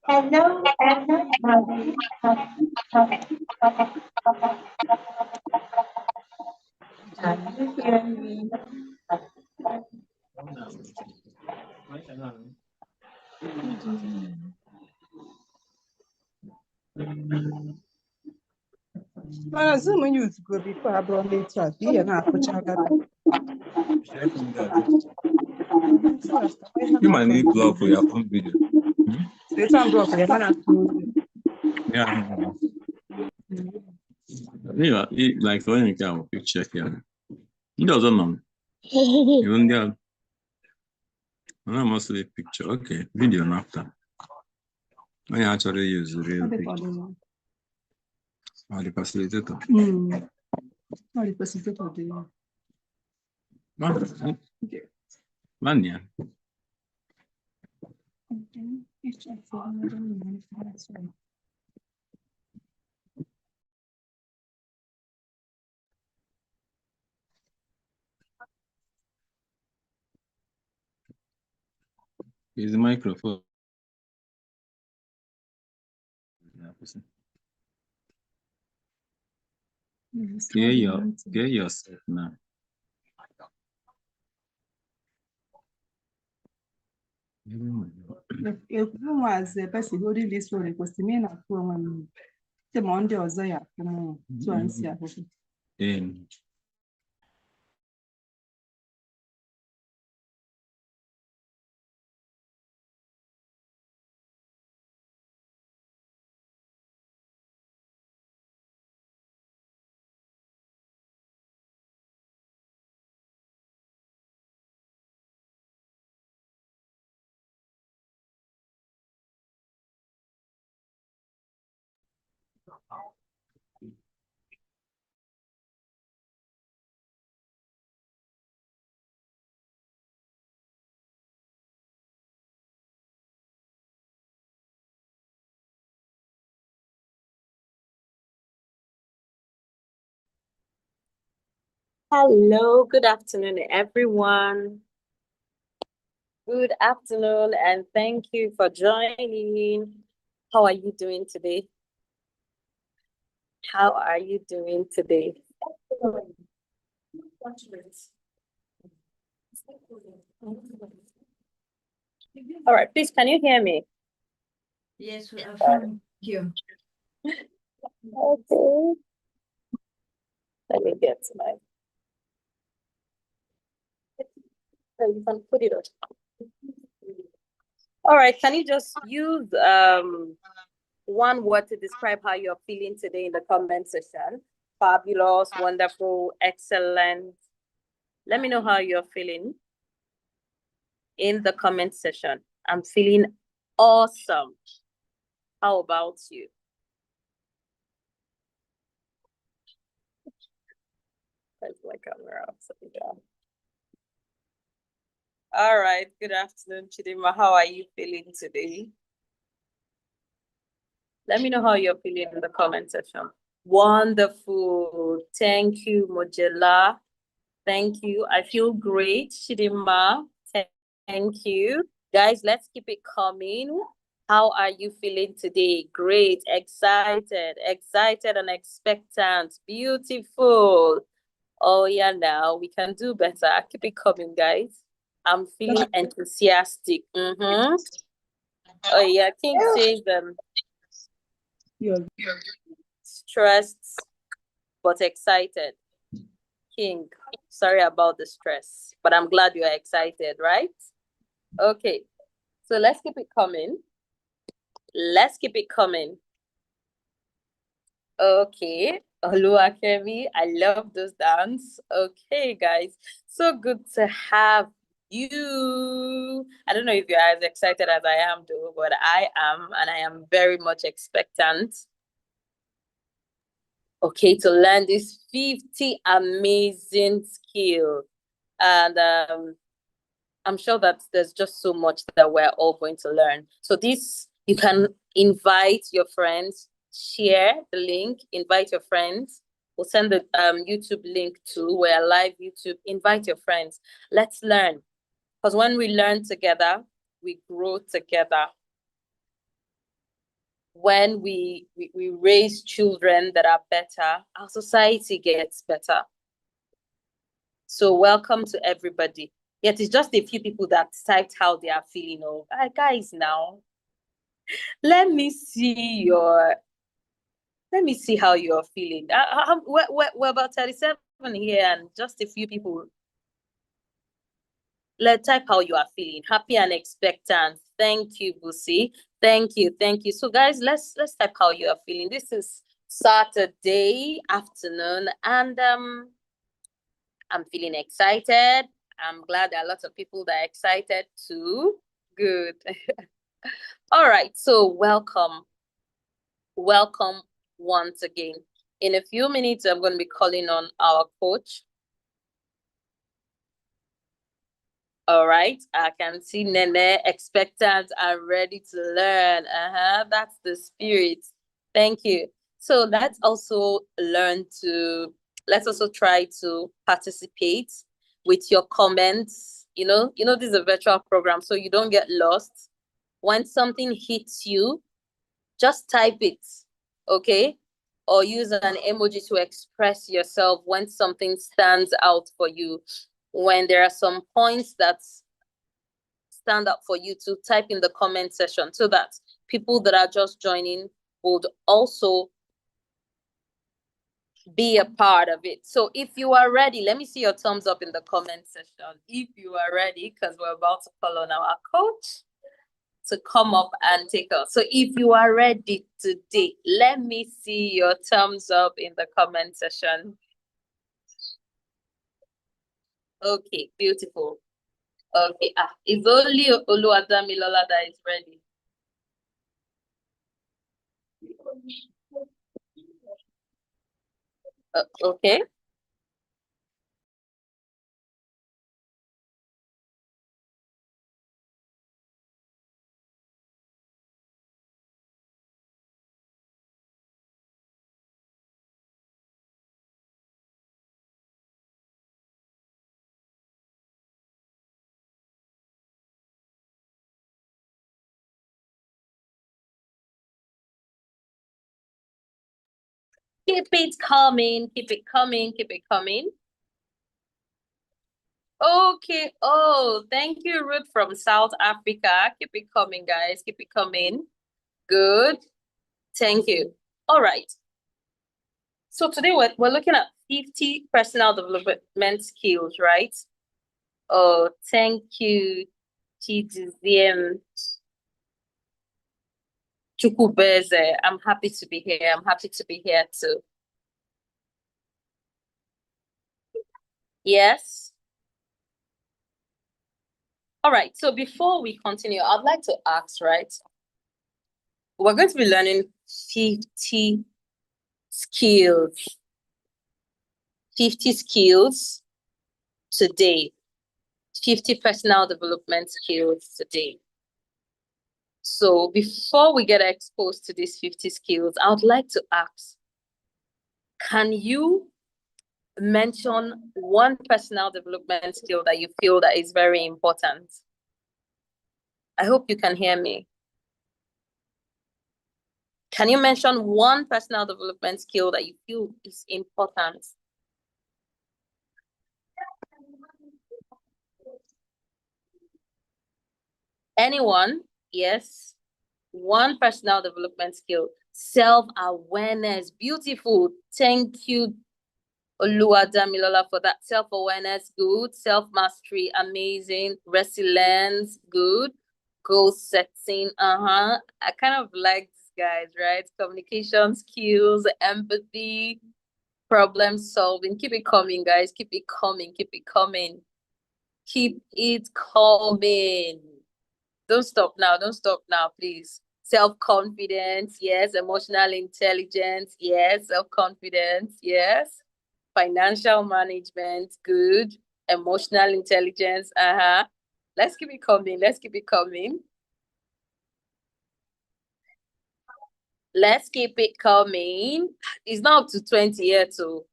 Hello, everybody. Can you hear me? Mana Zoom use go before I brought later. Be na akuchaga. You might need block for your phone video. So it's on block. I mana. Yeah. Yeah, like when you can check here. He doesn't know. Even there. I'm mostly picture. Okay, video and after. I actually use the real picture. Oh, the facilitator. Oh, the facilitator. Man, yeah. Is the microphone? Get yourself now. If you was the person who did this one, it was the main of woman. The Monday was there to answer. Hello, good afternoon, everyone. Good afternoon, and thank you for joining. How are you doing today? How are you doing today? All right, please, can you hear me? Yes, we are from you. Okay. Let me get to my. So you can put it on. All right, can you just use one word to describe how you're feeling today in the comment section? Fabulous, wonderful, excellent. Let me know how you're feeling in the comment section. I'm feeling awesome. How about you? Where's my camera upside down? All right, good afternoon, Chidima. How are you feeling today? Let me know how you're feeling in the comment section. Wonderful. Thank you, Mojela. Thank you. I feel great, Chidima. Thank you. Guys, let's keep it coming. How are you feeling today? Great, excited and expectant. Beautiful. Oh yeah, now we can do better. Keep it coming, guys. I'm feeling enthusiastic. Oh yeah, King says stressed but excited. King, sorry about the stress, but I'm glad you're excited, right? Okay, so let's keep it coming. Let's keep it coming. Okay, Oluwakemi, I love this dance. Okay, guys, so good to have you. I don't know if you're as excited as I am, though, but I am, and I am very much expectant. Okay, to learn this 50 amazing skill. And I'm sure that there's just so much that we're all going to learn. So this, you can invite your friends, share the link, invite your friends, We'll send the YouTube link to where live YouTube. Invite your friends. Let's learn. Because when we learn together, we grow together. When we raise children that are better, our society gets better. So welcome to everybody. Yet it's just a few people that typed how they are feeling. Oh, guys, now let me see how you're feeling. We're about 37 here, and just a few people. Let's type how you are feeling. Happy and expectant. Thank you, Busi. Thank you. So guys, let's type how you are feeling. This is Saturday afternoon, and I'm feeling excited. I'm glad there are lots of people that are excited too. Good. All right, so welcome once again. In a few minutes, I'm going to be calling on our coach. All right, I can see Nene expectant and ready to learn. That's the spirit. Thank you. So let's also try to participate with your comments. You know, this is a virtual program, so you don't get lost. When something hits you, just type it, okay? Or use an emoji to express yourself when something stands out for you. When there are some points that stand out for you, to type in the comment section so that people that are just joining would also be a part of it. So if you are ready, let me see your thumbs up in the comment section. If you are ready, because we're about to call on our coach to come up and take us. So if you are ready today, let me see your thumbs up in the comment section. Okay, beautiful. Okay, it's only Oluwadamilola that is ready. Okay. Keep it coming, keep it coming, keep it coming. Okay. Oh, thank you, Ruth from South Africa. Keep it coming, guys. Keep it coming. Good. Thank you. All right. So today we're looking at 50 personal development skills, right? Oh, thank you, Chidiziem Chukubeze. I'm happy to be here. I'm happy to be here too. Yes. All right. So before we continue, I'd like to ask, right? We're going to be learning 50 skills. 50 skills today. 50 personal development skills today. So before we get exposed to these 50 skills, I would like to ask, can you mention one personal development skill that you feel that is very important? I hope you can hear me. Can you mention one personal development skill that you feel is important? Anyone? Yes. One personal development skill. Self-awareness. Beautiful. Thank you, Oluwadamilola, for that. Self-awareness, good. Self-mastery, amazing. Resilience, good. Goal setting, I kind of like this, guys, right? Communication skills, empathy, problem solving. Keep it coming, guys. Keep it coming. Keep it coming. Keep it coming. Don't stop now. Don't stop now, please. Self-confidence, yes. Emotional intelligence, yes. Self-confidence, yes. Financial management, good. Emotional intelligence, Let's keep it coming. Let's keep it coming. Let's keep it coming. It's not up to 20 yet, so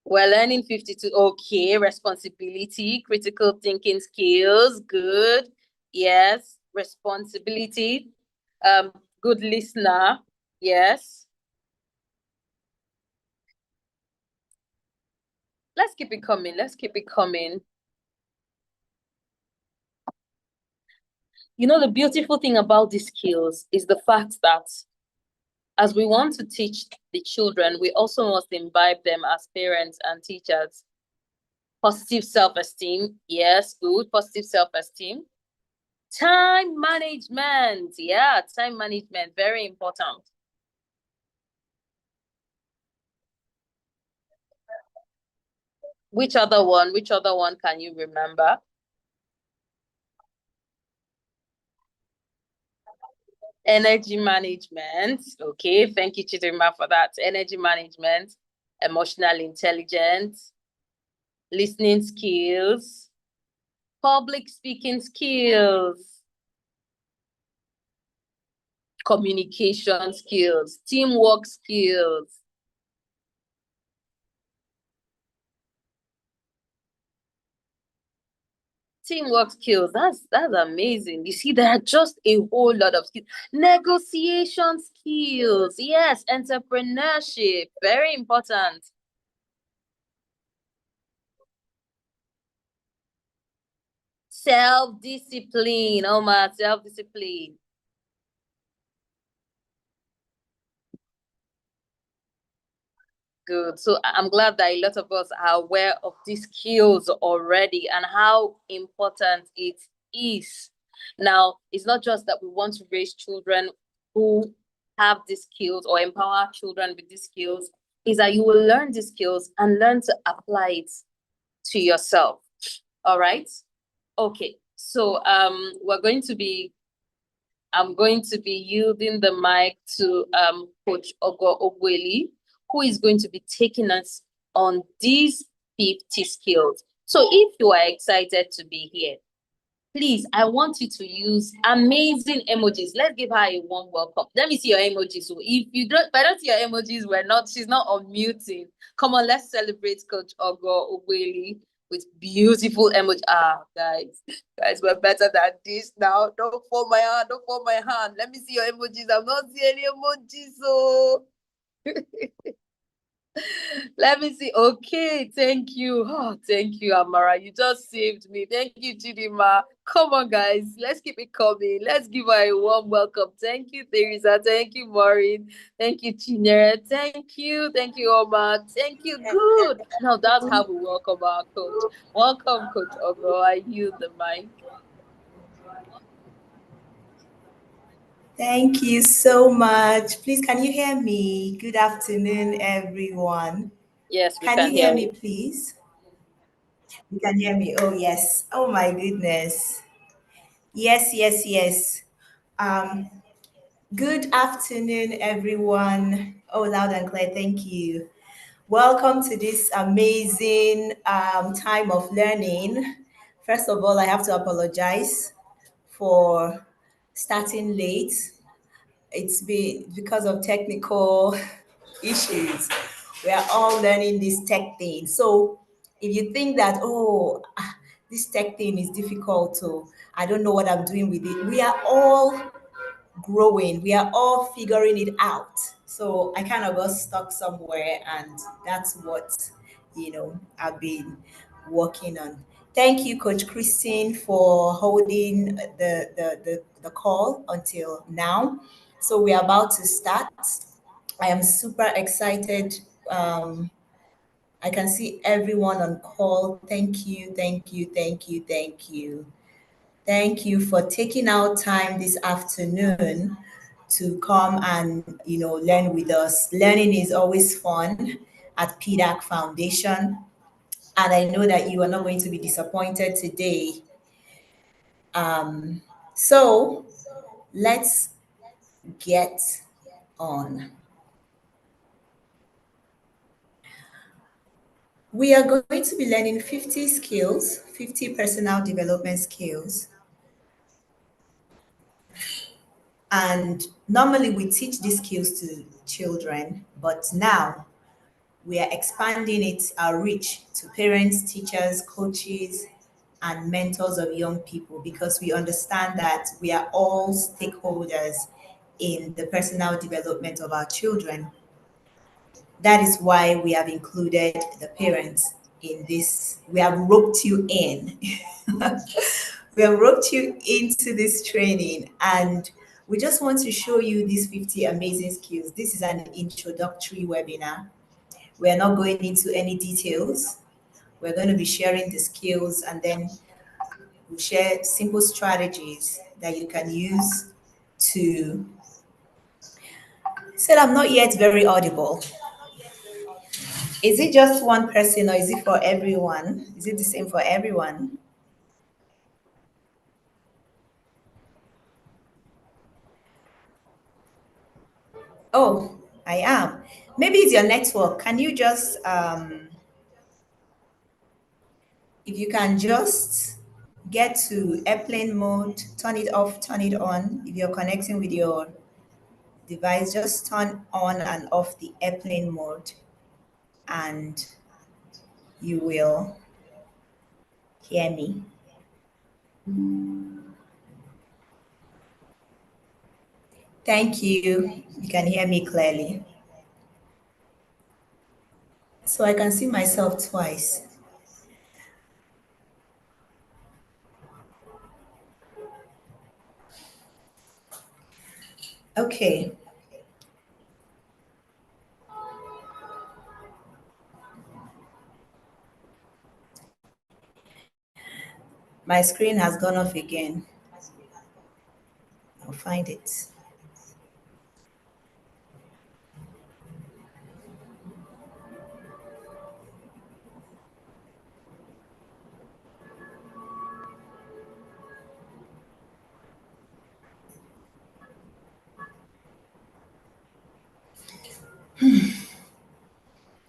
we're learning 52. Okay, responsibility, critical thinking skills, good. Yes, responsibility. Good listener. Yes. Let's keep it coming. Let's keep it coming. You know, the beautiful thing about these skills is the fact that as we want to teach the children, we also must imbibe them as parents and teachers. Positive self-esteem. Yes, good. Positive self-esteem. Time management. Yeah, time management. Very important. Which other one? Which other one can you remember? Energy management. Okay, thank you, Chidima, for that. Energy management, emotional intelligence, listening skills, public speaking skills, communication skills, teamwork skills. Teamwork skills, that's amazing. You see, there are just a whole lot of skills. Negotiation skills, yes, entrepreneurship, very important. Self-discipline, Omar, self-discipline. Good. So I'm glad that a lot of us are aware of these skills already and how important it is. Now, it's not just that we want to raise children who have these skills or empower children with these skills, is that you will learn these skills and learn to apply it to yourself. All right? Okay. So I'm going to be yielding the mic to Coach Ogo Ogweli, who is going to be taking us on these 50 skills. So if you are excited to be here, please, I want you to use amazing emojis. Let's give her a warm welcome. Let me see your emojis. So if I don't see your emojis, she's not unmuting. Come on, let's celebrate Coach Ogo Ogweli with beautiful emoji. Guys, we're better than this now. Don't fall my hand. Let me see your emojis. I'm not seeing any emojis, so let me see. Okay, thank you. Oh, thank you, Amara. You just saved me. Thank you, Chidima. Come on, guys. Let's keep it coming. Let's give her a warm welcome. Thank you, Teresa. Thank you, Maureen. Thank you, Chinyere. Thank you. Thank you, Omar. Thank you. Good. Now that's how we welcome our coach. Welcome, Coach Ogo. I yield the mic. Thank you so much. Please, can you hear me? Good afternoon, everyone. Yes, we Can you hear me, please? You can hear me. Oh, yes. Oh, my goodness. Yes. Good afternoon, everyone. Oh, loud and clear. Thank you. Welcome to this amazing time of learning. First of all, I have to apologize for starting late. It's been because of technical issues. We are all learning this tech thing. So if you think that, this tech thing is difficult, so I don't know what I'm doing with it, we are all growing. We are all figuring it out. So I kind of got stuck somewhere, and that's what I've been working on. Thank you, Coach Christine, for holding the call until now. So we are about to start. I am super excited. I can see everyone on call. Thank you. Thank you for taking out time this afternoon to come and learn with us. Learning is always fun at PDAC Foundation, and I know that you are not going to be disappointed today. So let's get on. We are going to be learning 50 skills, 50 personal development skills. And normally we teach these skills to children, but now we are expanding our reach to parents, teachers, coaches, and mentors of young people, because we understand that we are all stakeholders in the personal development of our children. That is why we have included the parents in this. We have roped you in. We have roped you into this training, and we just want to show you these 50 amazing skills. This is an introductory webinar. We're not going into any details. We're going to be sharing the skills, and then we'll share simple strategies that you can use to. Said I'm not yet very audible. Is it just one person or is it for everyone? Is it the same for everyone? Oh, I am. Maybe it's your network. Can you just, if you can just get to airplane mode, turn it off, turn it on. If you're connecting with your device, just turn on and off the airplane mode and you will hear me. Thank you. You can hear me clearly. So I can see myself twice. Okay. My screen has gone off again. I'll find it.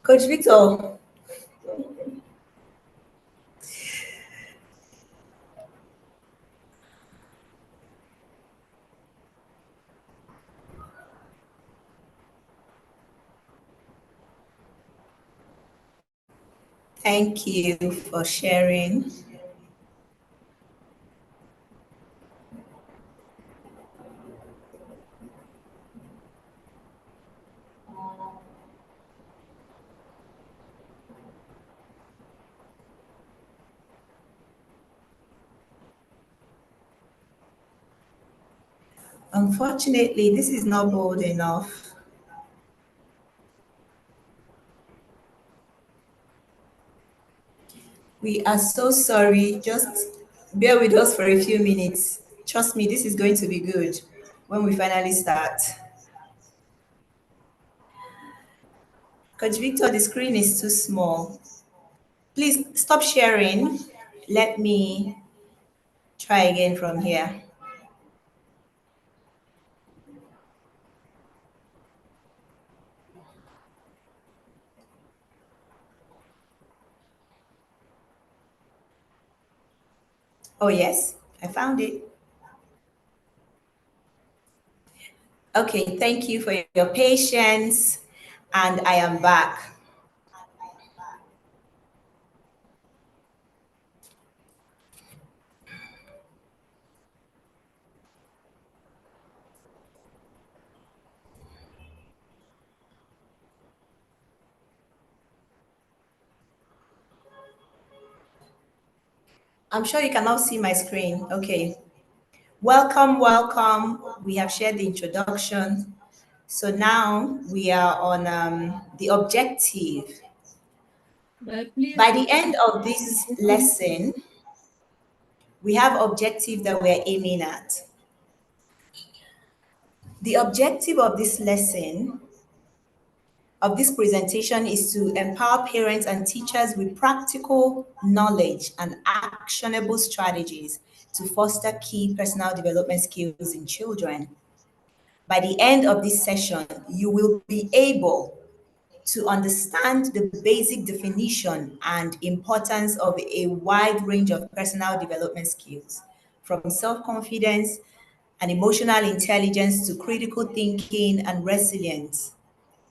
Coach Victor. Thank you for sharing. Unfortunately, this is not bold enough. We are so sorry. Just bear with us for a few minutes. Trust me, this is going to be good when we finally start. Coach Victor, the screen is too small. Please stop sharing. Let me try again from here. Oh, yes, I found it. Okay, thank you for your patience. And I am back. I'm sure you can now see my screen. Okay. Welcome, welcome. We have shared the introduction. So now we are on the objective. By the end of this lesson, we have objective that we're aiming at. The objective of this lesson, of this presentation, is to empower parents and teachers with practical knowledge and actionable strategies to foster key personal development skills in children. By the end of this session, you will be able to understand the basic definition and importance of a wide range of personal development skills, from self-confidence and emotional intelligence to critical thinking and resilience.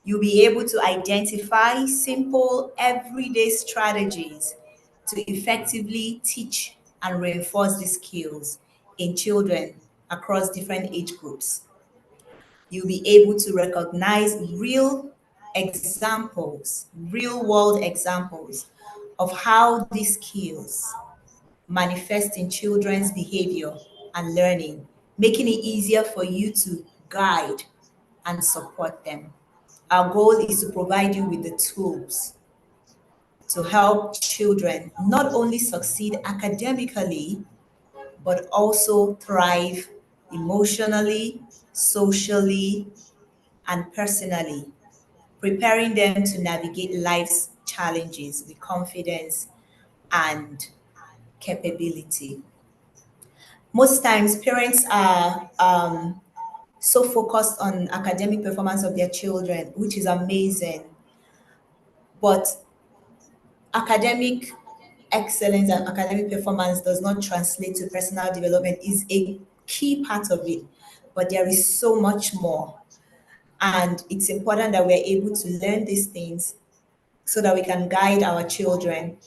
You'll be able to identify simple, everyday strategies to effectively teach and reinforce these skills in children across different age groups. You'll be able to recognize real world examples of how these skills manifest in children's behavior and learning, making it easier for you to guide and support them. Our goal is to provide you with the tools to help children not only succeed academically, but also thrive emotionally, socially, and personally, preparing them to navigate life's challenges with confidence and capability. Most times, parents are so focused on academic performance of their children, which is amazing. But academic excellence and academic performance does not translate to personal development is a key part of it, but there is so much more. And it's important that we're able to learn these things so that we can guide our children.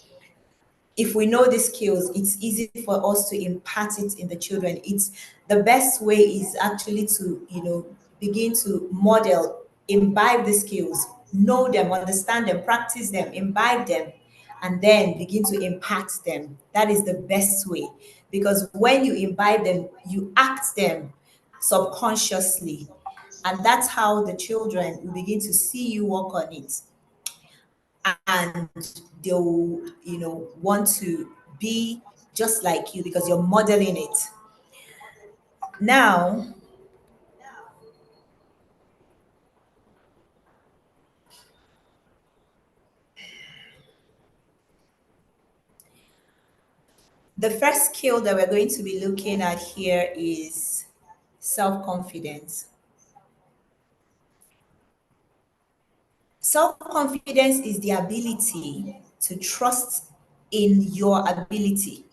If we know these skills, it's easy for us to impart it in the children. It's the best way is actually to, begin to model, imbibe the skills, know them, understand them, practice them, imbibe them, and then begin to impart them. That is the best way. Because when you imbibe them, you act them subconsciously. And that's how the children will begin to see you work on it, and they'll want to be just like you because you're modeling it. Now, the first skill that we're going to be looking at here is self-confidence. Self-confidence is the ability to trust in your ability,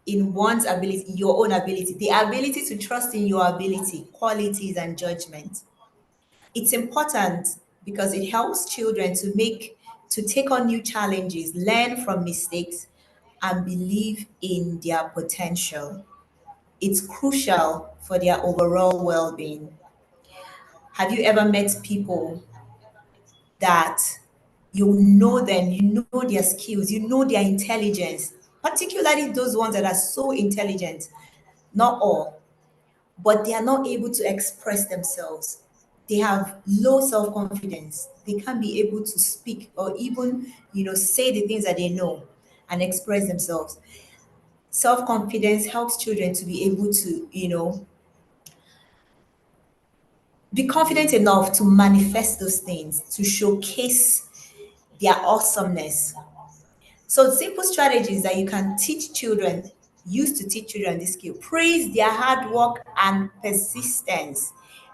in one's ability, your own ability, the ability to trust in your ability, qualities, and judgment. It's important because it helps children to take on new challenges, learn from mistakes, and believe in their potential. It's crucial for their overall well-being. Have you ever met people that you know them, you know their skills, you know their intelligence, particularly those ones that are so intelligent, not all, but they are not able to express themselves. They have low self-confidence. They can't be able to speak or even, say the things that they know and express themselves. Self-confidence helps children to be able to, be confident enough to manifest those things, to showcase their awesomeness. So simple strategies that you can teach children, use to teach children this skill. Praise their hard work and persistence,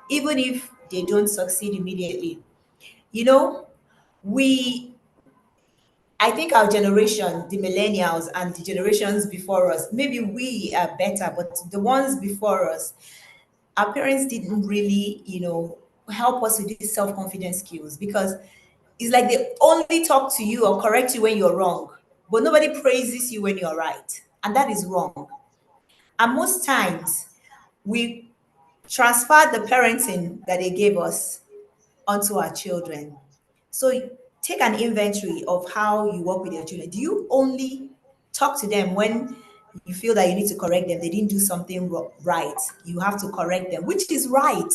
even if they don't succeed immediately. You know, we, I think our generation, the millennials and the generations before us, maybe we are better, but the ones before us, our parents didn't really, help us with these self-confidence skills because it's like they only talk to you or correct you when you're wrong, but nobody praises you when you're right. And that is wrong. And most times we transfer the parenting that they gave us onto our children. So take an inventory of how you work with your children. Do you only talk to them when you feel that you need to correct them? They didn't do something right. You have to correct them, which is right.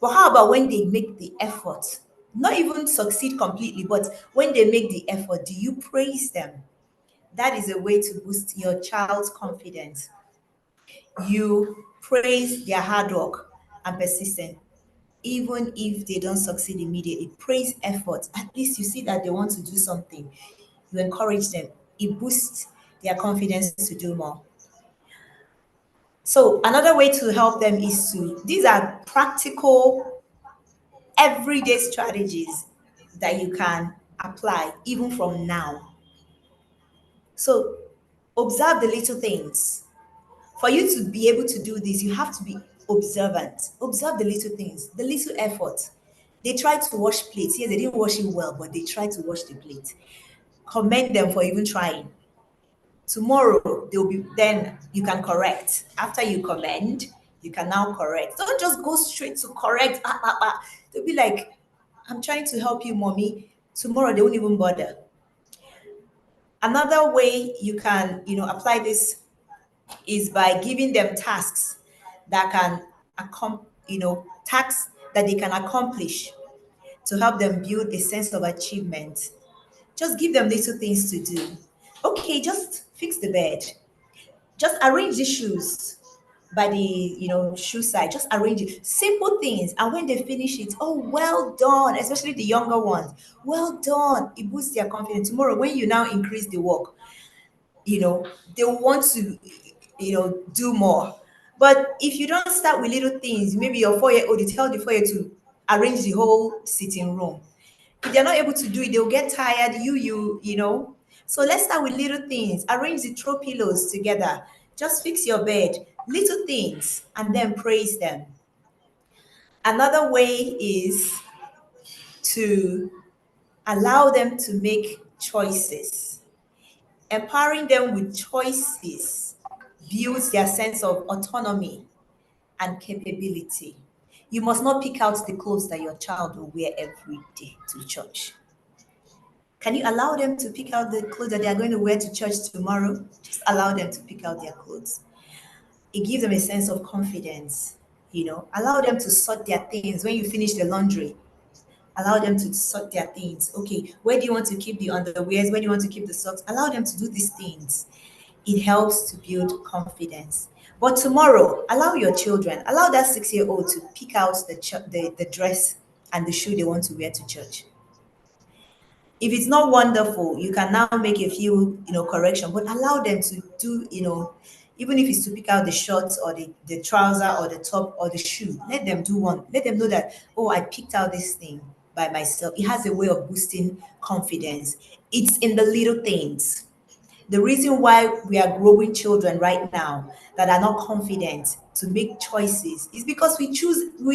But how about when they make the effort? Not even succeed completely, but when they make the effort, do you praise them? That is a way to boost your child's confidence. You praise their hard work and persistence, even if they don't succeed immediately. Praise effort. At least you see that they want to do something. You encourage them. It boosts their confidence to do more. So another way to help them is these are practical, everyday strategies that you can apply even from now. So observe the little things. For you to be able to do this, you have to be observant. Observe the little things, the little effort. They tried to wash plates. Yes, they didn't wash it well, but they tried to wash the plate. Commend them for even trying. Tomorrow they'll be, then you can correct. After you commend, you can now correct. Don't just go straight to correct. They'll be like, I'm trying to help you, mommy. Tomorrow they won't even bother. Another way you can, apply this is by giving them tasks that can tasks that they can accomplish to help them build a sense of achievement. Just give them little things to do. Okay, just fix the bed. Just arrange the shoes by the shoe side. Just arrange it. Simple things. And when they finish it, oh, well done, especially the younger ones. Well done. It boosts their confidence. Tomorrow, when you now increase the work, they want to do more. But if you don't start with little things, maybe your 4-year-old, you tell the 4-year to arrange the whole sitting room. If they're not able to do it, they'll get tired. So let's start with little things. Arrange the throw pillows together. Just fix your bed. Little things, and then praise them. Another way is to allow them to make choices. Empowering them with choices builds their sense of autonomy and capability. You must not pick out the clothes that your child will wear every day to church. Can you allow them to pick out the clothes that they are going to wear to church tomorrow? Just allow them to pick out their clothes. It gives them a sense of confidence. Allow them to sort their things. When you finish the laundry, allow them to sort their things. Okay, where do you want to keep the underwears? Where do you want to keep the socks? Allow them to do these things. It helps to build confidence. But tomorrow, allow your children, allow that 6-year-old to pick out the dress and the shoe they want to wear to church. If it's not wonderful, you can now make a few, correction, but allow them to do, even if it's to pick out the shorts or the trouser or the top or the shoe, let them do one. Let them know that, oh, I picked out this thing by myself. It has a way of boosting confidence. It's in the little things. The reason why we are growing children right now that are not confident to make choices is because we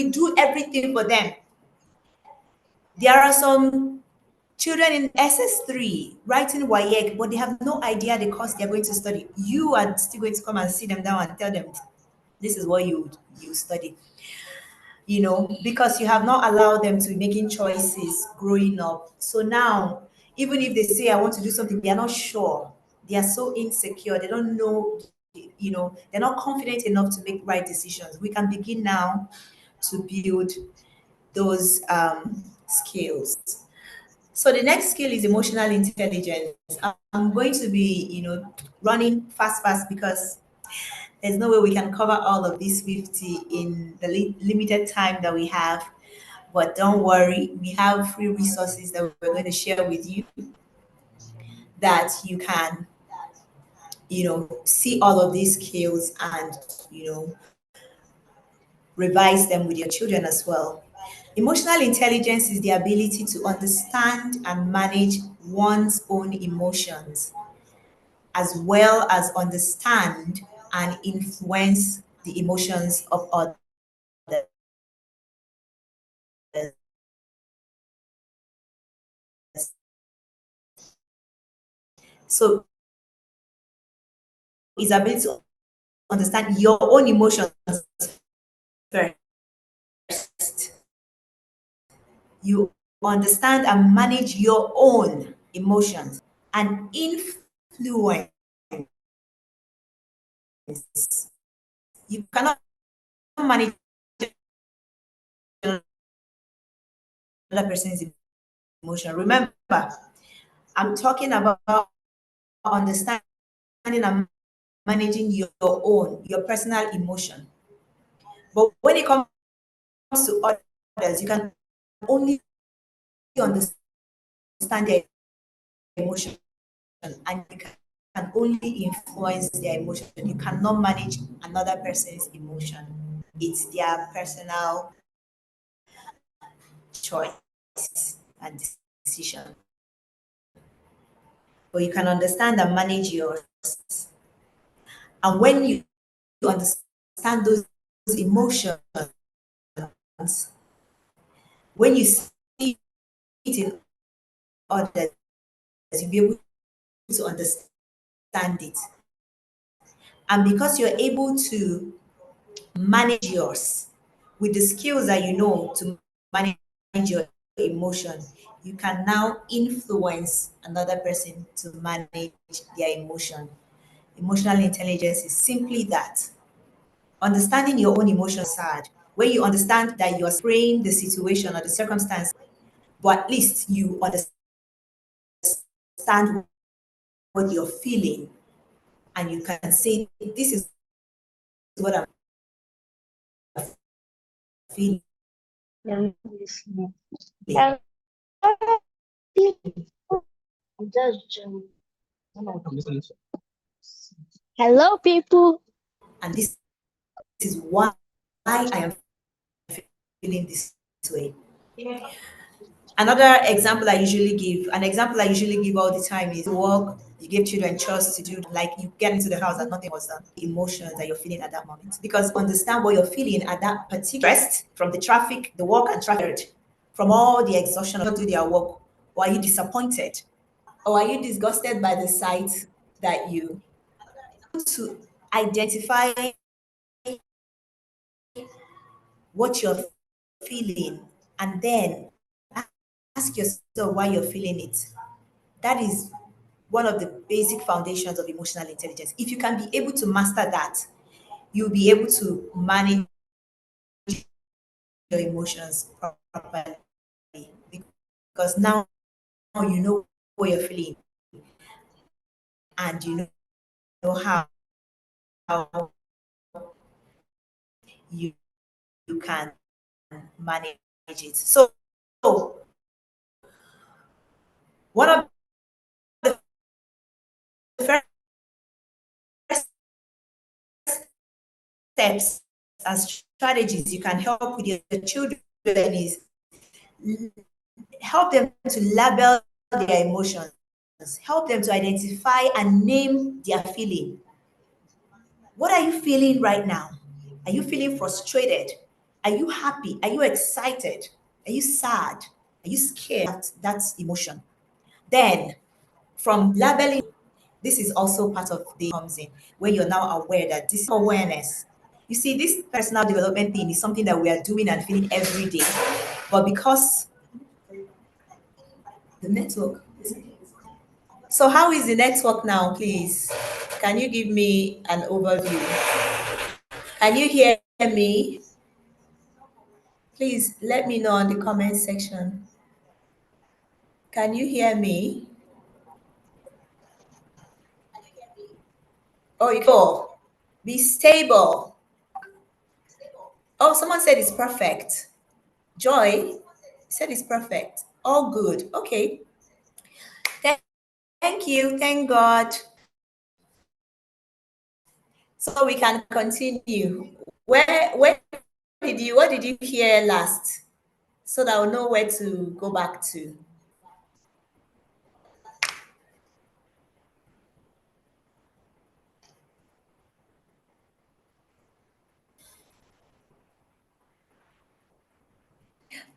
do everything for them. There are some children in SS3 writing WAEC, but they have no idea the course they're going to study. You are still going to come and sit them down and tell them, this is what you study. Because you have not allowed them to making choices growing up. So now, even if they say, I want to do something, they are not sure. They are so insecure. They don't know, they're not confident enough to make right decisions. We can begin now to build those skills. So the next skill is emotional intelligence. I'm going to be, running fast because there's no way we can cover all of these 50 in the limited time that we have. But don't worry, we have free resources that we're going to share with you that you can, see all of these skills and, revise them with your children as well. Emotional intelligence is the ability to understand and manage one's own emotions, as well as understand and influence the emotions of others. So, is ability to understand your own emotions first. You understand and manage your own emotions and influence. You cannot manage another person's emotion. Remember, I'm talking about understanding and managing your personal emotion. But when it comes to others, you can only understand their emotion and you can only influence their emotion. You cannot manage another person's emotion. It's their personal choice and decision. But you can understand and manage yours. And when you understand those emotions, when you see it in others, you'll be able to understand it. And because you're able to manage yours with the skills that you know to manage your emotion, you can now influence another person to manage their emotion. Emotional intelligence is simply that. Understanding your own emotions sad. When you understand that you are spraying the situation or the circumstance, but at least you understand what you're feeling and you can say, this is what I'm feeling. Hello, people. And this is why I am feeling this way. Another example I usually give, all the time is work, you give children chores to do, like you get into the house and nothing was done. Emotions that you're feeling at that moment. Because understand what you're feeling at that particular stress from the traffic, the work and traffic, from all the exhaustion of do their work. Or are you disappointed? Or are you disgusted by the sight that you to identify what you're feeling and then ask yourself why you're feeling it. That is one of the basic foundations of emotional intelligence. If you can be able to master that, you'll be able to manage your emotions properly. Because now you know what you're feeling and you know how you can manage it. So one of the first steps and strategies you can help with your children is help them to label their emotions, help them to identify and name their feeling. What are you feeling right now? Are you feeling frustrated? Are you happy? Are you excited? Are you sad? Are you scared? That's emotion. Then, from labeling, this is also part of the comes in when you're now aware that this awareness. You see, this personal development thing is something that we are doing and feeling every day. But because the network. So, how is the network now, please? Can you give me an overview? Can you hear me? Please let me know in the comment section. Can you hear me? Oh, you can. Be stable. Oh, someone said it's perfect. Joy said it's perfect. All good. Okay. Thank you. Thank God. So we can continue. Where what did you hear last? So that I'll know where to go back to.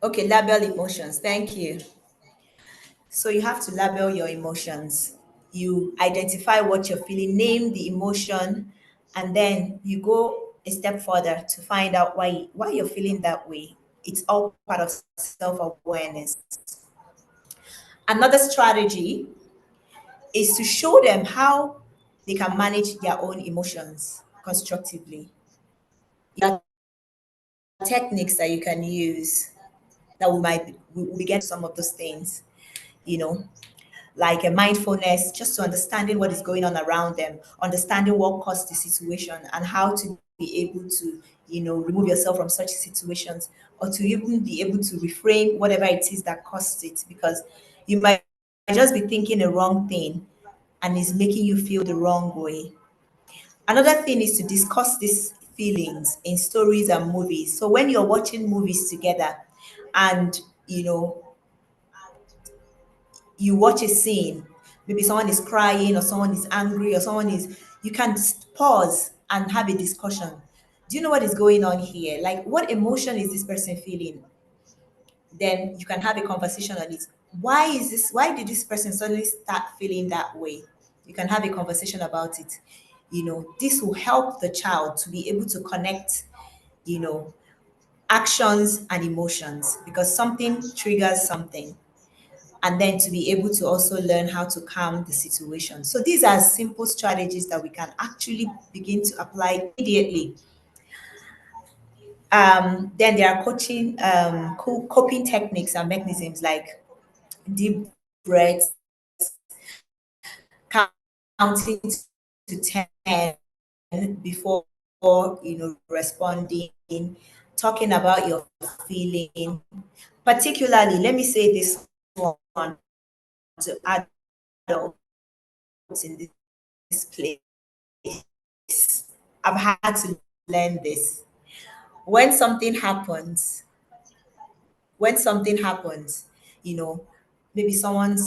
Okay, label emotions. Thank you. So you have to label your emotions. You identify what you're feeling, name the emotion, and then you go a step further to find out why you're feeling that way. It's all part of self-awareness. Another strategy is to show them how they can manage their own emotions constructively. There are techniques that you can use that we get some of those things, you know, like a mindfulness, just to understanding what is going on around them, understanding what caused the situation and how to be able to, remove yourself from such situations or to even be able to reframe whatever it is that caused it, because you might just be thinking the wrong thing and it's making you feel the wrong way. Another thing is to discuss these feelings in stories and movies. So when you're watching movies together and you watch a scene, maybe someone is crying or someone is angry or you can pause and have a discussion. Do you know what is going on here? Like, what emotion is this person feeling? Then you can have a conversation on it. Why did this person suddenly start feeling that way? You can have a conversation about it. This will help the child to be able to connect, you know, actions and emotions, because something triggers something, and then to be able to also learn how to calm the situation. So these are simple strategies that we can actually begin to apply immediately. Then there are coping techniques and mechanisms like deep breaths, counting to 10 before responding, talking about your feeling. Particularly, let me say this one to adults in this place. I've had to learn this. When something happens, when something happens, you know, maybe someone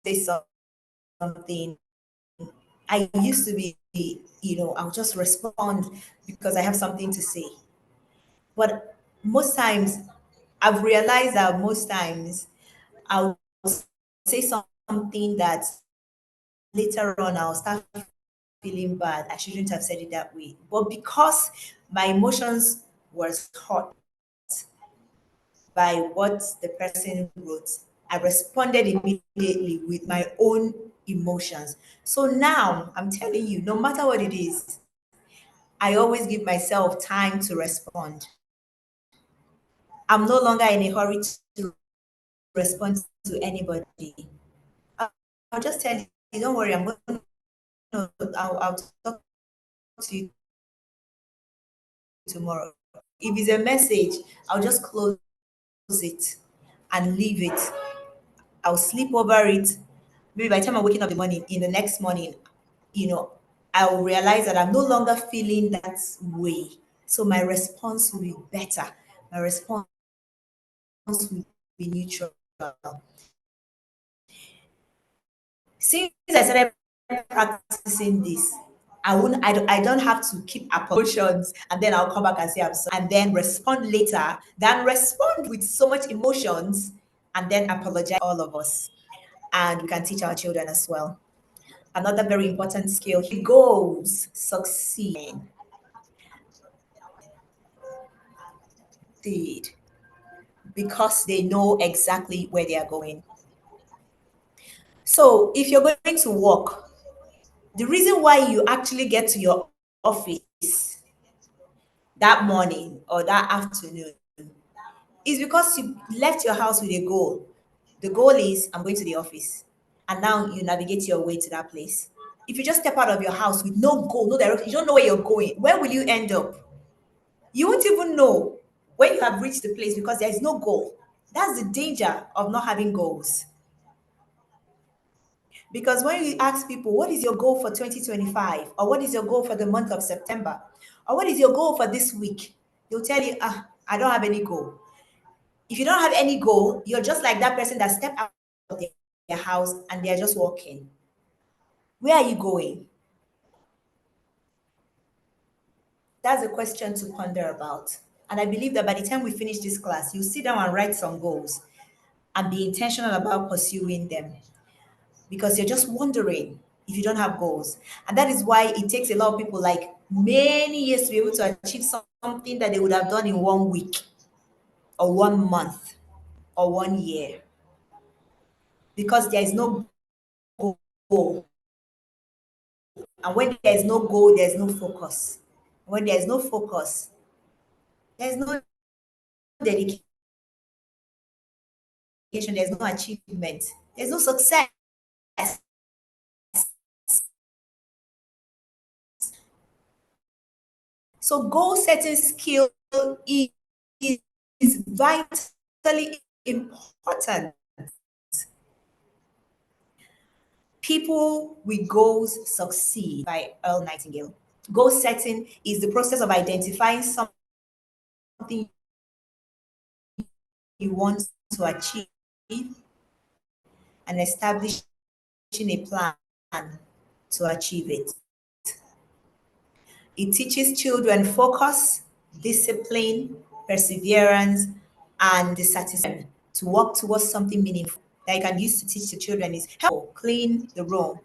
says something, I used to be, I'll just respond because I have something to say. But most times, I've realized that most times I'll say something that later on I'll start feeling bad. I shouldn't have said it that way. But because my emotions was hurt by what the person wrote, I responded immediately with my own emotions. So now I'm telling you, no matter what it is, I always give myself time to respond. I'm no longer in a hurry to respond to anybody. I'll just tell you, don't worry, I'll talk to you tomorrow. If it's a message, I'll just close it and leave it. I'll sleep over it. Maybe by the time I'm waking up in the next morning, you know, I'll realize that I'm no longer feeling that way. So my response will be better. My response will be neutral. Since I started practicing this, I don't have to keep emotions and then I'll come back and say I'm sorry and then respond later than respond with so much emotions and then apologize all of us. And we can teach our children as well. Another very important skill, he goes succeed. Did because they know exactly where they are going. So if you're going to work, the reason why you actually get to your office that morning or that afternoon is because you left your house with a goal. The goal is I'm going to the office. And now you navigate your way to that place. If you just step out of your house with no goal, no direction, you don't know where you're going, where will you end up? You won't even know when you have reached the place because there is no goal. That's the danger of not having goals. Because when you ask people, what is your goal for 2025? Or what is your goal for the month of September? Or what is your goal for this week? They'll tell you, I don't have any goal. If you don't have any goal, you're just like that person that stepped out of their house and they're just walking. Where are you going? That's a question to ponder about. And I believe that by the time we finish this class, you sit down and write some goals and be intentional about pursuing them because you're just wondering if you don't have goals. And that is why it takes a lot of people like many years to be able to achieve something that they would have done in 1 week or 1 month or 1 year because there is no goal. And when there is no goal, there's no focus. When there's no focus, there's no dedication, there's no achievement, there's no success. So goal setting skill is vitally important. People with goals succeed by Earl Nightingale. Goal setting is the process of identifying something you want to achieve and establishing a plan to achieve it. It teaches children focus, discipline, perseverance, and the satisfaction to work towards something meaningful that you can use to teach the children is help clean the room,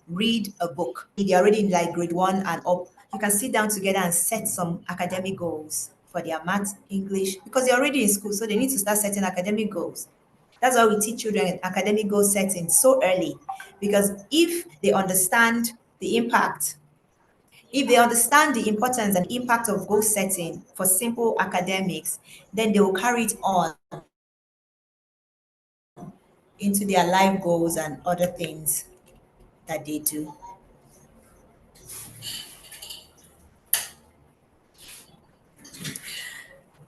read a book. If they're already in like grade 1 and up, you can sit down together and set some academic goals for their math, English, because they're already in school, so they need to start setting academic goals. That's why we teach children academic goal setting so early, because if they understand the impact, if they understand the importance and impact of goal setting for simple academics, then they will carry it on into their life goals and other things that they do.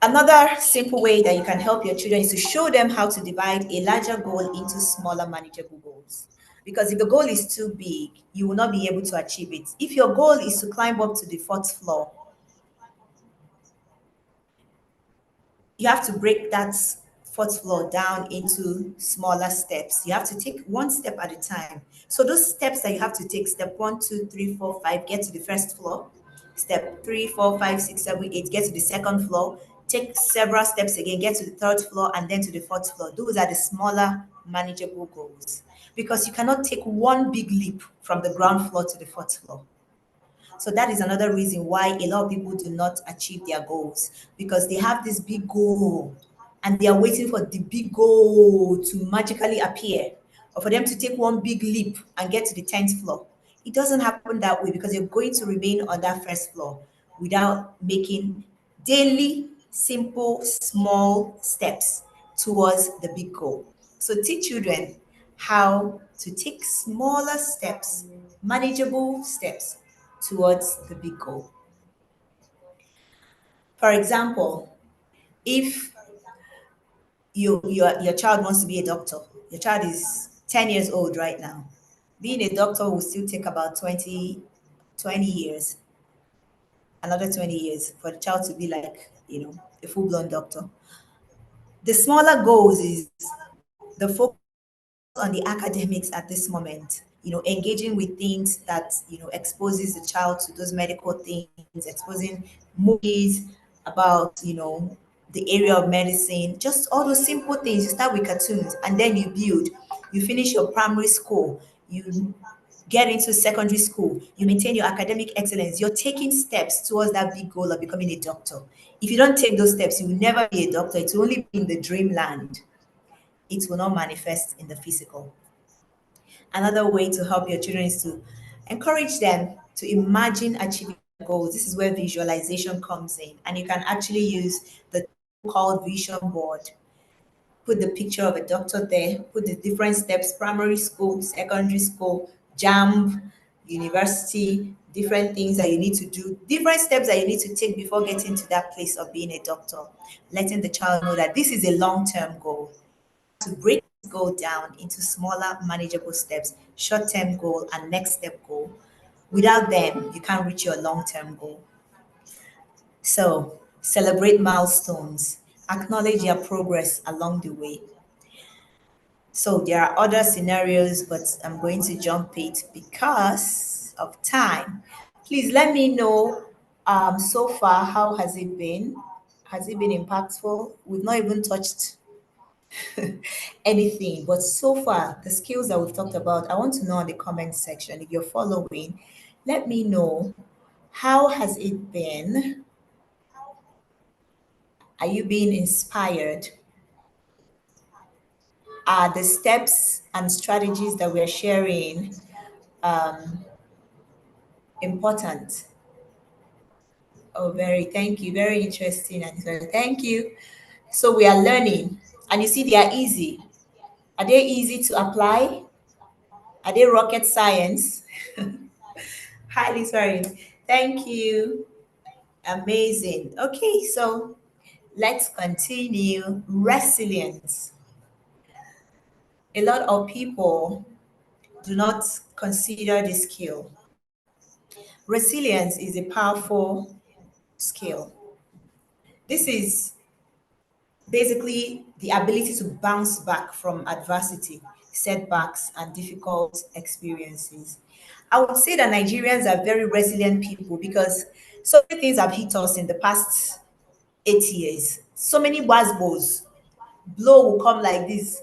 Another simple way that you can help your children is to show them how to divide a larger goal into smaller manageable goals. Because if the goal is too big, you will not be able to achieve it. If your goal is to climb up to the 4th floor, you have to break that 4th floor down into smaller steps. You have to take one step at a time. So those steps that you have to take, step 1, 2, 3, 4, 5, get to the 1st floor. Step 3, 4, 5, 6, 7, 8, get to the 2nd floor. Take several steps again, get to the 3rd floor and then to the 4th floor. Those are the smaller manageable goals, because you cannot take one big leap from the ground floor to the 4th floor. So that is another reason why a lot of people do not achieve their goals, because they have this big goal and they are waiting for the big goal to magically appear, or for them to take one big leap and get to the 10th floor. It doesn't happen that way, because you're going to remain on that 1st floor without making daily, simple, small steps towards the big goal. So teach children how to take smaller steps, manageable steps towards the big goal. For example, if your child wants to be a doctor, your child is 10 years old right now, being a doctor will still take about 20 years, another 20 years for the child to be like, a full-blown doctor. The smaller goals is the focus on the academics at this moment, engaging with things that, exposes the child to those medical things, exposing movies about, the area of medicine, just all those simple things. You start with cartoons and then you build. You finish your primary school, you get into secondary school, you maintain your academic excellence. You're taking steps towards that big goal of becoming a doctor. If you don't take those steps, you will never be a doctor. It will only be in the dreamland. It will not manifest in the physical. Another way to help your children is to encourage them to imagine achieving goals. This is where visualization comes in, and you can actually use the tool called vision board. Put the picture of a doctor there, put the different steps: primary school, secondary school, JAMB, university, different things that you need to do, different steps that you need to take before getting to that place of being a doctor. Letting the child know that this is a long-term goal. To break this goal down into smaller, manageable steps, short-term goal and next step goal. Without them, you can't reach your long-term goal. So celebrate milestones, acknowledge your progress along the way. So there are other scenarios, but I'm going to jump it because of time. Please let me know so far, how has it been? Has it been impactful? We've not even touched anything, but so far the skills that we've talked about, I want to know in the comment section. If you're following, let me know, how has it been? Are you being inspired? Are the steps and strategies that we're sharing important? Oh, thank you, very interesting. And thank you. So we are learning, and you see, they are easy. Are they easy to apply? Are they rocket science? Highly sorry. Thank you. Amazing. Okay, so let's continue. Resilience. A lot of people do not consider this skill. Resilience is a powerful skill. This is basically the ability to bounce back from adversity, setbacks, and difficult experiences. I would say that Nigerians are very resilient people, because So many things have hit us in the past 8 years. So many wasbos. Blow will come like this.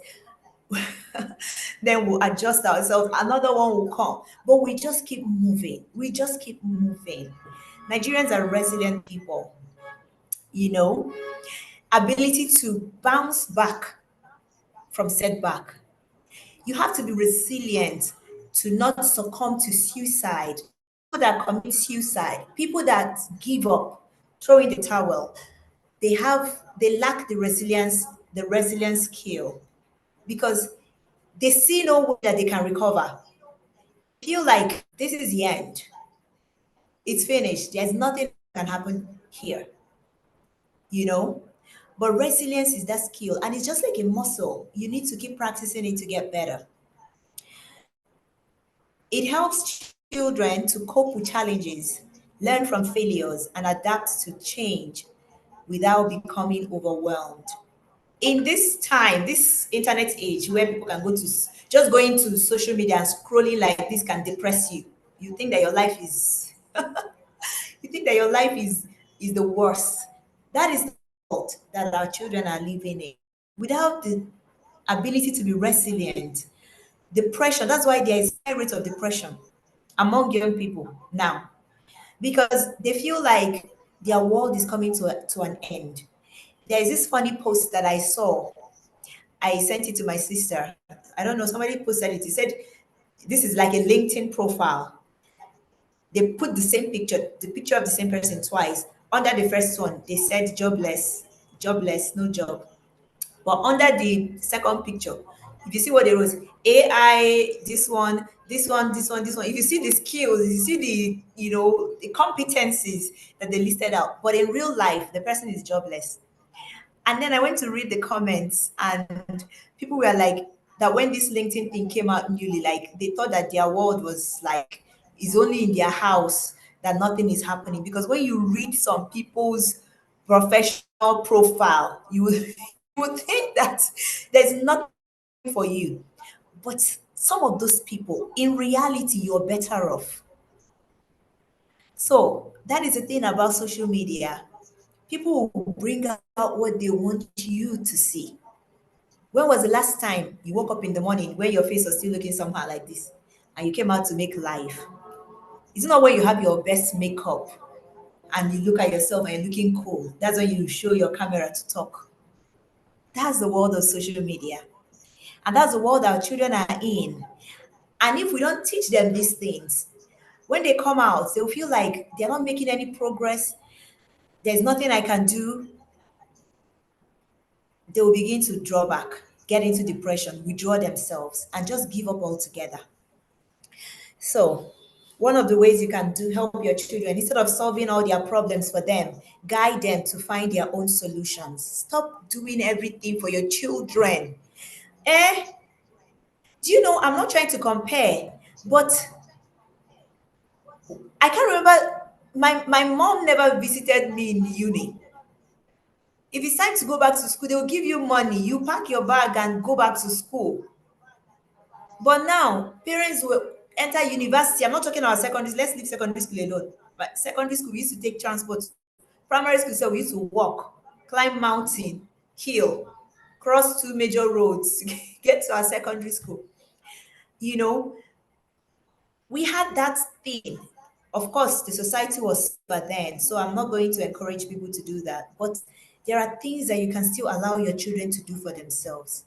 Then we'll adjust ourselves. Another one will come. But we just keep moving. We just keep moving. Nigerians are resilient people, you know, ability to bounce back from setback. You have to be resilient to not succumb to suicide. People that commit suicide, people that give up, throw in the towel, they lack the resilience skill because they see no way that they can recover. Feel like this is the end. It's finished. There's nothing that can happen here, you know? But resilience is that skill, and it's just like a muscle. You need to keep practicing it to get better. It helps children to cope with challenges, learn from failures, and adapt to change without becoming overwhelmed. In this time, this internet age where people can go to just going to social media and scrolling like this can depress you. You think that your life is you think that your life is the worst. That is the fault that our children are living in. Without the ability to be resilient, depression, that's why there is high rate of depression among young people now, because they feel like their world is coming to an end. There is this funny post that I saw. I sent it to my sister. I don't know, somebody posted it. He said, this is like a LinkedIn profile. They put the picture of the same person twice. Under the first one, they said jobless, jobless, no job. But under the second picture, if you see what they wrote, AI, this one, this one, this one, this one. If you see the skills, you see the competencies that they listed out. But in real life, the person is jobless. And then I went to read the comments, and people were like, that when this LinkedIn thing came out newly, like they thought that their world was like, is only in their house, that nothing is happening. Because when you read some people's professional profile, you would, you would think that there's nothing for you. But some of those people, in reality, you're better off. So that is the thing about social media. People will bring out what they want you to see. When was the last time you woke up in the morning when your face was still looking somehow like this and you came out to make life? It's not when you have your best makeup and you look at yourself and you're looking cool. That's when you show your camera to talk. That's the world of social media. And that's the world our children are in. And if we don't teach them these things, when they come out, they'll feel like they're not making any progress. There's nothing I can do. They will begin to draw back, get into depression, withdraw themselves, and just give up altogether. So, one of the ways you can help your children, instead of solving all their problems for them, guide them to find their own solutions. Stop doing everything for your children. Do you know, I'm not trying to compare, but I can't remember, my mom never visited me in uni. If it's time to go back to school, they'll give you money. You pack your bag and go back to school. But now, parents will enter university. I'm not talking about secondary. Let's leave secondary school alone. But secondary school, we used to take transport. Primary school, so we used to walk, climb mountain, hill, cross two major roads to get to our secondary school. You know, we had that thing. Of course, the society was but then, so I'm not going to encourage people to do that. But there are things that you can still allow your children to do for themselves.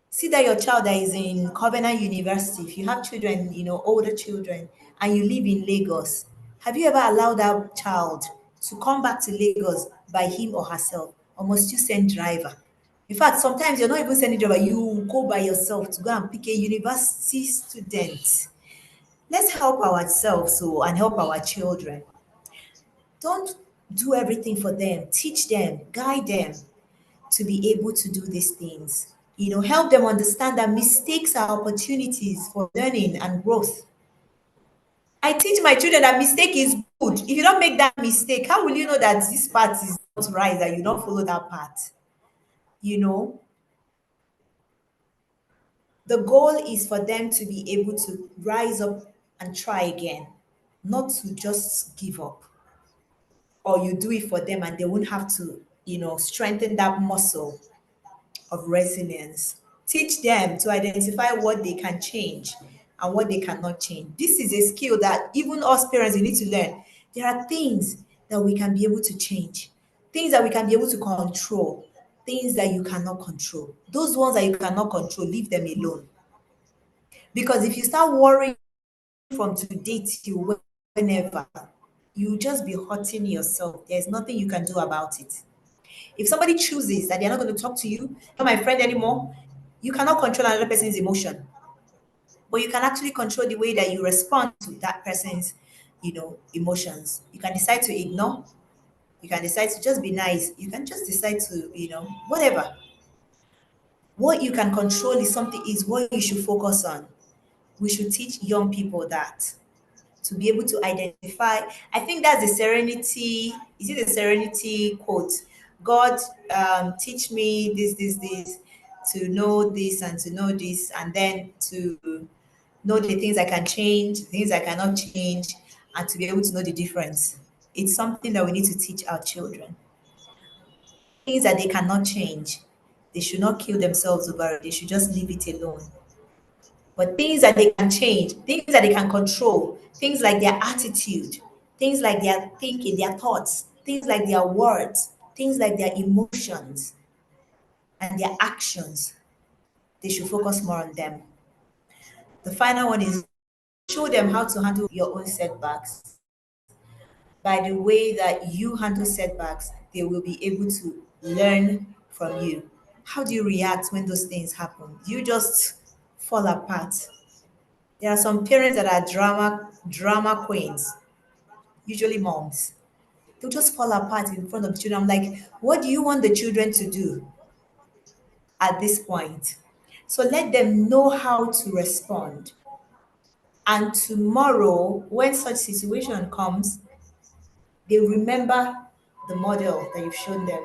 See that your child that is in Covenant University, if you have children, older children, and you live in Lagos, have you ever allowed that child to come back to Lagos by him or herself? Or must you send driver? In fact, sometimes you're not even sending driver, you go by yourself to go and pick a university student. Let's help ourselves and help our children. Don't do everything for them. Teach them, guide them to be able to do these things. Help them understand that mistakes are opportunities for learning and growth. I teach my children that mistake is good. If you don't make that mistake, how will you know that this path is not right, that you don't follow that path? The goal is for them to be able to rise up and try again. not to just give up, or you do it for them and they won't have to, strengthen that muscle of resilience. Teach them to identify what they can change and what they cannot change. This is a skill that even us parents, we need to learn. There are things that we can be able to change, things that we can be able to control, things that you cannot control. Those ones that you cannot control, leave them alone. Because if you start worrying from today till whenever, you just be hurting yourself. There's nothing you can do about it. If somebody chooses that they're not going to talk to you, not my friend anymore, you cannot control another person's emotion, but you can actually control the way that you respond to that person's, emotions. You can decide to ignore. You can decide to just be nice. You can just decide to, whatever. What you can control is what you should focus on. We should teach young people that, to be able to identify. I think that's the serenity. Is it the serenity quote? God, teach me this, to know this and to know this, and then to know the things I can change, things I cannot change, and to be able to know the difference. It's something that we need to teach our children. Things that they cannot change, they should not kill themselves over it. They should just leave it alone. But things that they can change, things that they can control, things like their attitude, things like their thinking, their thoughts, things like their words, things like their emotions and their actions, they should focus more on them. The final one is show them how to handle your own setbacks. By the way that you handle setbacks, they will be able to learn from you. How do you react when those things happen? Do you just fall apart? There are some parents that are drama queens, usually moms. They'll just fall apart in front of the children. I'm like, what do you want the children to do at this point? So let them know how to respond. And tomorrow, when such situation comes, they remember the model that you've shown them,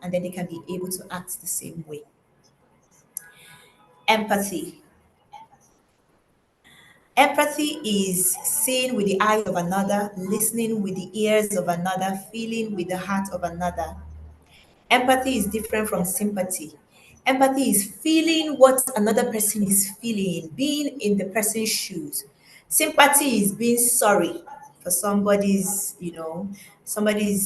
and then they can be able to act the same way. Empathy. Empathy is seeing with the eyes of another, listening with the ears of another, feeling with the heart of another. Empathy is different from sympathy. Empathy is feeling what another person is feeling, being in the person's shoes. Sympathy is being sorry for somebody is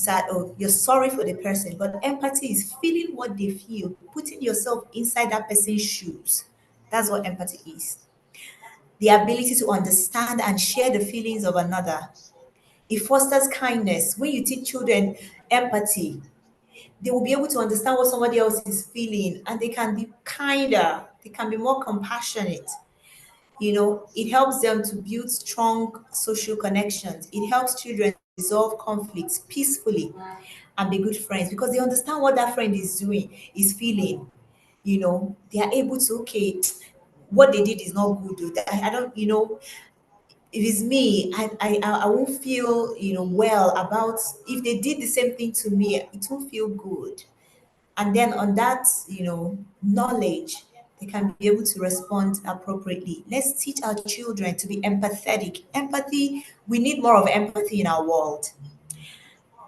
sad. Oh, you're sorry for the person. But empathy is feeling what they feel, putting yourself inside that person's shoes. That's what empathy is. The ability to understand and share the feelings of another. It fosters kindness. When you teach children empathy, they will be able to understand what somebody else is feeling, and they can be kinder, they can be more compassionate. It helps them to build strong social connections. It helps children resolve conflicts peacefully and be good friends because they understand what that friend is doing, is feeling. They are able to, okay, what they did is not good. I don't, if it's me, I won't feel, well about if they did the same thing to me, it won't feel good. And then on that, knowledge, they can be able to respond appropriately. Let's teach our children to be empathetic. Empathy, we need more of empathy in our world.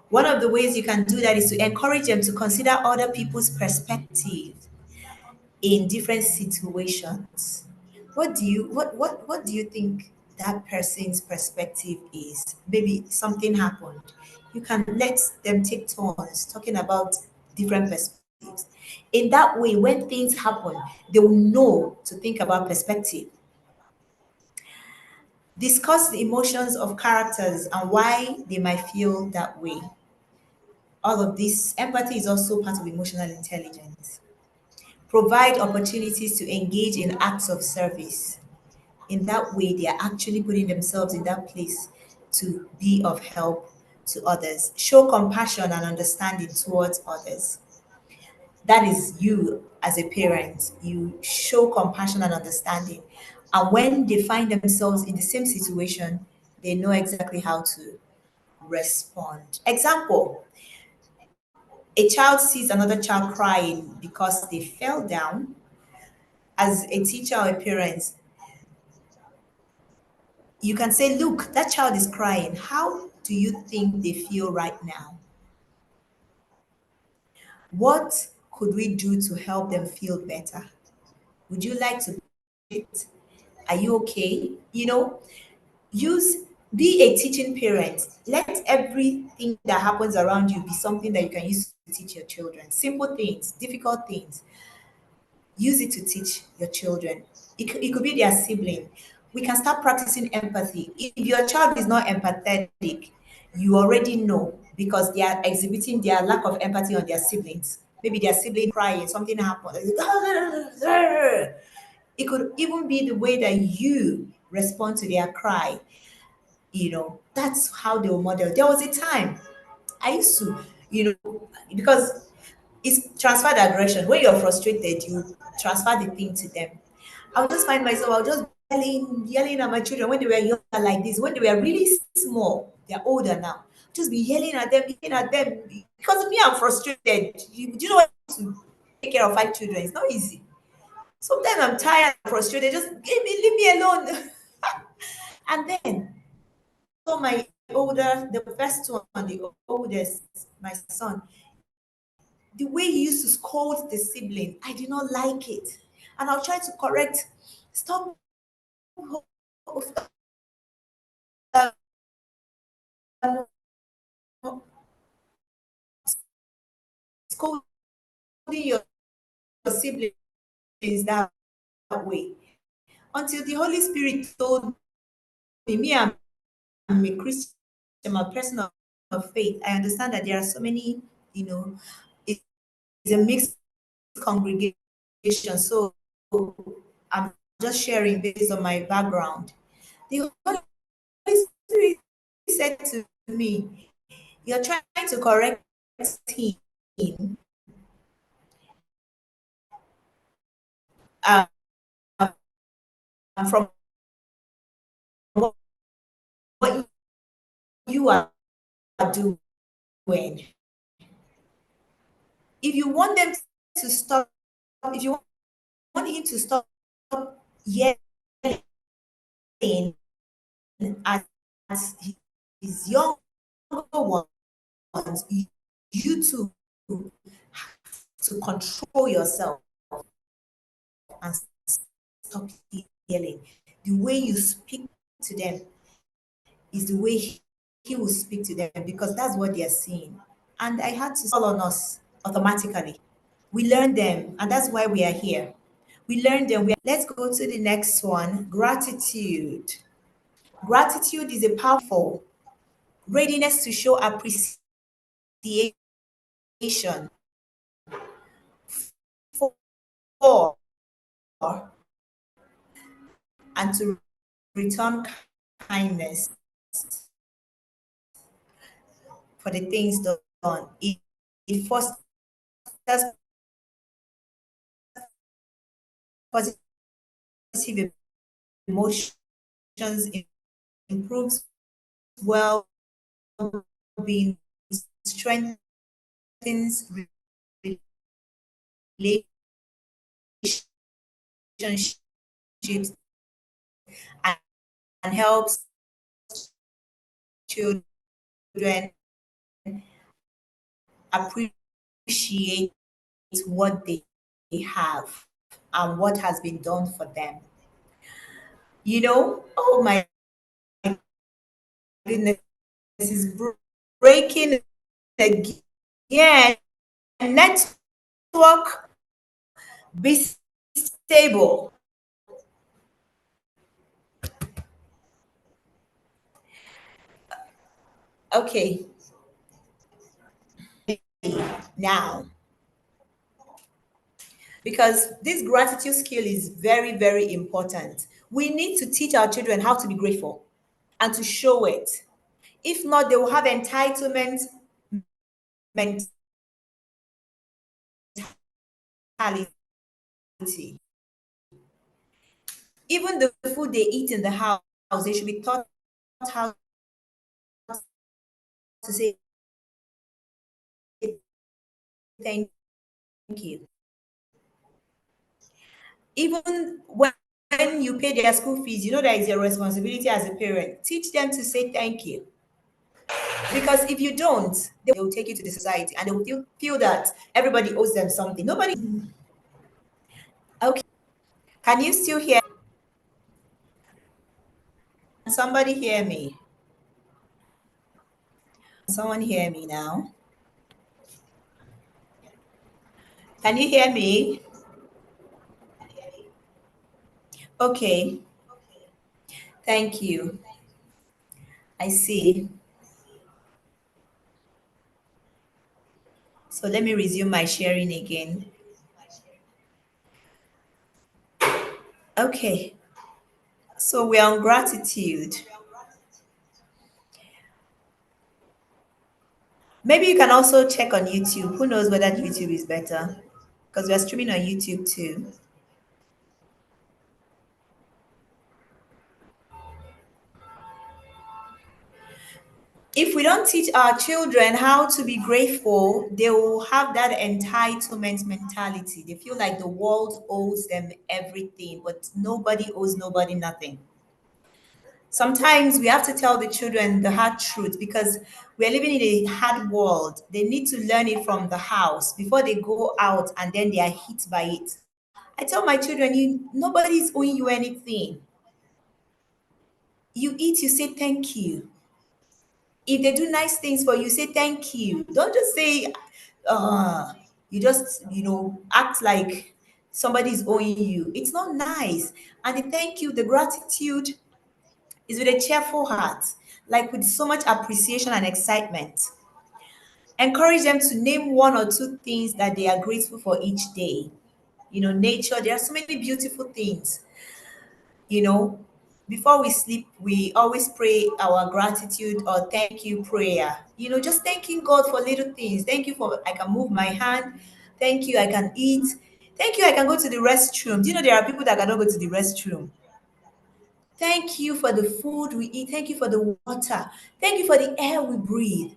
One of the ways you can do that is to encourage them to consider other people's perspective in different situations. What do you think that person's perspective is? Maybe something happened. You can let them take turns talking about different perspectives. In that way, when things happen, they will know to think about perspective. Discuss the emotions of characters and why they might feel that way. All of this, empathy is also part of emotional intelligence. Provide opportunities to engage in acts of service. In that way, they are actually putting themselves in that place to be of help to others. Show compassion and understanding towards others. That is you as a parent. You show compassion and understanding. And when they find themselves in the same situation, they know exactly how to respond. Example, a child sees another child crying because they fell down. As a teacher or a parent, You can say, look, that child is crying. How do you think they feel right now? What could we do to help them feel better? Would you like to? Are you okay? Use be a teaching parent. Let everything that happens around you be something that you can use to teach your children. Simple things, difficult things. Use it to teach your children. It could be their sibling. We can start practicing empathy. If your child is not empathetic, you already know because they are exhibiting their lack of empathy on their siblings. Maybe their sibling crying, something happened. It could even be the way that you respond to their cry. That's how they will model. There was a time I used to, because it's transferred aggression. When you're frustrated, you transfer the thing to them. I'll just find myself, I'll just yelling at my children when they were younger like this, when they were really small, they're older now. Just be yelling at them, because me, I'm frustrated. Do you know what to take care of 5 children? It's not easy. Sometimes I'm tired, frustrated. Just leave me alone. And then so the first one, the oldest, my son, the way he used to scold the sibling, I did not like it. And I'll try to correct, stop uh, scolding your siblings that way. Until the Holy Spirit told me, I'm a Christian, I'm a person of faith. I understand that there are so many, it's a mixed congregation. So I'm just sharing based on my background. The Holy Spirit said to me, you're trying to correct him uh, from what you are doing. If you want them to stop, if you want him to stop yelling at his younger ones, you too to control yourself and stop yelling. The way you speak to them is the way he will speak to them because that's what they are seeing. And I had to fall on us automatically. We learn them, and that's why we are here. We learn them. Let's go to the next one. Gratitude. Gratitude is a powerful readiness to show appreciation for and to return kindness for the things done. It fosters positive emotions, improves well-being, strengthens relationships, and helps children appreciate what they have and what has been done for them. Oh my goodness, this is breaking again. Network be stable. Okay, now, because this gratitude skill is very, very important. We need to teach our children how to be grateful and to show it. If not, they will have entitlement mentality. Even the food they eat in the house, they should be taught how to say thank you. Even when when you pay their school fees, you know that is your responsibility as a parent. Teach them to say thank you. Because if you don't, they will take you to the society and they will feel that everybody owes them something. Nobody. Okay. Can you still hear? Somebody hear me? Someone hear me now? Can you hear me? Okay. Thank you. I see. So let me resume my sharing again. Okay. So we're on gratitude. Maybe you can also check on YouTube. Who knows whether YouTube is better? Because we're streaming on YouTube too. If we don't teach our children how to be grateful, they will have that entitlement mentality. They feel like the world owes them everything, but nobody owes nobody nothing. Sometimes we have to tell the children the hard truth because we're living in a hard world. They need to learn it from the house before they go out and then they are hit by it. I tell my children, nobody's owing you anything. You eat, you say thank you. If they do nice things for you, say thank you. Don't just say, you just, act like somebody's owing you. It's not nice. And the thank you, the gratitude is with a cheerful heart, like with so much appreciation and excitement. Encourage them to name one or two things that they are grateful for each day. Nature, there are so many beautiful things. you know Before we sleep, we always pray our gratitude or thank you prayer. Just thanking God for little things. Thank you for I can move my hand. Thank you I can eat. Thank you I can go to the restroom. Do you know there are people that cannot go to the restroom? Thank you for the food we eat. Thank you for the water. Thank you for the air we breathe.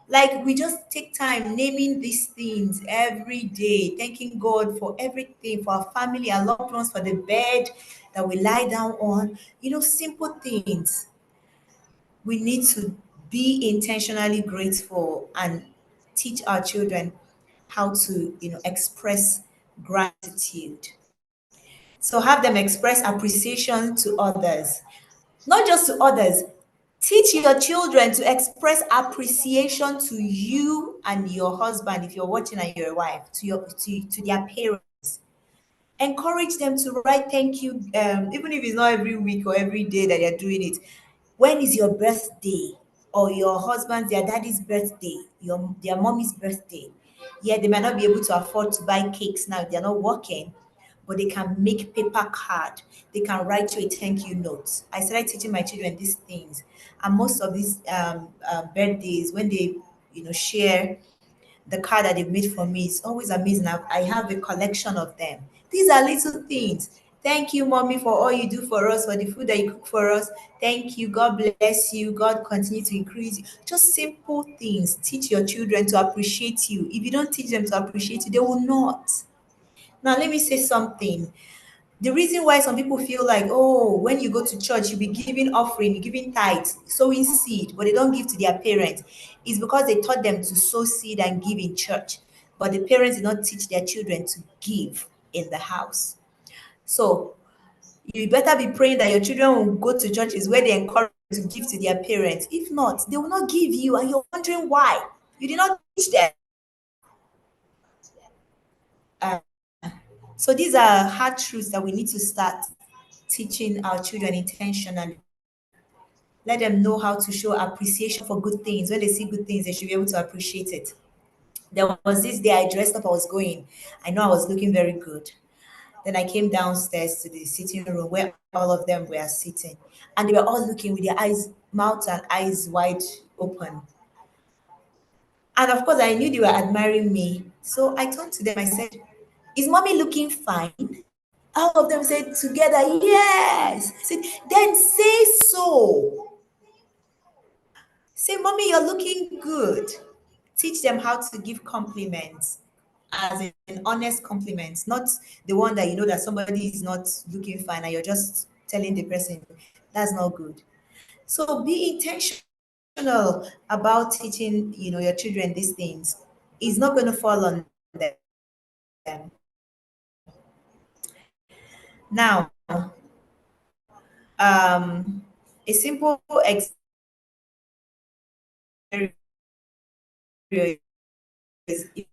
Like, we just take time naming these things every day, thanking God for everything, for our family, our loved ones, for the bed that we lie down on. Simple things. We need to be intentionally grateful and teach our children how to, express gratitude. So have them express appreciation to others, not just to others. Teach your children to express appreciation to you and your husband if you're watching, and your wife, to their parents. Encourage them to write thank you, even if it's not every week or every day that they're doing it. When is your birthday? Or your husband's, their daddy's birthday, their mommy's birthday. Yeah, they might not be able to afford to buy cakes now, they're not working, but they can make paper card. They can write you a thank you note. I started teaching my children these things, and most of these birthdays, when they share the card that they've made for me, it's always amazing. I have a collection of them. These are little things. Thank you, mommy, for all you do for us, for the food that you cook for us. Thank you. God bless you. God continue to increase you. Just simple things. Teach your children to appreciate you. If you don't teach them to appreciate you, they will not. Now, let me say something. The reason why some people feel like, oh, when you go to church, you'll be giving offering, you're giving tithes, sowing seed, but they don't give to their parents, is because they taught them to sow seed and give in church. But the parents did not teach their children to give in the house. So you better be praying that your children will go to churches where they encourage them to give to their parents. If not, they will not give you, and you're wondering why. You did not teach them. So these are hard truths that we need to start teaching our children intentionally. Let them know how to show appreciation for good things. When they see good things, they should be able to appreciate it. There was this day I dressed up, I was going. I know I was looking very good. Then I came downstairs to the sitting room where all of them were sitting. And they were all looking with their eyes, mouth and eyes wide open. And of course, I knew they were admiring me. So I turned to them, I said, "Is mommy looking fine?" All of them said together, "Yes." I said, "Then say so. Say, mommy, you're looking good." Teach them how to give compliments. as an honest compliment, not the one that you know that somebody is not looking fine and you're just telling the person that's not good. So be intentional about teaching, your children these things. It's not going to fall on them. Now, a simple example is if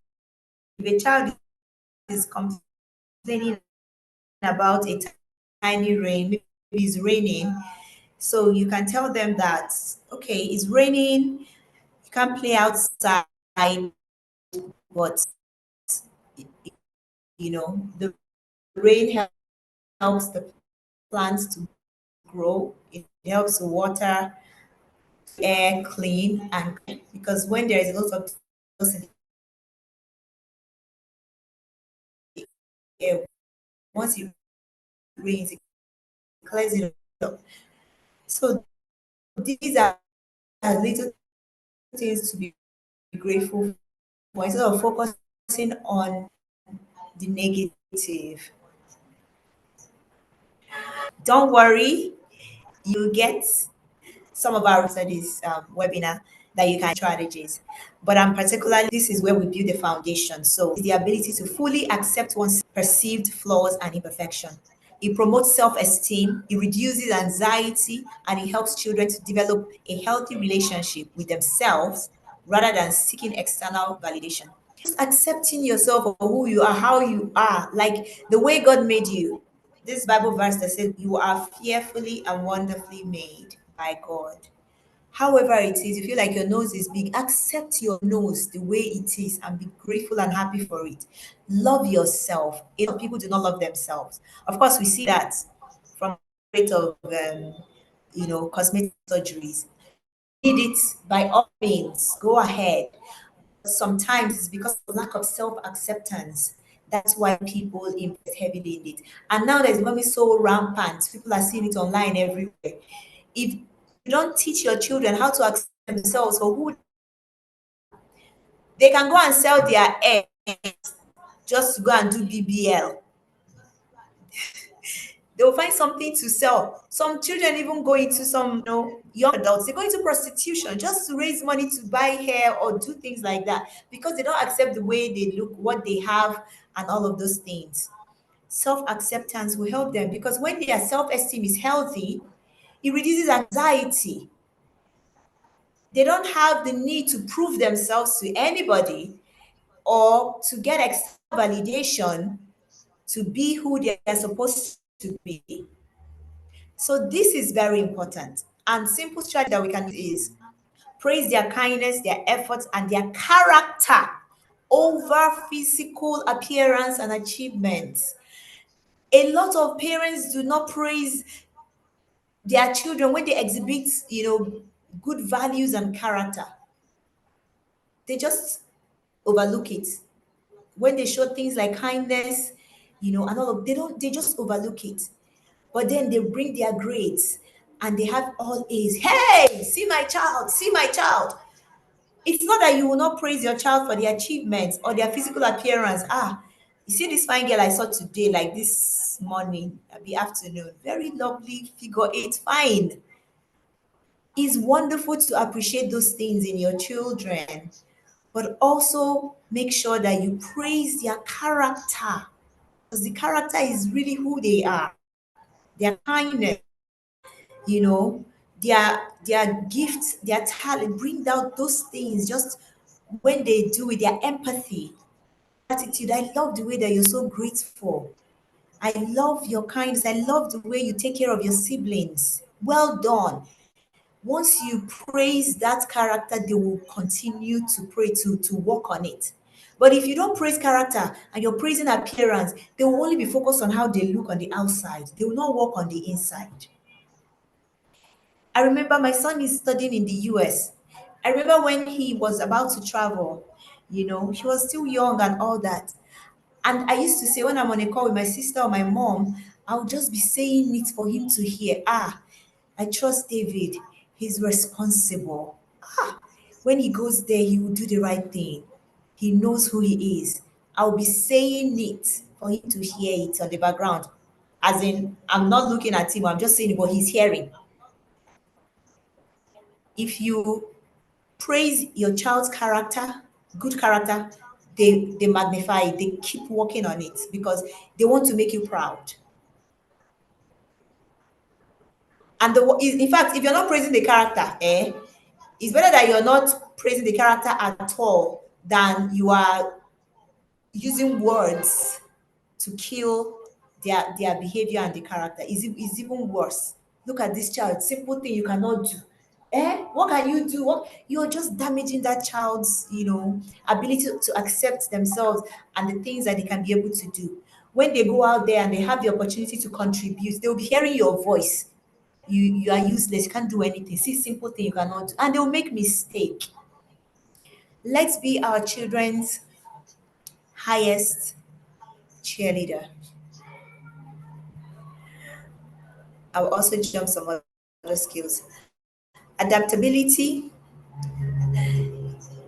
a child is complaining about a tiny rain, maybe it's raining, so you can tell them that, okay, it's raining, you can't play outside, but the rain helps the plants to grow. It helps the water, air clean, and because when there is a lot of dust in the air, once it rains, it clears it up. So these are little things to be grateful for instead of focusing on the negative. Don't worry, you get some of our studies webinar that you can strategies. But particularly, this is where we build the foundation. So the ability to fully accept one's perceived flaws and imperfection. It promotes self-esteem, it reduces anxiety, and it helps children to develop a healthy relationship with themselves rather than seeking external validation. Just accepting yourself for who you are, how you are, like the way God made you. This Bible verse that says you are fearfully and wonderfully made by God. However it is, you feel like your nose is big, accept your nose the way it is and be grateful and happy for it. Love yourself. People do not love themselves. Of course, we see that from the rate of cosmetic surgeries. Need it by all means. Go ahead. Sometimes it's because of lack of self-acceptance. That's why people invest heavily in it. And now there's going to be so rampant. People are seeing it online everywhere. If you don't teach your children how to accept themselves for who they can go and sell their eggs just to go and do BBL. They'll find something to sell. Some children even go into some young adults, they go into prostitution just to raise money to buy hair or do things like that because they don't accept the way they look, what they have, and all of those things. Self-acceptance will help them because when their self-esteem is healthy, it reduces anxiety. They don't have the need to prove themselves to anybody or to get external validation to be who they are supposed to be. So this is very important. And simple strategy that we can use is praise their kindness, their efforts, and their character over physical appearance and achievements. A lot of parents do not praise their children when they exhibit, good values and character. They just overlook it. When they show things like kindness, and all of they just overlook it. But then they bring their grades and they have all A's. Hey, see my child, see my child. It's not that you will not praise your child for their achievements or their physical appearance. You see this fine girl I saw today, like this morning, the afternoon, very lovely figure eight, fine. It's wonderful to appreciate those things in your children, but also make sure that you praise their character because the character is really who they are. Their kindness, their gifts, their talent, bring out those things just when they do with their empathy, attitude. I love the way that you're so grateful. I love your kindness. I love the way you take care of your siblings. Well done. Once you praise that character, they will continue to pray to work on it. But if you don't praise character and you're praising appearance, they will only be focused on how they look on the outside. They will not work on the inside. I remember my son is studying in the US. I remember when he was about to travel, he was still young and all that. And I used to say, when I'm on a call with my sister or my mom, I'll just be saying it for him to hear. I trust David. He's responsible. When he goes there, he will do the right thing. He knows who he is. I'll be saying it for him to hear it on the background. As in, I'm not looking at him, I'm just saying it, but he's hearing. If you praise your child's character, good character, they magnify it, they keep working on it because they want to make you proud. And in fact, if you're not praising the character, it's better that you're not praising the character at all than you are using words to kill their behavior and the character. Is even worse. Look at this child, simple thing you cannot do. What can you do? What, you're just damaging that child's, ability to accept themselves and the things that they can be able to do. When they go out there and they have the opportunity to contribute, they'll be hearing your voice. You are useless, you can't do anything. See, simple thing you cannot do, and they'll make mistake. Let's be our children's highest cheerleader. I'll also jump some other skills. Adaptability,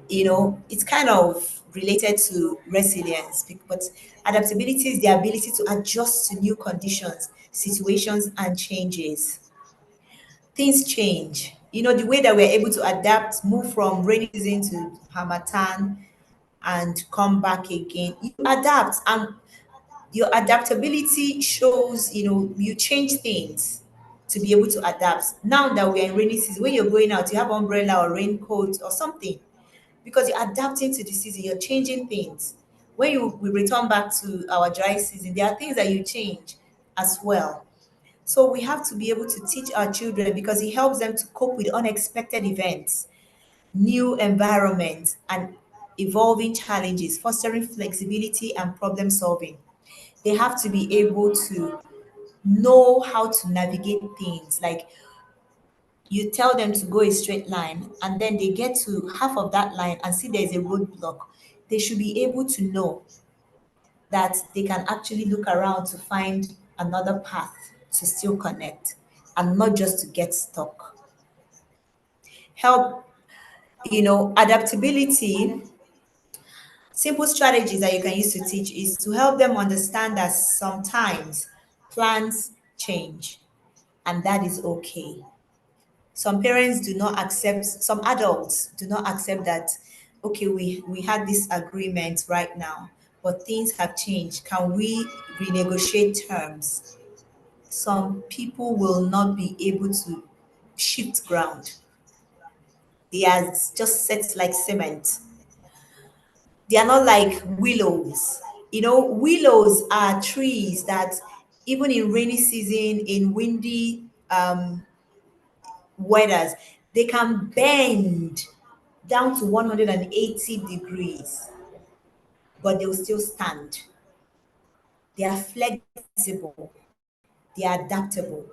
it's kind of related to resilience, but adaptability is the ability to adjust to new conditions, situations, and changes. Things change. The way that we're able to adapt, move from rainy season to Hamatan and come back again. You adapt, and your adaptability shows, you change things to be able to adapt. Now that we're in rainy season, when you're going out, you have umbrella or raincoat or something because you're adapting to the season, you're changing things. When we return back to our dry season, there are things that you change as well. So we have to be able to teach our children because it helps them to cope with unexpected events, new environments, and evolving challenges, fostering flexibility and problem solving. They have to be able to know how to navigate things. Like you tell them to go a straight line, and then they get to half of that line and see there's a roadblock. They should be able to know that they can actually look around to find another path to still connect and not just to get stuck. Help, adaptability. Simple strategies that you can use to teach is to help them understand that sometimes plans change and that is okay. Some parents do not accept, some adults do not accept that, okay, we had this agreement right now, but things have changed. Can we renegotiate terms? Some people will not be able to shift ground. They are just set like cement. They are not like willows. Willows are trees that even in rainy season, in windy weathers, they can bend down to 180 degrees, but they will still stand. They are flexible, they are adaptable.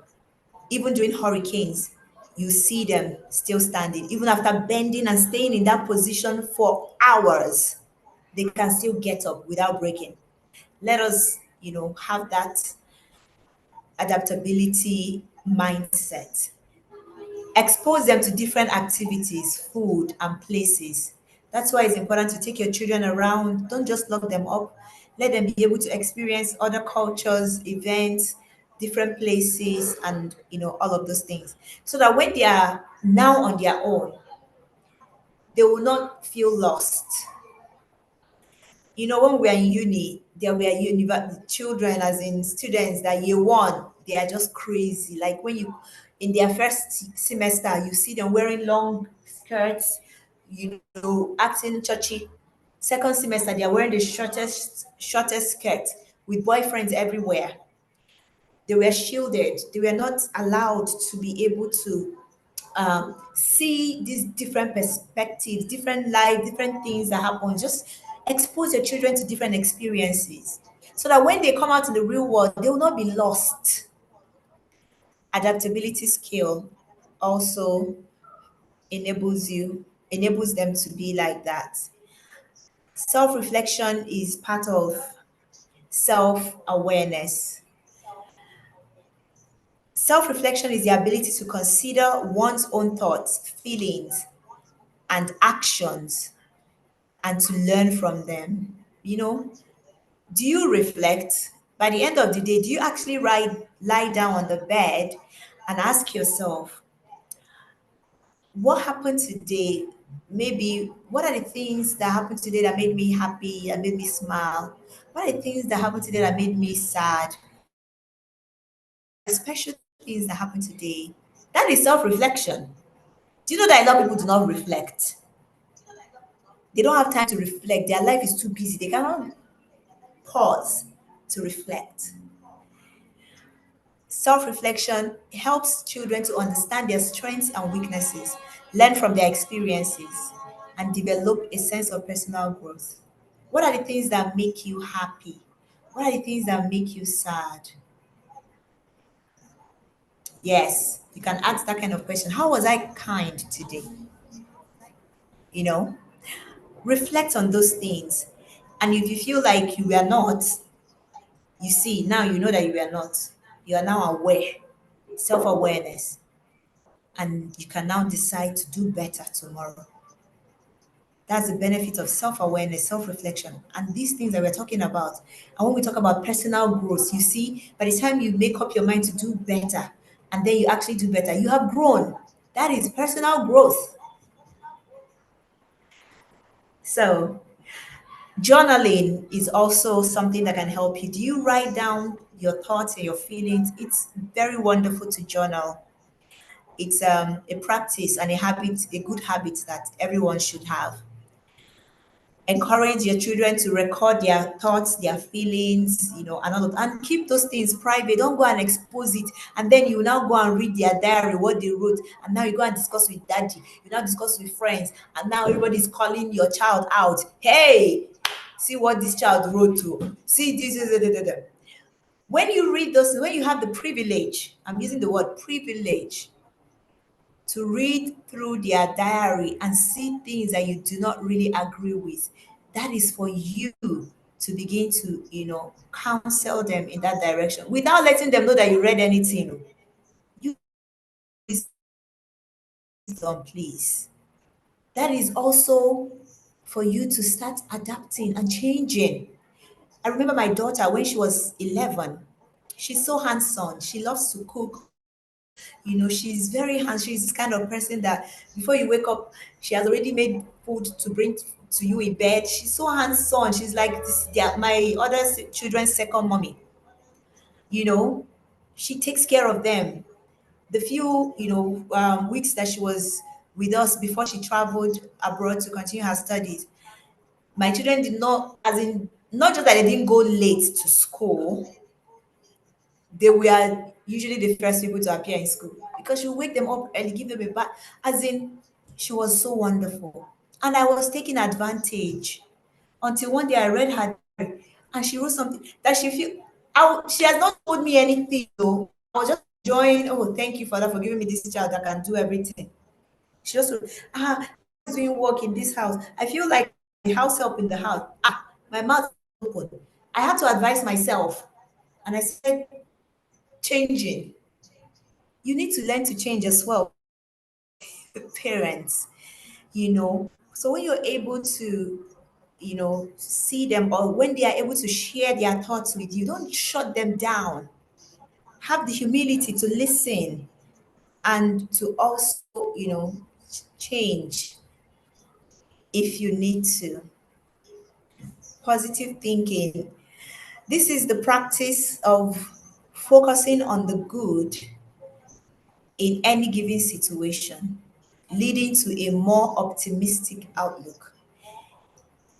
Even during hurricanes, you see them still standing. Even after bending and staying in that position for hours, they can still get up without breaking. Let us, have that adaptability mindset. Expose them to different activities, food, and places. That's why it's important to take your children around. Don't just lock them up. Let them be able to experience other cultures, events, different places, and all of those things. So that when they are now on their own, they will not feel lost. When we are in uni, there were children, as in students, that year one, they are just crazy. Like when in their first semester, you see them wearing long skirts, acting churchy. Second semester, they are wearing the shortest skirt with boyfriends everywhere. They were shielded. They were not allowed to be able to see these different perspectives, different life, different things that happen. Just expose your children to different experiences so that when they come out in the real world, they will not be lost. Adaptability skill also enables them to be like that. Self-reflection is part of self-awareness. Self-reflection is the ability to consider one's own thoughts, feelings, and actions and to learn from them. You know, do you reflect? By the end of the day, do you actually lie down on the bed and ask yourself, what happened today? Maybe what are the things that happened today that made me happy, that made me smile? What are the things that happened today that made me sad? The special things that happened today. That is self-reflection. Do you know that a lot of people do not reflect? They don't have time to reflect. Their life is too busy. They cannot pause to reflect. Self reflection helps children to understand their strengths and weaknesses, learn from their experiences, and develop a sense of personal growth. What are the things that make you happy? What are the things that make you sad? Yes, you can ask that kind of question. How was I kind today? You know, reflect on those things. And if you feel like you were not, you see, now you know that you were not. You are now aware, self awareness, and you can now decide to do better tomorrow. That's the benefit of self awareness, self reflection, and these things that we're talking about. And when we talk about personal growth, you see, by the time you make up your mind to do better and then you actually do better, you have grown. That is personal growth. So, journaling is also something that can help you. Do you write down your thoughts and your feelings? It's very wonderful to journal. It's a practice and a habit, a good habit that everyone should have. Encourage your children to record their thoughts, their feelings, and all of, and keep those things private. Don't go and expose it, and then you now go and read their diary, what they wrote, and now you go and discuss with daddy. You now discuss with friends, and now everybody's calling your child out. Hey, see what this child wrote to. See this. When you read those, when you have the privilege, I'm using the word privilege, to read through their diary and see things that you do not really agree with, that is for you to begin to, counsel them in that direction without letting them know that you read anything. You wisdom, please. That is also for you to start adapting and changing. I remember my daughter when she was 11. She's so hands-on. She loves to cook. She's very hands. She's this kind of person that before you wake up, she has already made food to bring to you in bed. She's so hands-on. She's like this, my other children's second mommy. You know, she takes care of them. The few, weeks that she was with us before she traveled abroad to continue her studies, my children did not, as in, not just that they didn't go late to school, they were usually the first people to appear in school because she would wake them up early, give them a bath. As in, she was so wonderful. And I was taking advantage until one day I read her diary and she wrote something that she has not told me anything though. I was just enjoying, oh, thank you, Father, for giving me this child that can do everything. She just wrote, doing work in this house. I feel like the house help in the house. My mouth open. I had to advise myself. And I said, changing. You need to learn to change as well, parents, So when you're able to, see them, or when they are able to share their thoughts with you, don't shut them down. Have the humility to listen and to also, change if you need to. Positive thinking. This is the practice of focusing on the good in any given situation, leading to a more optimistic outlook.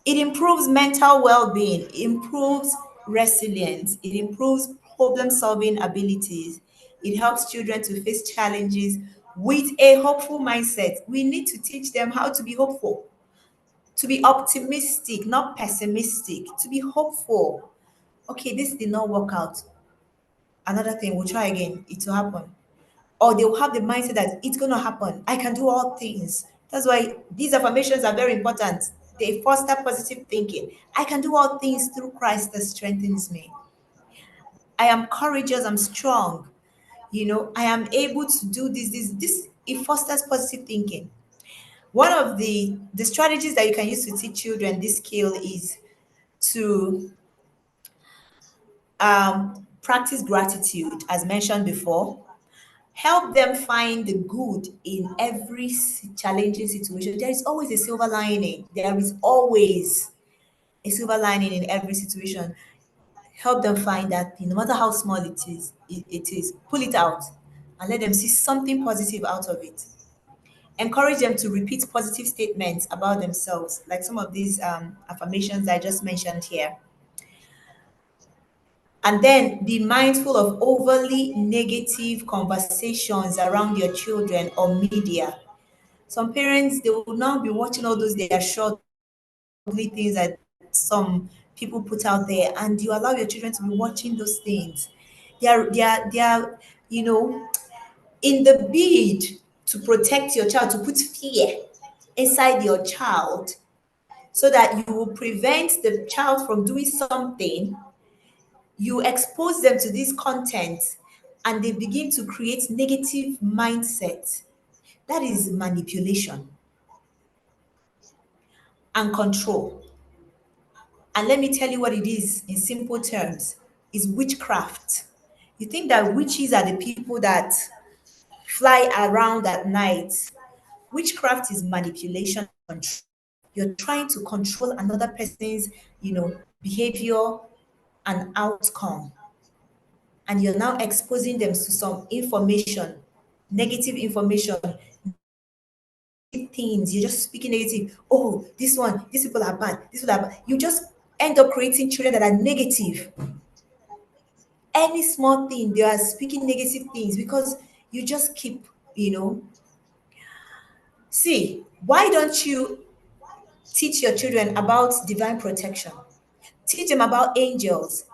It improves mental well being, improves resilience, it improves problem solving abilities. It helps children to face challenges with a hopeful mindset. We need to teach them how to be hopeful, to be optimistic, not pessimistic, to be hopeful. Okay, this did not work out. Another thing, we'll try again. It will happen. Or they will have the mindset that it's going to happen. I can do all things. That's why these affirmations are very important. They foster positive thinking. I can do all things through Christ that strengthens me. I am courageous. I'm strong. I am able to do this. It fosters positive thinking. One of the strategies that you can use to teach children this skill is to practice gratitude, as mentioned before. Help them find the good in every challenging situation. There is always a silver lining. There is always a silver lining in every situation. Help them find that no matter how small it is, pull it out and let them see something positive out of it. Encourage them to repeat positive statements about themselves, like some of these affirmations I just mentioned here. And then be mindful of overly negative conversations around your children or media. Some parents, they will now be watching all those their short, ugly things that some people put out there, and you allow your children to be watching those things. They are, in the bid to protect your child, to put fear inside your child, so that you will prevent the child from doing something. You expose them to this content and they begin to create negative mindset. That is manipulation and control. And let me tell you what it is in simple terms. Is witchcraft. You think that witches are the people that fly around at night. Witchcraft is manipulation and control. You're trying to control another person's, behavior and outcome. And you're now exposing them to some information, negative information, things. You're just speaking negative. Oh, this one, these people are bad. These people are bad. You just end up creating children that are negative. Any small thing, they are speaking negative things because you just keep, See, why don't you teach your children about divine protection? Teach them about angels.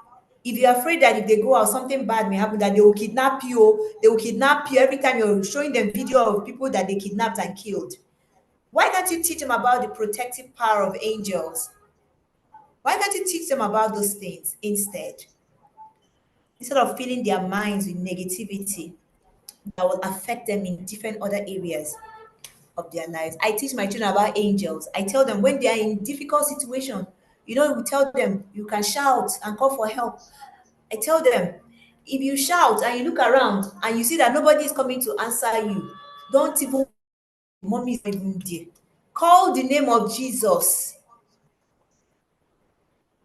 If you're afraid that if they go out, something bad may happen, that they will kidnap you, they will kidnap you every time you're showing them video of people that they kidnapped and killed. Why can't you teach them about the protective power of angels? Why can't you teach them about those things instead? Instead of filling their minds with negativity that will affect them in different other areas of their lives. I teach my children about angels. I tell them when they are in difficult situation, we tell them you can shout and call for help. I tell them, if you shout and you look around and you see that nobody is coming to answer you, don't even, mommy is not even there. Call the name of Jesus,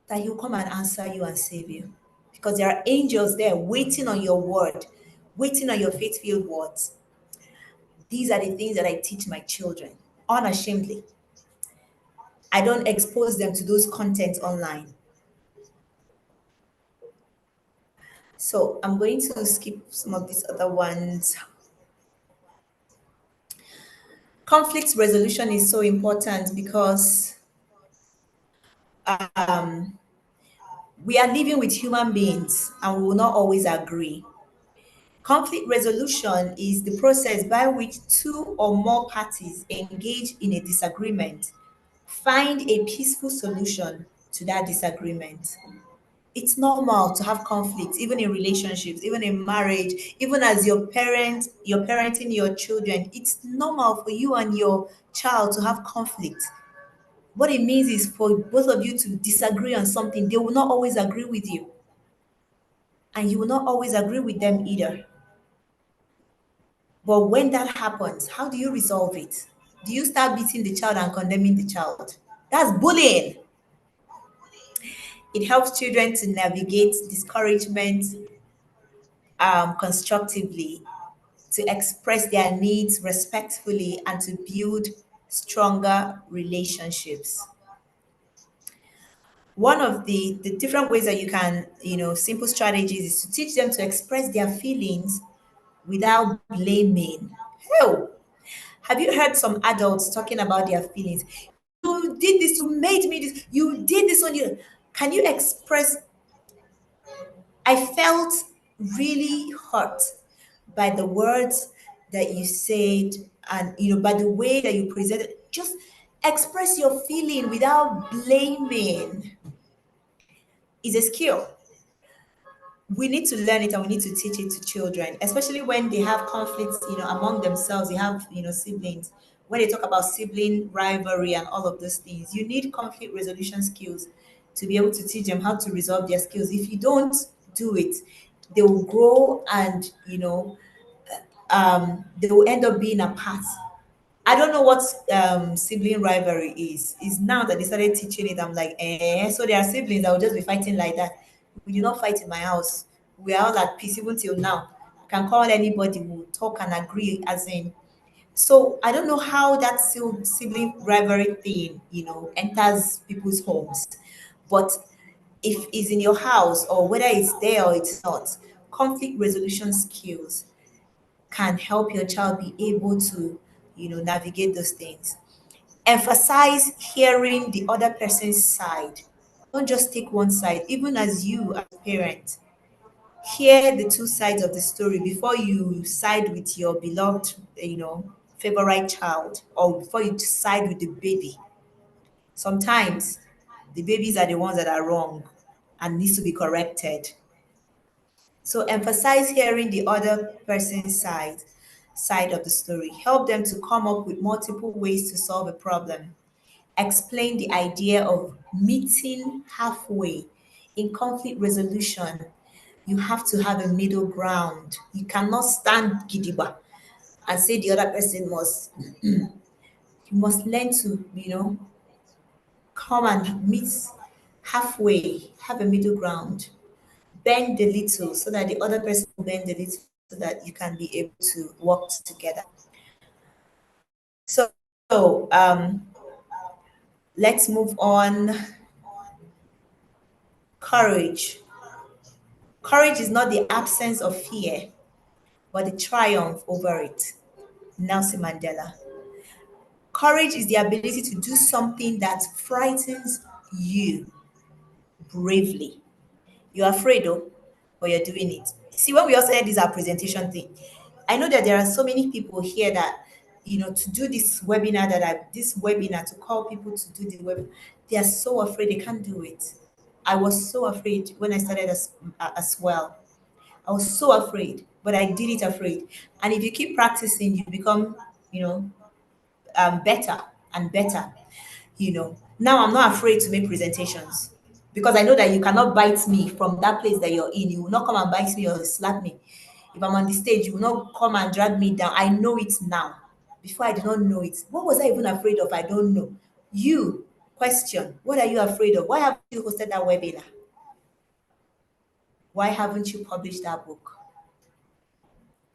that he'll come and answer you and save you. Because there are angels there waiting on your word, waiting on your faith-filled words. These are the things that I teach my children, unashamedly. I don't expose them to those contents online. So I'm going to skip some of these other ones. Conflict resolution is so important because we are living with human beings and we will not always agree. Conflict resolution is the process by which two or more parties engage in a disagreement, find a peaceful solution to that disagreement. It's normal to have conflicts, even in relationships, even in marriage, even as you're parenting your children. It's normal for you and your child to have conflict. What it means is for both of you to disagree on something. They will not always agree with you, and you will not always agree with them either. But when that happens, how do you resolve it? Do you start beating the child and condemning the child? That's bullying. It helps children to navigate discouragement constructively, to express their needs respectfully, and to build stronger relationships. One of the different ways that you can, simple strategies is to teach them to express their feelings without blaming. Hell, have you heard some adults talking about their feelings? You did this, you made me this, you did this on you. Can you express? I felt really hurt by the words that you said, and by the way that you presented. Just express your feeling without blaming. Is a skill. We need to learn it and we need to teach it to children, especially when they have conflicts, among themselves. They have, siblings. When they talk about sibling rivalry and all of those things, you need conflict resolution skills to be able to teach them how to resolve their skills. If you don't do it, they will grow and, they will end up being apart. I don't know what sibling rivalry is. It's now that they started teaching it. I'm like, so there are siblings that will just be fighting like that. We do not fight in my house. We are all at peace even till now. I can call anybody, we'll talk and agree as in. So I don't know how that sibling rivalry thing, enters people's homes. But if it's in your house or whether it's there or it's not, conflict resolution skills can help your child be able to, navigate those things. Emphasize hearing the other person's side. Don't just take one side, even as you as a parent. Hear the two sides of the story before you side with your beloved, favorite child, or before you side with the baby. Sometimes the babies are the ones that are wrong and needs to be corrected. So emphasize hearing the other person's side of the story. Help them to come up with multiple ways to solve a problem. Explain the idea of meeting halfway. In conflict resolution, you have to have a middle ground. You cannot stand gidiba and say the other person must. You must learn to, come and meet halfway, have a middle ground. Bend a little so that the other person will bend a little so that you can be able to work together. So let's move on. Courage. Courage is not the absence of fear, but the triumph over it. Nelson Mandela. Courage is the ability to do something that frightens you bravely. You're afraid though, but you're doing it. See, when we also had this our presentation thing, I know that there are so many people here that, to do this webinar, to call people to do the webinar, they are so afraid they can't do it. I was so afraid when I started as well. I was so afraid, but I did it afraid. And if you keep practicing, you become, better and better. Now I'm not afraid to make presentations because I know that you cannot bite me from that place that you're in. You will not come and bite me or slap me. If I'm on the stage, you will not come and drag me down. I know it now. Before I did not know it. What was I even afraid of? I don't know. You question, what are you afraid of? Why haven't you hosted that webinar? Why haven't you published that book?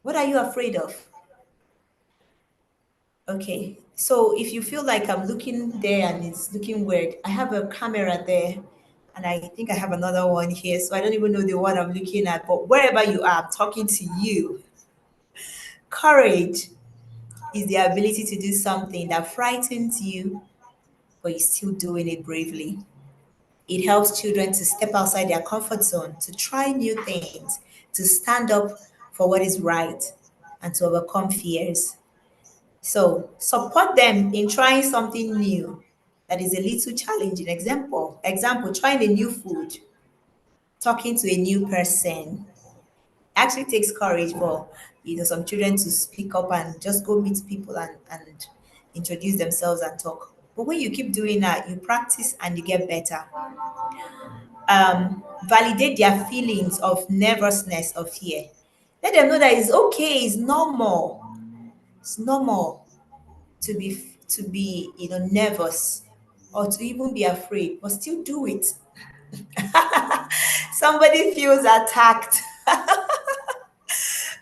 What are you afraid of? Okay, so if you feel like I'm looking there and it's looking weird, I have a camera there and I think I have another one here. So I don't even know the one I'm looking at, but wherever you are, I'm talking to you. Courage is the ability to do something that frightens you, but you're still doing it bravely. It helps children to step outside their comfort zone, to try new things, to stand up for what is right, and to overcome fears. So support them in trying something new that is a little challenging. Example, trying a new food, talking to a new person. Actually takes courage for some children to speak up and just go meet people and introduce themselves and talk. But when you keep doing that, you practice and you get better. Validate their feelings of nervousness or fear. Let them know that it's okay, it's normal. It's normal to be nervous or to even be afraid, but still do it. Somebody feels attacked.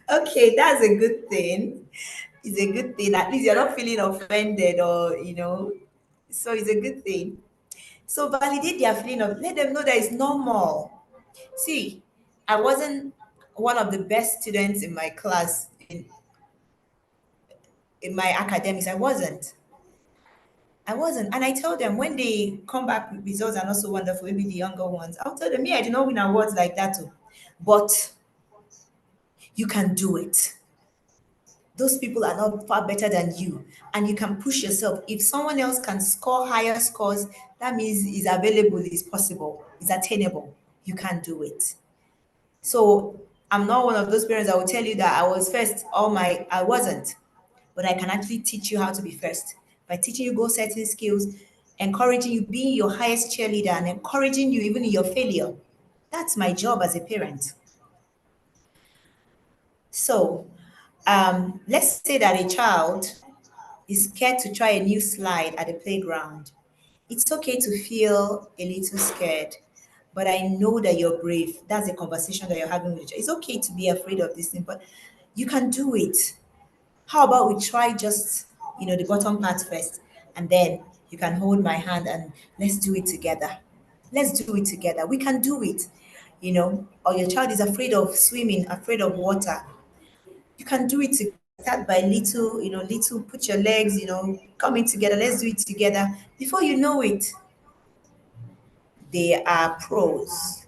Okay, that's a good thing. It's a good thing. At least you're not feeling offended or so it's a good thing. So validate their feeling of let them know that it's normal. See, I wasn't one of the best students in my class in my academics. I wasn't. And I tell them when they come back with results are not so wonderful, maybe the younger ones, I'll tell them, me, I did not win awards like that too. But you can do it. Those people are not far better than you. And you can push yourself. If someone else can score higher scores, that means it's available, it's possible, it's attainable. You can do it. So I'm not one of those parents that will tell you that I was first. I wasn't. But I can actually teach you how to be first by teaching you goal setting skills, encouraging you, being your highest cheerleader, and encouraging you even in your failure. That's my job as a parent. So let's say that a child is scared to try a new slide at the playground. It's okay to feel a little scared, but I know that you're brave. That's a conversation that you're having with you. It's okay to be afraid of this thing, but you can do it. How about we try just, the bottom part first, and then you can hold my hand and let's do it together. Let's do it together. We can do it. Or your child is afraid of swimming, afraid of water. You can do it to start by little, little, put your legs, coming together. Let's do it together. Before you know it, they are pros.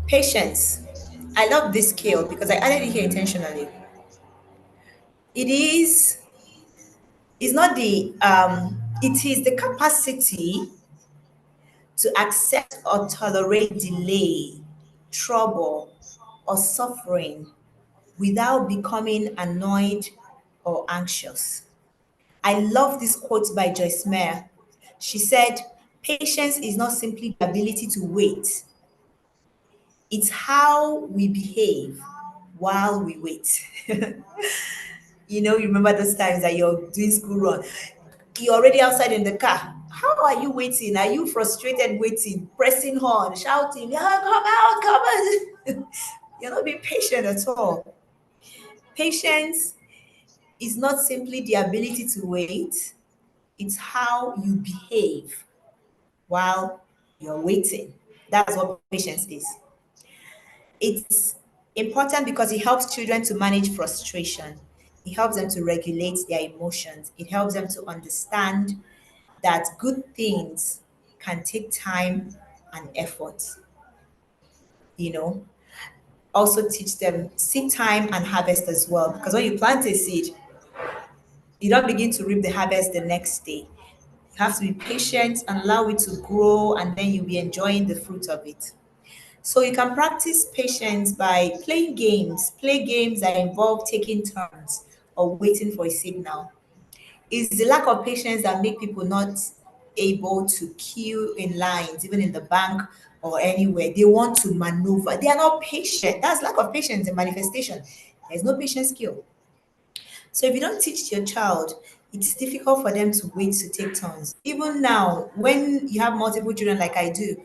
Patience. I love this skill because I added it here intentionally. It is not it is the capacity to accept or tolerate delay, trouble, or suffering without becoming annoyed or anxious. I love this quote by Joyce Meyer. She said, patience is not simply the ability to wait, it's how we behave while we wait. You remember those times that you're doing school run, you're already outside in the car. How are you waiting? Are you frustrated waiting, pressing horn, shouting, come out, come out? You're not being patient at all. Patience is not simply the ability to wait, it's how you behave while you're waiting. That's what patience is. It's important because it helps children to manage frustration. It helps them to regulate their emotions. It helps them to understand that good things can take time and effort. You know, also teach them seed time and harvest as well. Because when you plant a seed, you don't begin to reap the harvest the next day. You have to be patient and allow it to grow, and then you'll be enjoying the fruit of it. So you can practice patience by playing games. Play games that involve taking turns or waiting for a signal. It's the lack of patience that make people not able to queue in lines, even in the bank or anywhere. They want to maneuver. They are not patient. That's lack of patience in manifestation. There's no patient skill. So if you don't teach your child, it's difficult for them to wait to take turns. Even now, when you have multiple children like I do,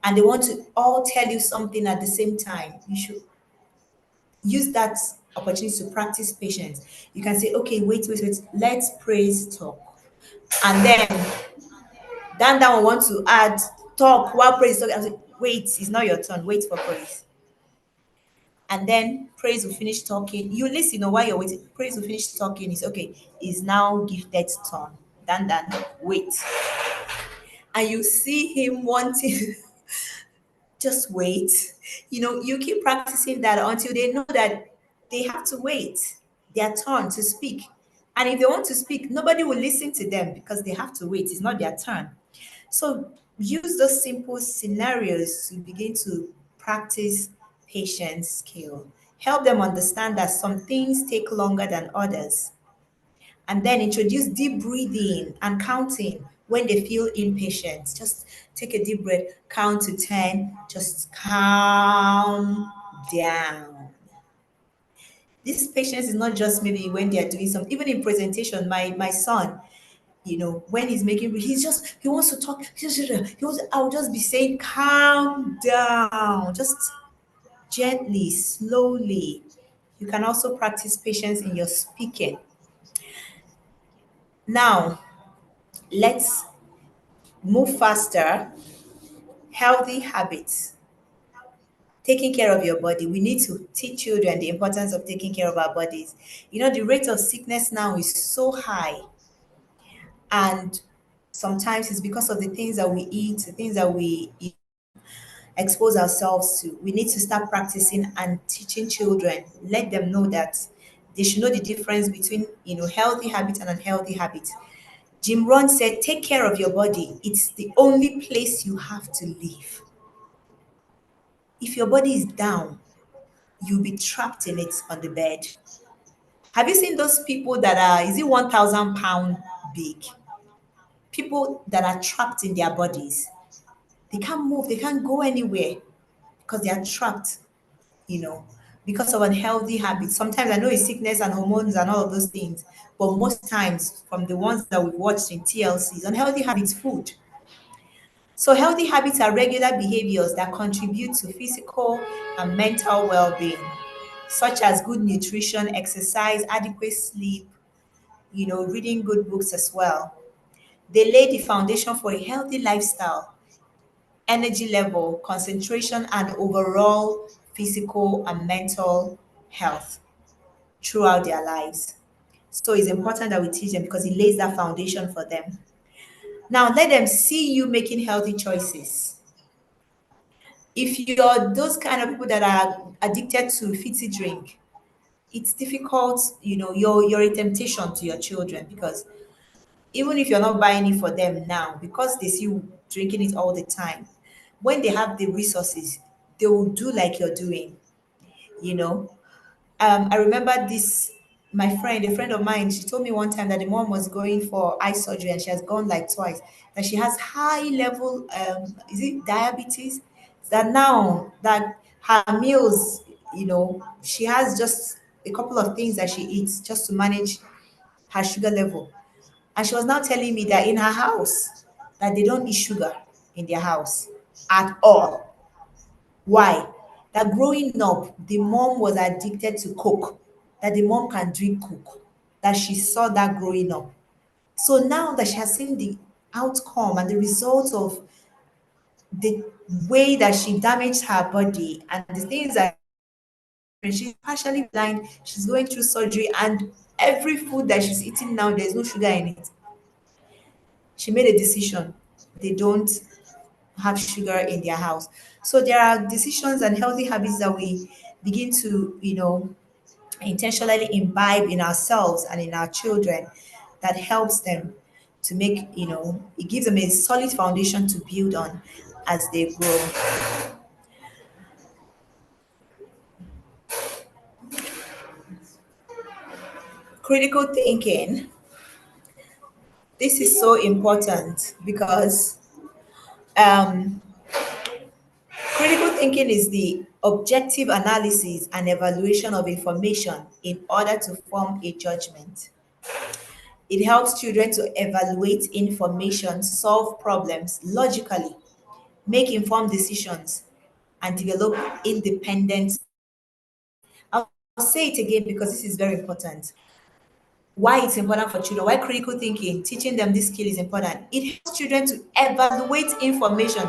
and they want to all tell you something at the same time, you should use that opportunity to practice patience. You can say, okay, wait, let's praise talk. And then that one wants to add talk while praise talk. I say, wait, it's not your turn. Wait for praise. And then praise will finish talking. You listen while you're waiting. Praise will finish talking. It's okay. It's now gifted's turn. Dan, wait. And you see him wanting just wait. You keep practicing that until they know that they have to wait their turn to speak. And if they want to speak, nobody will listen to them because they have to wait. It's not their turn. So use those simple scenarios to begin to practice patience skill. Help them understand that some things take longer than others. And then introduce deep breathing and counting when they feel impatient. Just take a deep breath, count to 10, just calm down. This patience is not just maybe when they are doing something, even in presentation, my son, when he's making, he wants to talk. I'll just be saying, calm down, just gently, slowly. You can also practice patience in your speaking. Now, let's move faster. Healthy habits. Taking care of your body. We need to teach children the importance of taking care of our bodies. The rate of sickness now is so high. And sometimes it's because of the things that we eat, the things that we expose ourselves to. We need to start practicing and teaching children. Let them know that they should know the difference between, healthy habits and unhealthy habits. Jim Rohn said, take care of your body. It's the only place you have to live. If your body is down, you'll be trapped in it on the bed. Have you seen those people that are, is it 1,000 pound big? People that are trapped in their bodies. They can't move, they can't go anywhere because they are trapped, you know, because of unhealthy habits. Sometimes I know it's sickness and hormones and all of those things, but most times from the ones that we've watched in TLCs, unhealthy habits, food. So healthy habits are regular behaviors that contribute to physical and mental well-being, such as good nutrition, exercise, adequate sleep, reading good books as well. They lay the foundation for a healthy lifestyle, energy level, concentration, and overall physical and mental health throughout their lives. So it's important that we teach them because it lays that foundation for them. Now let them see you making healthy choices. If you're those kind of people that are addicted to fizzy drink, it's difficult, you're a temptation to your children because even if you're not buying it for them now, because they see you drinking it all the time, when they have the resources, they will do like you're doing, you know. I remember this, my friend, a friend of mine, she told me one time that the mom was going for eye surgery and she has gone like twice, that she has high level, is it diabetes? That now that her meals, she has just a couple of things that she eats just to manage her sugar level. And she was now telling me that in her house, that they don't eat sugar in their house at all. Why? That growing up, the mom was addicted to Coke, that the mom can drink Coke, that she saw that growing up. So now that she has seen the outcome and the result of the way that she damaged her body and the things that she's partially blind, she's going through surgery, and every food that she's eating now, there's no sugar in it. She made a decision. They don't have sugar in their house. So there are decisions and healthy habits that we begin to, intentionally imbibe in ourselves and in our children that helps them to make, it gives them a solid foundation to build on as they grow. Critical thinking. This is so important because um, critical thinking is the objective analysis and evaluation of information in order to form a judgment. It helps children to evaluate information, solve problems logically, make informed decisions, and develop independent. I'll say it again because this is very important. Why it's important for children, why critical thinking, teaching them this skill is important. It helps children to evaluate information.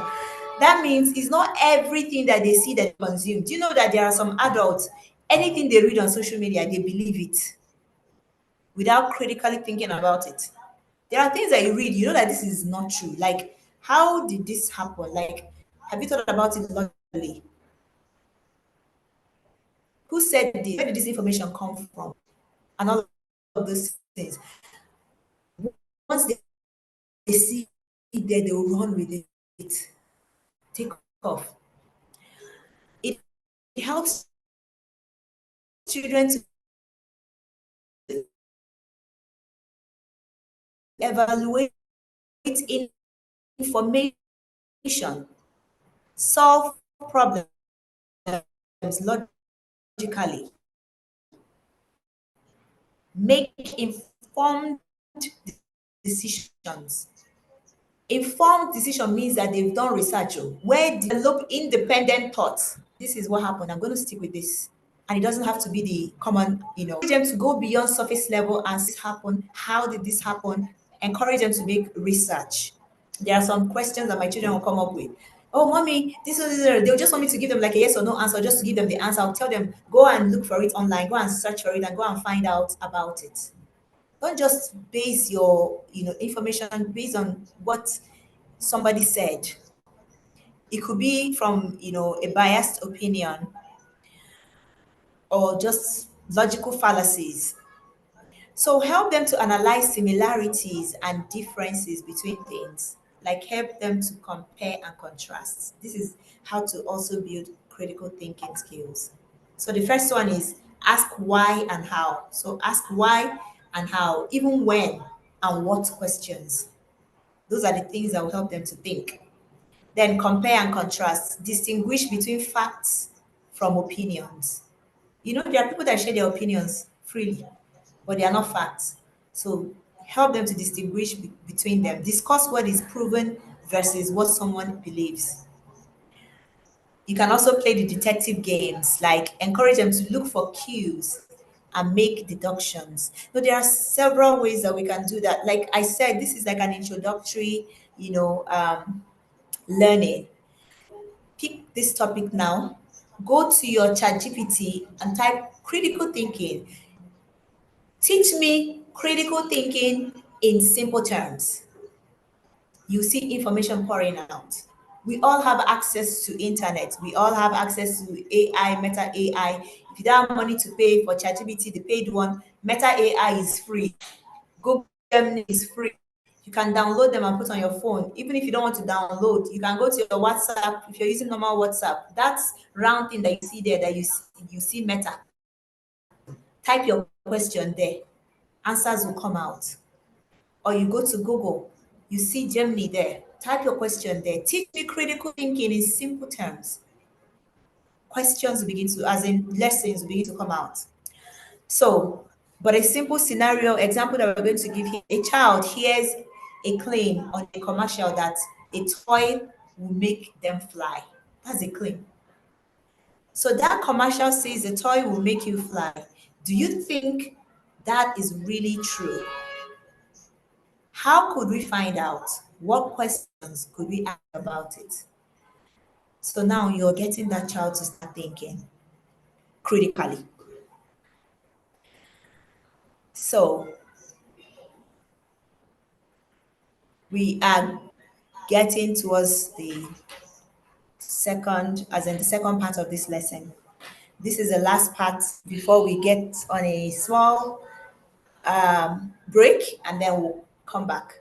That means it's not everything that they see that they consume. Do you know that there are some adults, anything they read on social media, they believe it without critically thinking about it? There are things that you read, you know that this is not true. Like, how did this happen? Like, have you thought about it logically? Who said this? Where did this information come from? And all of those things. Once they see it there, they will run with it. Take off. It helps children to evaluate information, solve problems logically, make informed decisions. Informed decision means that they've done research, where they develop independent thoughts. This is what happened. I'm going to stick with this. And it doesn't have to be the common, encourage them to go beyond surface level and see this happen. How did this happen? Encourage them to make research. There are some questions that my children will come up with. Oh, mommy, this is, they'll just want me to give them like a yes or no answer, just to give them the answer. I'll tell them, go and look for it online, go and search for it, and go and find out about it. Don't just base your information based on what somebody said. It could be from a biased opinion or just logical fallacies. So help them to analyze similarities and differences between things, like help them to compare and contrast. This is how to also build critical thinking skills. So the first one is Ask why and how. So ask why and how, even when and what questions. Those are the things that will help them to think. Then compare and contrast. Distinguish between facts from opinions. You know, there are people that share their opinions freely, but they are not facts. So help them to distinguish between them. Discuss what is proven versus what someone believes. You can also play the detective games, like encourage them to look for cues and make deductions. So there are several ways that we can do that. Like I said, this is like an introductory, learning. Pick this topic now. Go to your chat GPT and type critical thinking. Teach me critical thinking in simple terms. You see information pouring out. We all have access to internet. We all have access to AI, Meta AI. If you don't have money to pay for ChatGPT, the paid one, Meta AI is free. Google Gemini is free. You can download them and put on your phone. Even if you don't want to download, you can go to your WhatsApp. If you're using normal WhatsApp, that's round thing that you see there that you see Meta. Type your question there. Answers will come out. Or you go to Google, you see Gemini there. Type your question there. Teach me critical thinking in simple terms. Questions begin to, as in lessons, begin to come out. So, but a simple scenario example that we're going to give here: a child hears a claim on a commercial that a toy will make them fly. That's a claim. So that commercial says the toy will make you fly. Do you think that is really true? How could we find out? What questions could we ask about it? So now you're getting that child to start thinking critically. So we are getting towards the second, as in the second part of this lesson. This is the last part before we get on a small break, and then we'll come back.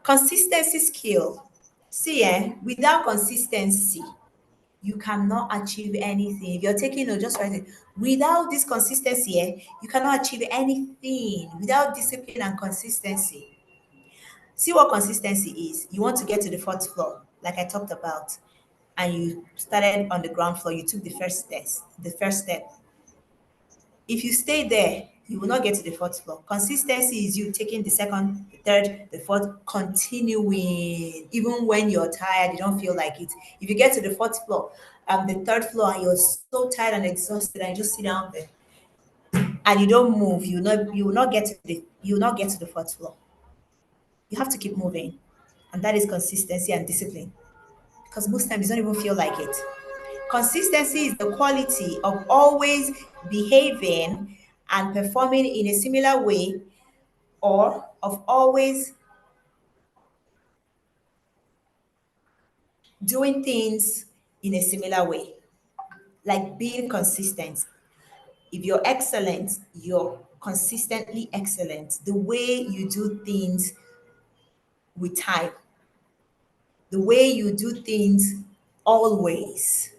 Consistency skill. See, without consistency, you cannot achieve anything. If you're taking note, just write it. Without this consistency, you cannot achieve anything. Without discipline and consistency. See what consistency is. You want to get to the fourth floor, like I talked about, and you started on the ground floor. You took the first step. If you stay there, you will not get to the fourth floor. Consistency is you taking the second, the third, the fourth, continuing. Even when you're tired, you don't feel like it. If you get to the fourth floor, the third floor, and you're so tired and exhausted, and you just sit down there and you don't move, you will not get to the fourth floor. You have to keep moving. And that is consistency and discipline. Because most times you don't even feel like it. Consistency is the quality of always behaving and performing in a similar way, or of always doing things in a similar way, like being consistent. If you're excellent, you're consistently excellent. The way you do things with time, the way you do things always.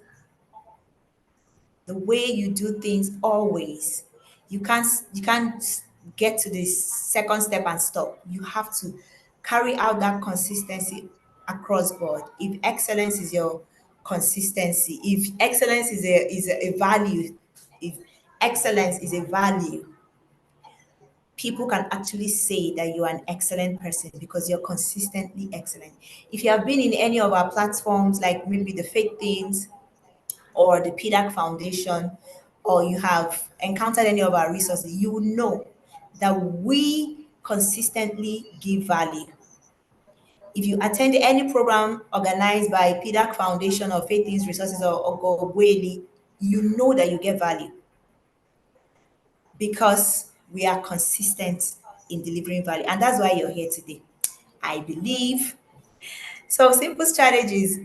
The way you do things always. You can't get to the second step and stop. You have to carry out that consistency across board. If excellence is your consistency, if excellence is a value, if excellence is a value, people can actually say that you are an excellent person because you're consistently excellent. If you have been in any of our platforms, like maybe the Fake Things or the PDAC Foundation, or you have encountered any of our resources, you will know that we consistently give value. If you attend any program organized by PDAC Foundation or Faith Things Resources or Gogweli, you know that you get value because we are consistent in delivering value. And that's why you're here today, I believe. So simple strategies.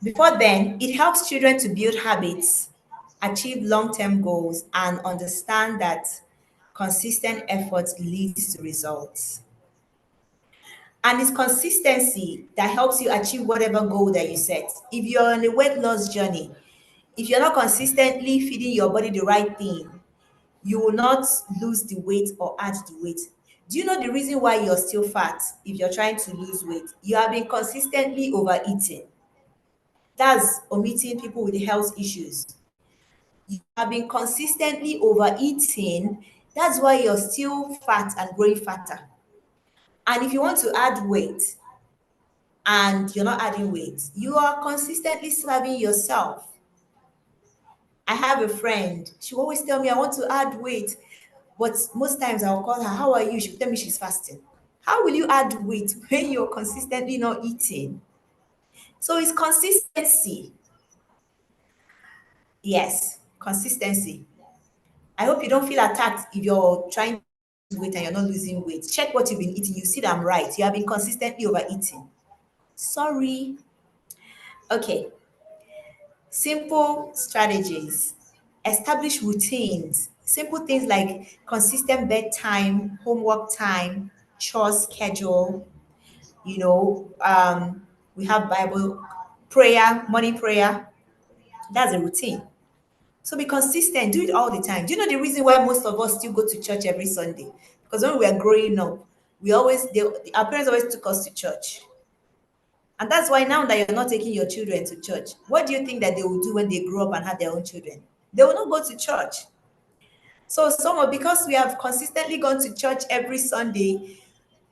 Before then, it helps children to build habits, achieve long-term goals, and understand that consistent effort leads to results. And it's consistency that helps you achieve whatever goal that you set. If you're on a weight loss journey, If you're not consistently feeding your body the right thing, you will not lose the weight or add the weight. Do you know the reason why you're still fat if you're trying to lose weight? You have been consistently overeating. That's omitting people with health issues. You have been consistently overeating. That's why you're still fat and growing fatter. And if you want to add weight and you're not adding weight, you are consistently starving yourself. I have a friend, she always tell me, I want to add weight. But most times I'll call her, how are you? She'll tell me she's fasting. How will you add weight when you're consistently not eating? So it's consistency. Yes, consistency. I hope you don't feel attacked if you're trying to lose weight and you're not losing weight. Check what you've been eating. You see that I'm right. You have been consistently overeating. Sorry. Okay. Simple strategies. Establish routines. Simple things like consistent bedtime, homework time, chore schedule. You know, we have Bible prayer, morning prayer. That's a routine. So be consistent, do it all the time. Do you know the reason why most of us still go to church every Sunday? Because when we were growing up, our parents always took us to church. And that's why now that you're not taking your children to church, what do you think that they will do when they grow up and have their own children? They will not go to church. So because we have consistently gone to church every Sunday,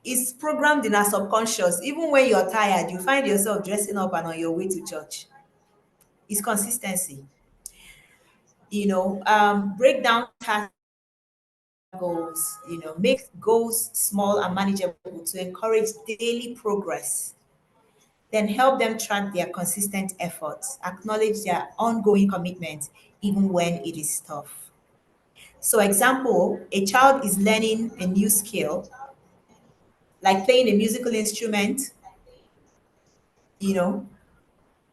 it's programmed in our subconscious. Even when you're tired, you find yourself dressing up and on your way to church. It's consistency. Break down tasks goals, make goals small and manageable to encourage daily progress. Then help them track their consistent efforts, acknowledge their ongoing commitment, even when it is tough. So, example, a child is learning a new skill, like playing a musical instrument, you know,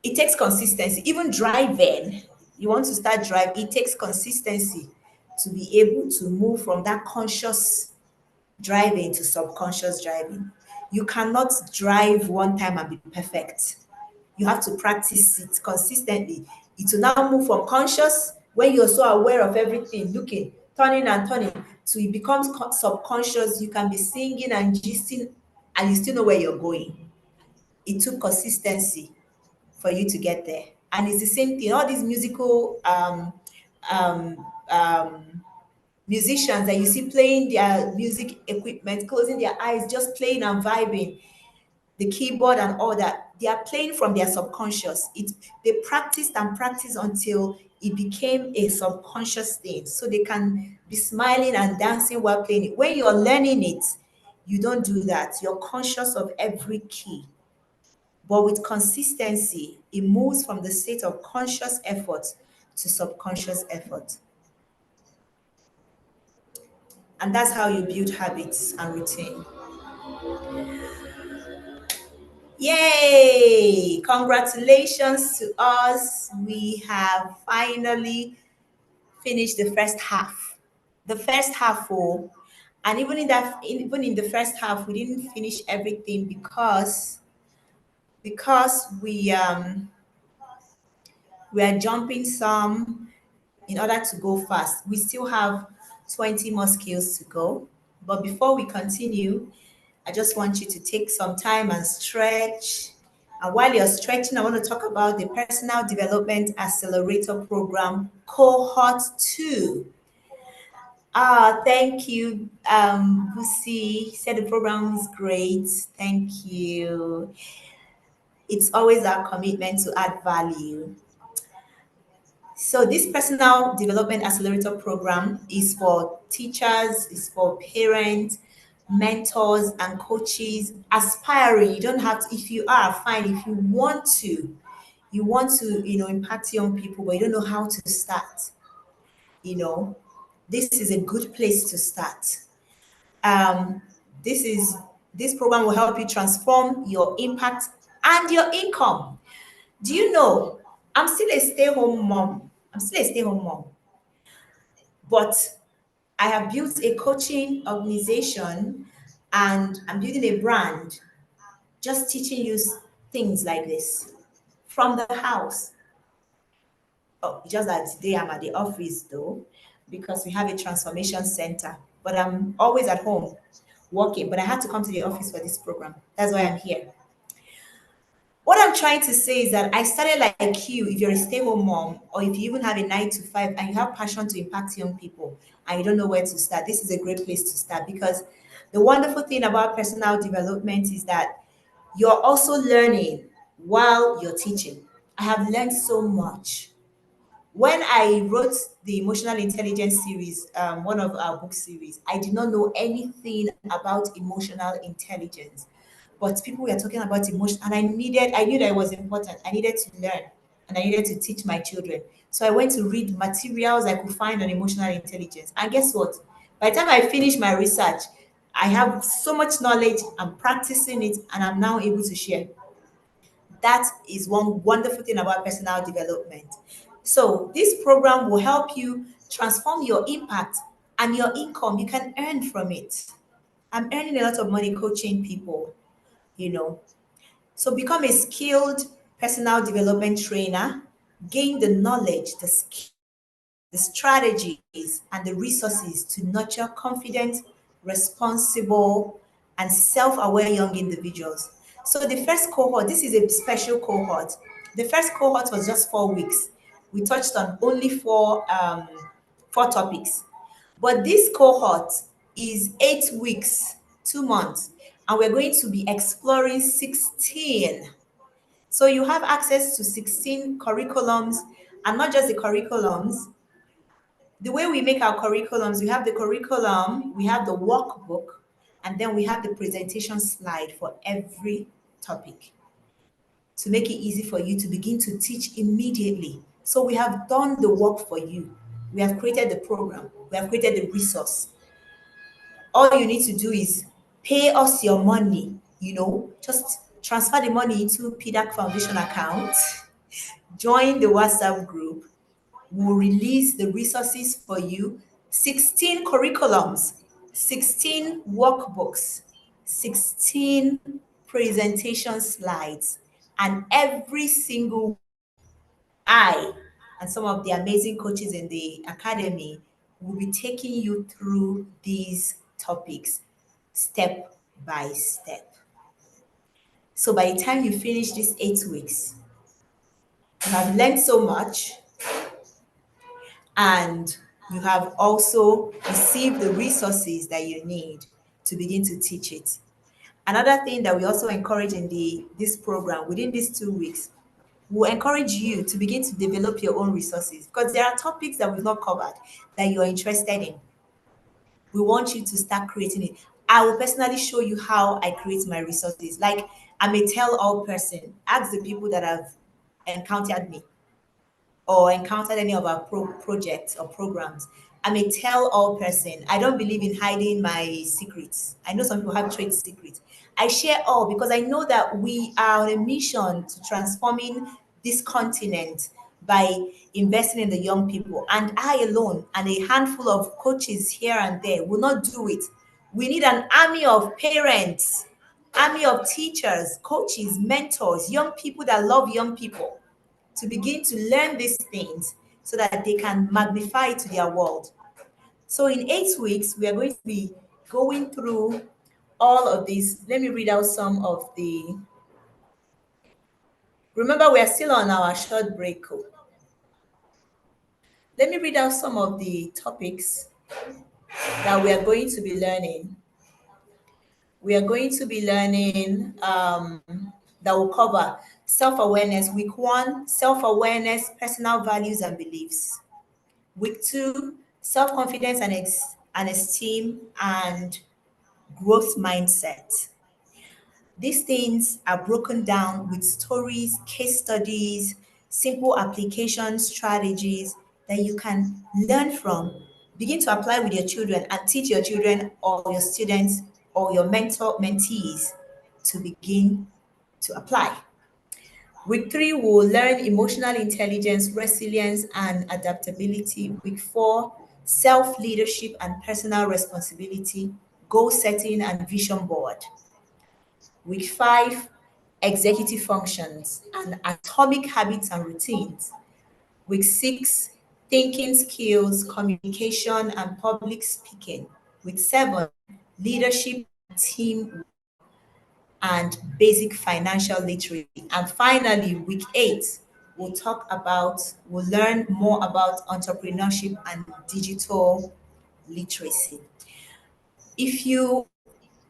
it takes consistency. Even driving, you want to start drive, it takes consistency to be able to move from that conscious driving to subconscious driving. You cannot drive one time and be perfect. You have to practice it consistently. It will now move from conscious, when you're so aware of everything, looking, turning and turning, to it becomes subconscious. You can be singing and gisting and you still know where you're going. It took consistency for you to get there. And it's the same thing. All these musical um, um, musicians that you see playing their music equipment, closing their eyes, just playing and vibing, the keyboard and all that, they are playing from their subconscious. They practiced and practiced until it became a subconscious thing. So they can be smiling and dancing while playing it. When you're learning it, you don't do that. You're conscious of every key. But with consistency, it moves from the state of conscious effort to subconscious effort. And that's how you build habits and routine. Yay! Congratulations to us. We have finally finished the first half. The first half, and even in the first half, we didn't finish everything because we are jumping some in order to go fast. We still have 20 more skills to go. But before we continue, I just want you to take some time and stretch. And while you're stretching, I want to talk about the Personal Development Accelerator Program, Cohort 2. Thank you, Busi. Said the program is great. Thank you. It's always our commitment to add value. So this Personal Development Accelerator Program is for teachers, is for parents, mentors, and coaches aspiring. You don't have to, if you are, fine. If you want to, impact young people, but you don't know how to start, this is a good place to start. Um, this program will help you transform your impact and your income. Do you know, I'm still a stay-home mom. But I have built a coaching organization and I'm building a brand, just teaching you things like this from the house. Oh, just that today I'm at the office though, because we have a transformation center. But I'm always at home working. But I had to come to the office for this program. That's why I'm here. What I'm trying to say is that I started like you, if you're a stay-home mom, or if you even have a 9 to 5 and you have passion to impact young people and you don't know where to start, this is a great place to start, because the wonderful thing about personal development is that you're also learning while you're teaching. I have learned so much. When I wrote the emotional intelligence series, one of our book series, I did not know anything about emotional intelligence. But people were talking about emotion, and I knew that it was important. I needed to learn and I needed to teach my children. So I went to read materials I could find on emotional intelligence. And guess what? By the time I finished my research, I have so much knowledge, I'm practicing it, and I'm now able to share. That is one wonderful thing about personal development. So this program will help you transform your impact and your income. You can earn from it. I'm earning a lot of money coaching people, you know. So become a skilled personal development trainer, gain the knowledge, the strategies, and the resources to nurture confident, responsible, and self-aware young individuals. So the first cohort, this is a special cohort. The first cohort was just 4 weeks. We touched on only four topics. But this cohort is 8 weeks, 2 months, and we're going to be exploring 16. So you have access to 16 curriculums, and not just the curriculums. The way we make our curriculums, we have the curriculum, we have the workbook, and then we have the presentation slide for every topic to make it easy for you to begin to teach immediately. So we have done the work for you. We have created the program, we have created the resource. All you need to do is pay us your money, just transfer the money into PDAC Foundation account, join the WhatsApp group. We'll release the resources for you, 16 curriculums, 16 workbooks, 16 presentation slides, and every single I and some of the amazing coaches in the academy will be taking you through these topics step by step. So by the time you finish these 8 weeks, you have learned so much, and you have also received the resources that you need to begin to teach it. Another thing that we also encourage in this program within these 2 weeks, we'll encourage you to begin to develop your own resources, because there are topics that we've not covered that you're interested in. We want you to start creating it. I will personally show you how I create my resources. Like, I'm a tell-all person. Ask the people that have encountered me or encountered any of our projects or programs. I'm a tell-all person. I don't believe in hiding my secrets. I know some people have trade secrets. I share all because I know that we are on a mission to transforming this continent by investing in the young people. And I alone and a handful of coaches here and there will not do it. We need an army of parents, army of teachers, coaches, mentors, young people that love young people, to begin to learn these things so that they can magnify it to their world. So in 8 weeks, we are going to be going through all of these. Let me read out some of the. Remember, we are still on our short break. Let me read out some of the topics that we are going to be learning. We are going to be learning that will cover self-awareness. Week 1, self-awareness, personal values and beliefs. Week 2, self-confidence and esteem and growth mindset. These things are broken down with stories, case studies, simple application strategies that you can learn from, begin to apply with your children, and teach your children or your students or your mentees to begin to apply. Week 3, we will learn emotional intelligence, resilience, and adaptability. Week 4, self-leadership and personal responsibility, goal setting and vision board. Week 5, executive functions and atomic habits and routines. Week 6, thinking skills, communication, and public speaking. Week 7, leadership, team, and basic financial literacy. And finally, week 8, we'll learn more about entrepreneurship and digital literacy. If you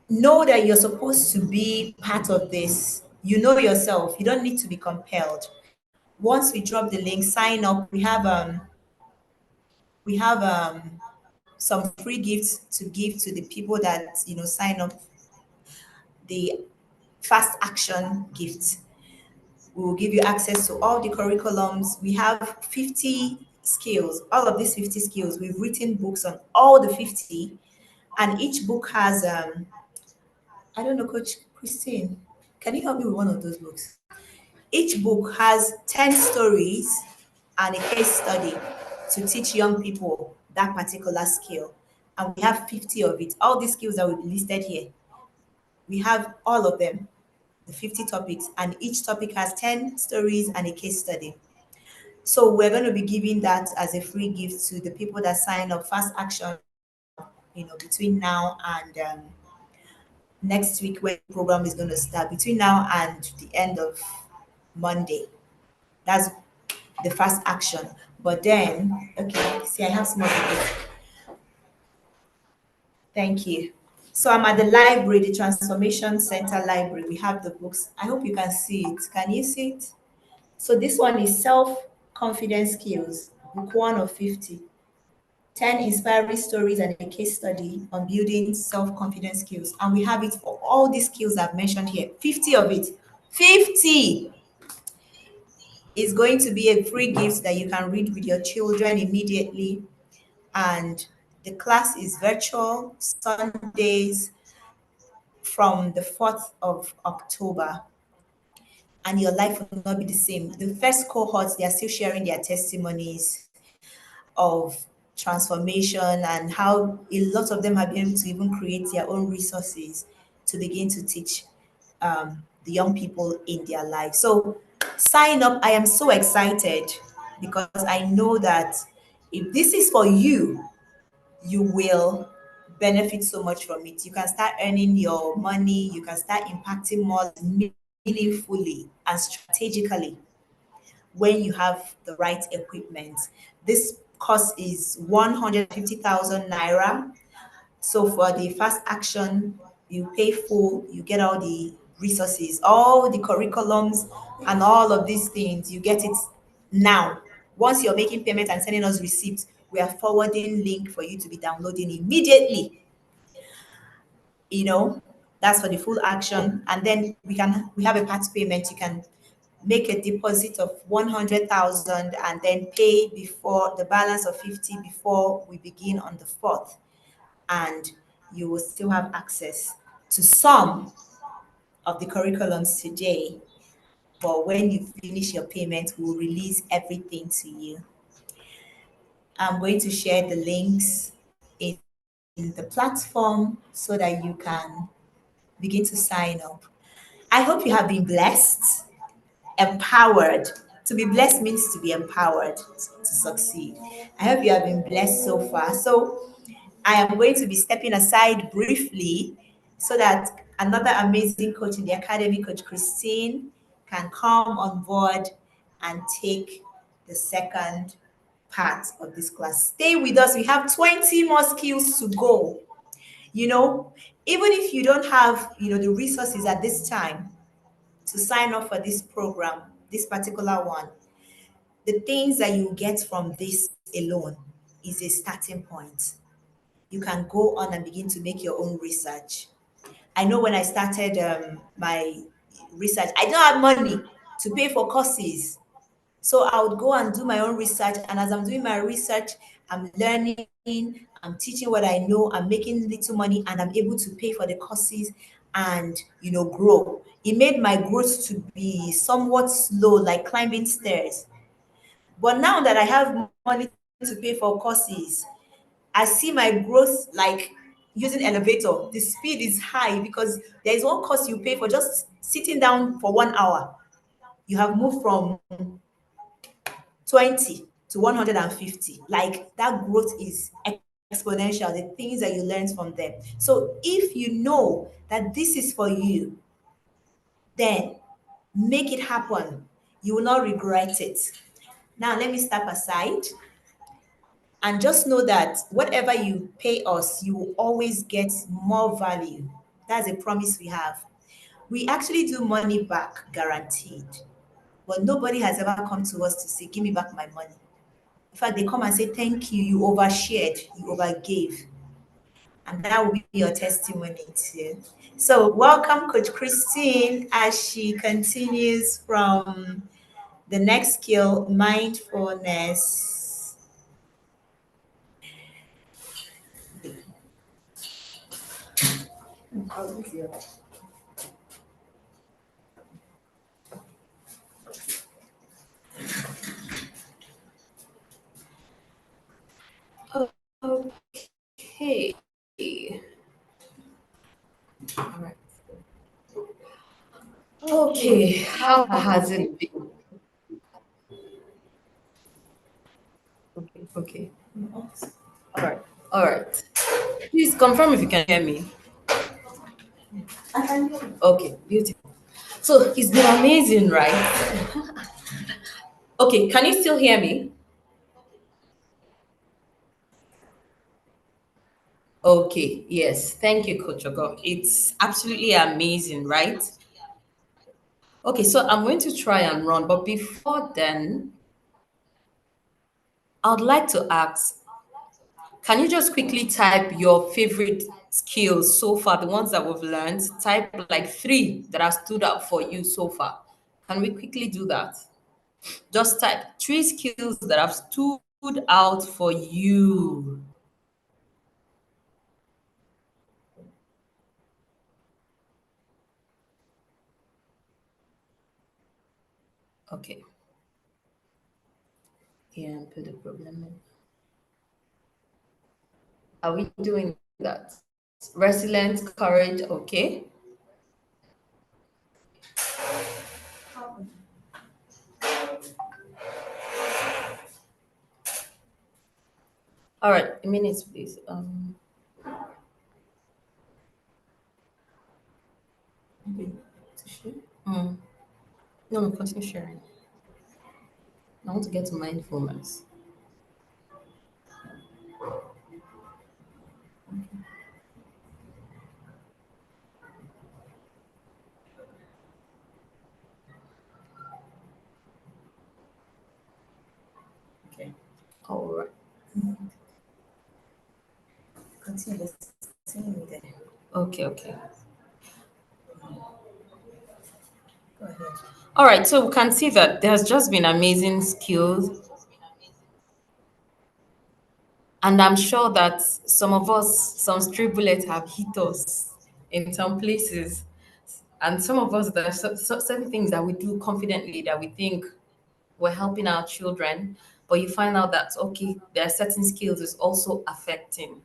know that you're supposed to be part of this, you know yourself, you don't need to be compelled. Once we drop the link, sign up. We have some free gifts to give to the people that sign up. The fast action gift. We will give you access to all the curriculums. We have 50 skills. All of these 50 skills, we've written books on all the 50, and each book has I don't know, Coach Christine, can you help me with one of those books? Each book has 10 stories and a case study to teach young people that particular skill. And we have 50 of it. All these skills that we've listed here, we have all of them, the 50 topics, and each topic has 10 stories and a case study. So we're going to be giving that as a free gift to the people that sign up fast action, between now and next week, when the program is going to start, between now and the end of Monday. That's the fast action. But then, okay, see, I have some of it. Thank you. So I'm at the library, the Transformation Center Library. We have the books. I hope you can see it. Can you see it? So this one is Self-Confidence Skills, book 1 of 50. 10 inspiring stories and a case study on building self-confidence skills. And we have it for all these skills I've mentioned here. 50 of it. 50 is going to be a free gift that you can read with your children immediately. And the class is virtual Sundays from the 4th of October. And your life will not be the same. The first cohorts, they are still sharing their testimonies of transformation and how a lot of them have been able to even create their own resources to begin to teach the young people in their lives. So sign up. I am so excited because I know that if this is for you, you will benefit so much from it. You can start earning your money. You can start impacting more meaningfully and strategically when you have the right equipment. This cost is 150,000 naira. So for the fast action, you pay full, you get all the resources, all the curriculums, and all of these things. You get it now. Once you're making payment and sending us receipts, we are forwarding link for you to be downloading immediately. That's for the full action. And then we have a part payment. You can make a deposit of 100,000 and then pay before the balance of 50 before we begin on the 4th. And you will still have access to some of the curriculums today. But when you finish your payment, we'll release everything to you. I'm going to share the links in the platform so that you can begin to sign up. I hope you have been blessed, empowered. To be blessed means to be empowered to succeed. I hope you have been blessed so far. So I am going to be stepping aside briefly so that another amazing coach in the academy, Coach Christine, can come on board and take the second part of this class. Stay with us. We have 20 more skills to go. Even if you don't have, the resources at this time to sign up for this program, this particular one, the things that you get from this alone is a starting point. You can go on and begin to make your own research. I know when I started my research, I don't have money to pay for courses. So I would go and do my own research. And as I'm doing my research, I'm learning, I'm teaching what I know, I'm making little money, and I'm able to pay for the courses and, grow. It made my growth to be somewhat slow, like climbing stairs. But now that I have money to pay for courses, I see my growth like using elevator. The speed is high because there is one course you pay for just sitting down for 1 hour. You have moved from 20 to 150. Like that growth is exponential, the things that you learn from them. So if you know that this is for you, then make it happen. You will not regret it. Now, let me step aside and just know that whatever you pay us, you will always get more value. That's a promise we have. We actually do money back guaranteed, but nobody has ever come to us to say, give me back my money. In fact, they come and say, thank you, you overshared, you overgave. And that will be your testimony too. So welcome Coach Christine as she continues from the next skill, mindfulness. Okay. All right. Okay, how has it been? Okay. All right. All right. Please confirm if you can hear me. Okay, beautiful. So it's been amazing, right? Okay, can you still hear me? Okay, yes. Thank you, Coach Ogo. It's absolutely amazing, right? Okay, so I'm going to try and run, but before then, I'd like to ask, can you just quickly type your favorite skills so far, the ones that we've learned? Type like 3 that have stood out for you so far. Can we quickly do that? Just type 3 skills that have stood out for you. Okay. Yeah, put the problem in. Are we doing that? Resilience, courage, okay. All right, a minute, please. Mm. No, continue sharing. I want to get to mindfulness. Okay. All right. Continue. Continue there. Okay, okay. Go ahead. All right, so we can see that there's just been amazing skills. And I'm sure that some of us, some stray bullets have hit us in some places. And some of us, there are certain things that we do confidently that we think we're helping our children, but you find out that, okay, there are certain skills is also affecting,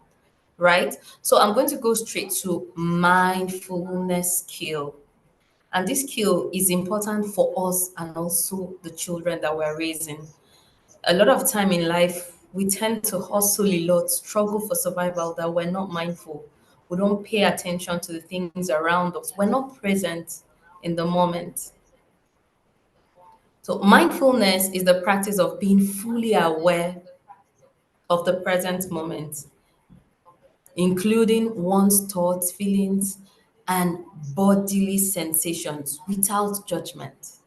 right? So I'm going to go straight to mindfulness skill. And this skill is important for us and also the children that we're raising. A lot of time in life, we tend to hustle a lot, struggle for survival, that we're not mindful. We don't pay attention to the things around us. We're not present in the moment. So mindfulness is the practice of being fully aware of the present moment, including one's thoughts, feelings, and bodily sensations without judgment.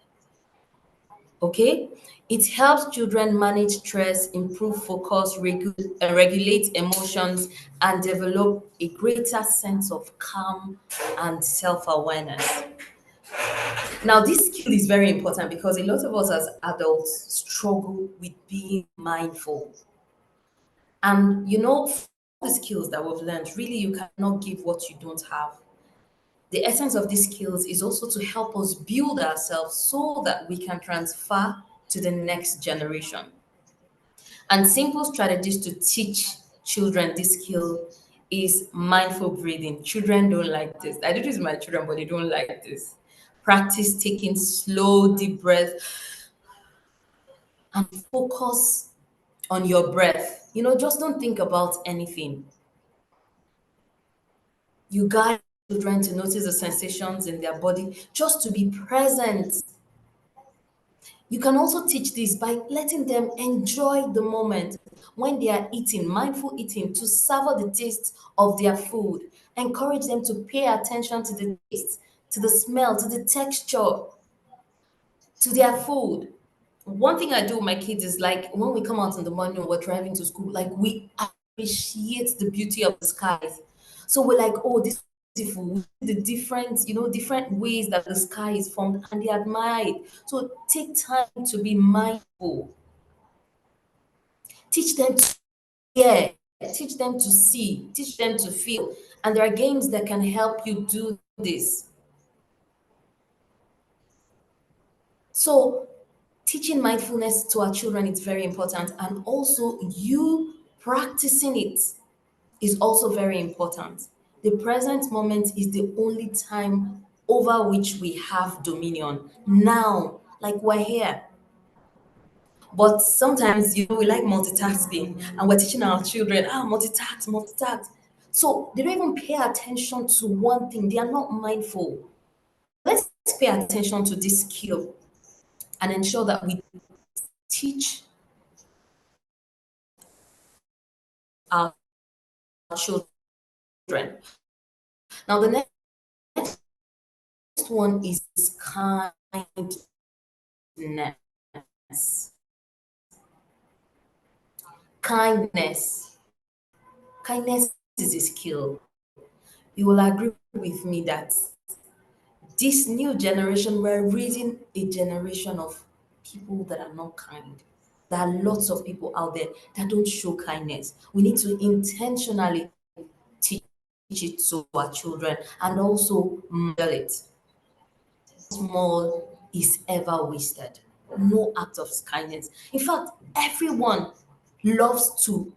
Okay? It helps children manage stress, improve focus, regulate emotions, and develop a greater sense of calm and self-awareness. Now, this skill is very important because a lot of us as adults struggle with being mindful. And you know, the skills that we've learned, really, you cannot give what you don't have. The essence of these skills is also to help us build ourselves so that we can transfer to the next generation. And simple strategies to teach children this skill is mindful breathing. Children don't like this. I do this with my children, but they don't like this. Practice taking slow, deep breath and focus on your breath. You know, just don't think about anything. You guide children to notice the sensations in their body, just to be present. You can also teach this by letting them enjoy the moment when they are eating, mindful eating, to savor the taste of their food. Encourage them to pay attention to the taste, to the smell, to the texture, to their food. One thing I do with my kids is like when we come out in the morning or we're driving to school, like we appreciate the beauty of the skies. So we're like, oh, this is beautiful. We see the different, different ways that the sky is formed, and they admire it. So take time to be mindful. Teach them to hear, teach them to see, teach them to feel. And there are games that can help you do this. So teaching mindfulness to our children is very important, and also you practicing it is also very important. The present moment is the only time over which we have dominion. Now, like we're here. But sometimes, we like multitasking, and we're teaching our children, multitask, multitask. So they don't even pay attention to one thing. They are not mindful. Let's pay attention to this skill and ensure that we teach our children. Now, the next one is kindness. Kindness. Kindness is a skill. You will agree with me that this new generation, we're raising a generation of people that are not kind. There are lots of people out there that don't show kindness. We need to intentionally teach it to our children and also model it. Small is ever wasted. No act of kindness. In fact, loves to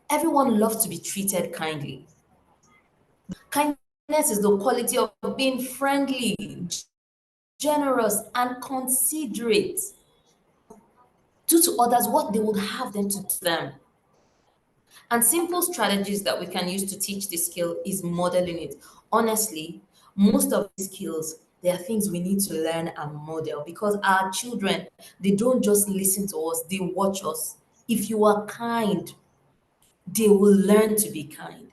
everyone loves to be treated kindly. Kindness is the quality of being friendly, generous, and considerate. Do to others what they would have them to do to them. And simple strategies that we can use to teach this skill is modeling it. Honestly, most of these skills, they are things we need to learn and model, because our children, they don't just listen to us, they watch us. If you are kind, they will learn to be kind.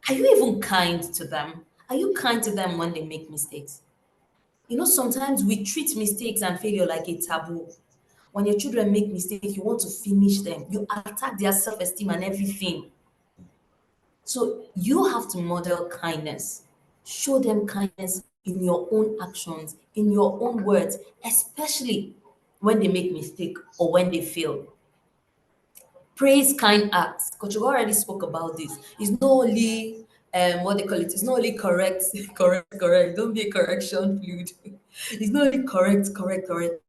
Are you even kind to them? Are you kind to them when they make mistakes? Sometimes we treat mistakes and failure like a taboo. When your children make mistakes, you want to finish them. You attack their self-esteem and everything. So you have to model kindness. Show them kindness in your own actions, in your own words, especially when they make mistake or when they fail. Praise kind acts. Coach already spoke about this. It's not only what they call it. It's not only correct, correct. Don't be a correction fluid. It's not only correct.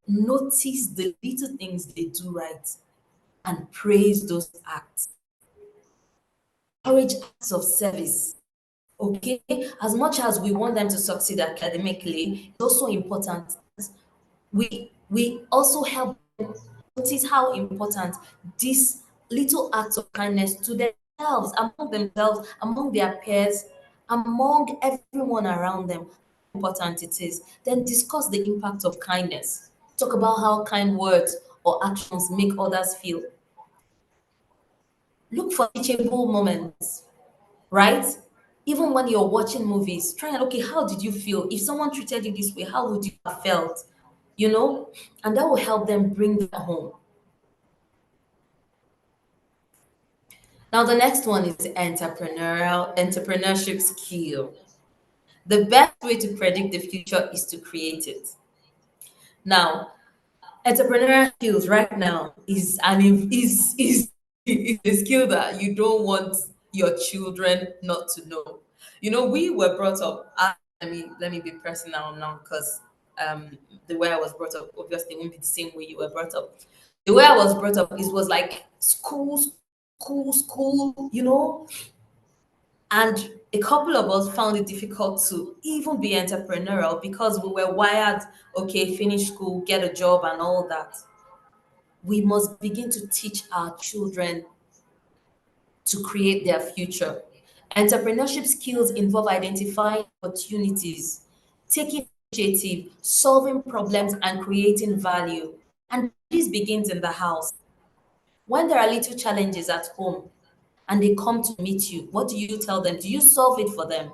Notice the little things they do right and praise those acts. Encourage acts of service. Okay, as much as we want them to succeed academically, it's also important. We also help them notice how important these little acts of kindness to themselves, among their peers, among everyone around them, how important it is. Then discuss the impact of kindness. Talk about how kind words or actions make others feel. Look for teachable moments, right? Even when you're watching movies, try and, okay, how did you feel? If someone treated you this way, how would you have felt? And that will help them bring that home. Now, the next one is entrepreneurship skill. The best way to predict the future is to create it. Now, entrepreneurial skills right now is a skill that you don't want your children not to know. We were brought up. Let me be personal now, because the way I was brought up obviously won't be the same way you were brought up. The way I was brought up, it was like school, and a couple of us found it difficult to even be entrepreneurial because we were wired, okay, finish school, get a job, and all that. we must begin to teach our children to create their future. Entrepreneurship skills involve identifying opportunities, taking initiative, solving problems, and creating value. And this begins in the house. When there are little challenges at home and they come to meet you, what do you tell them? Do you solve it for them?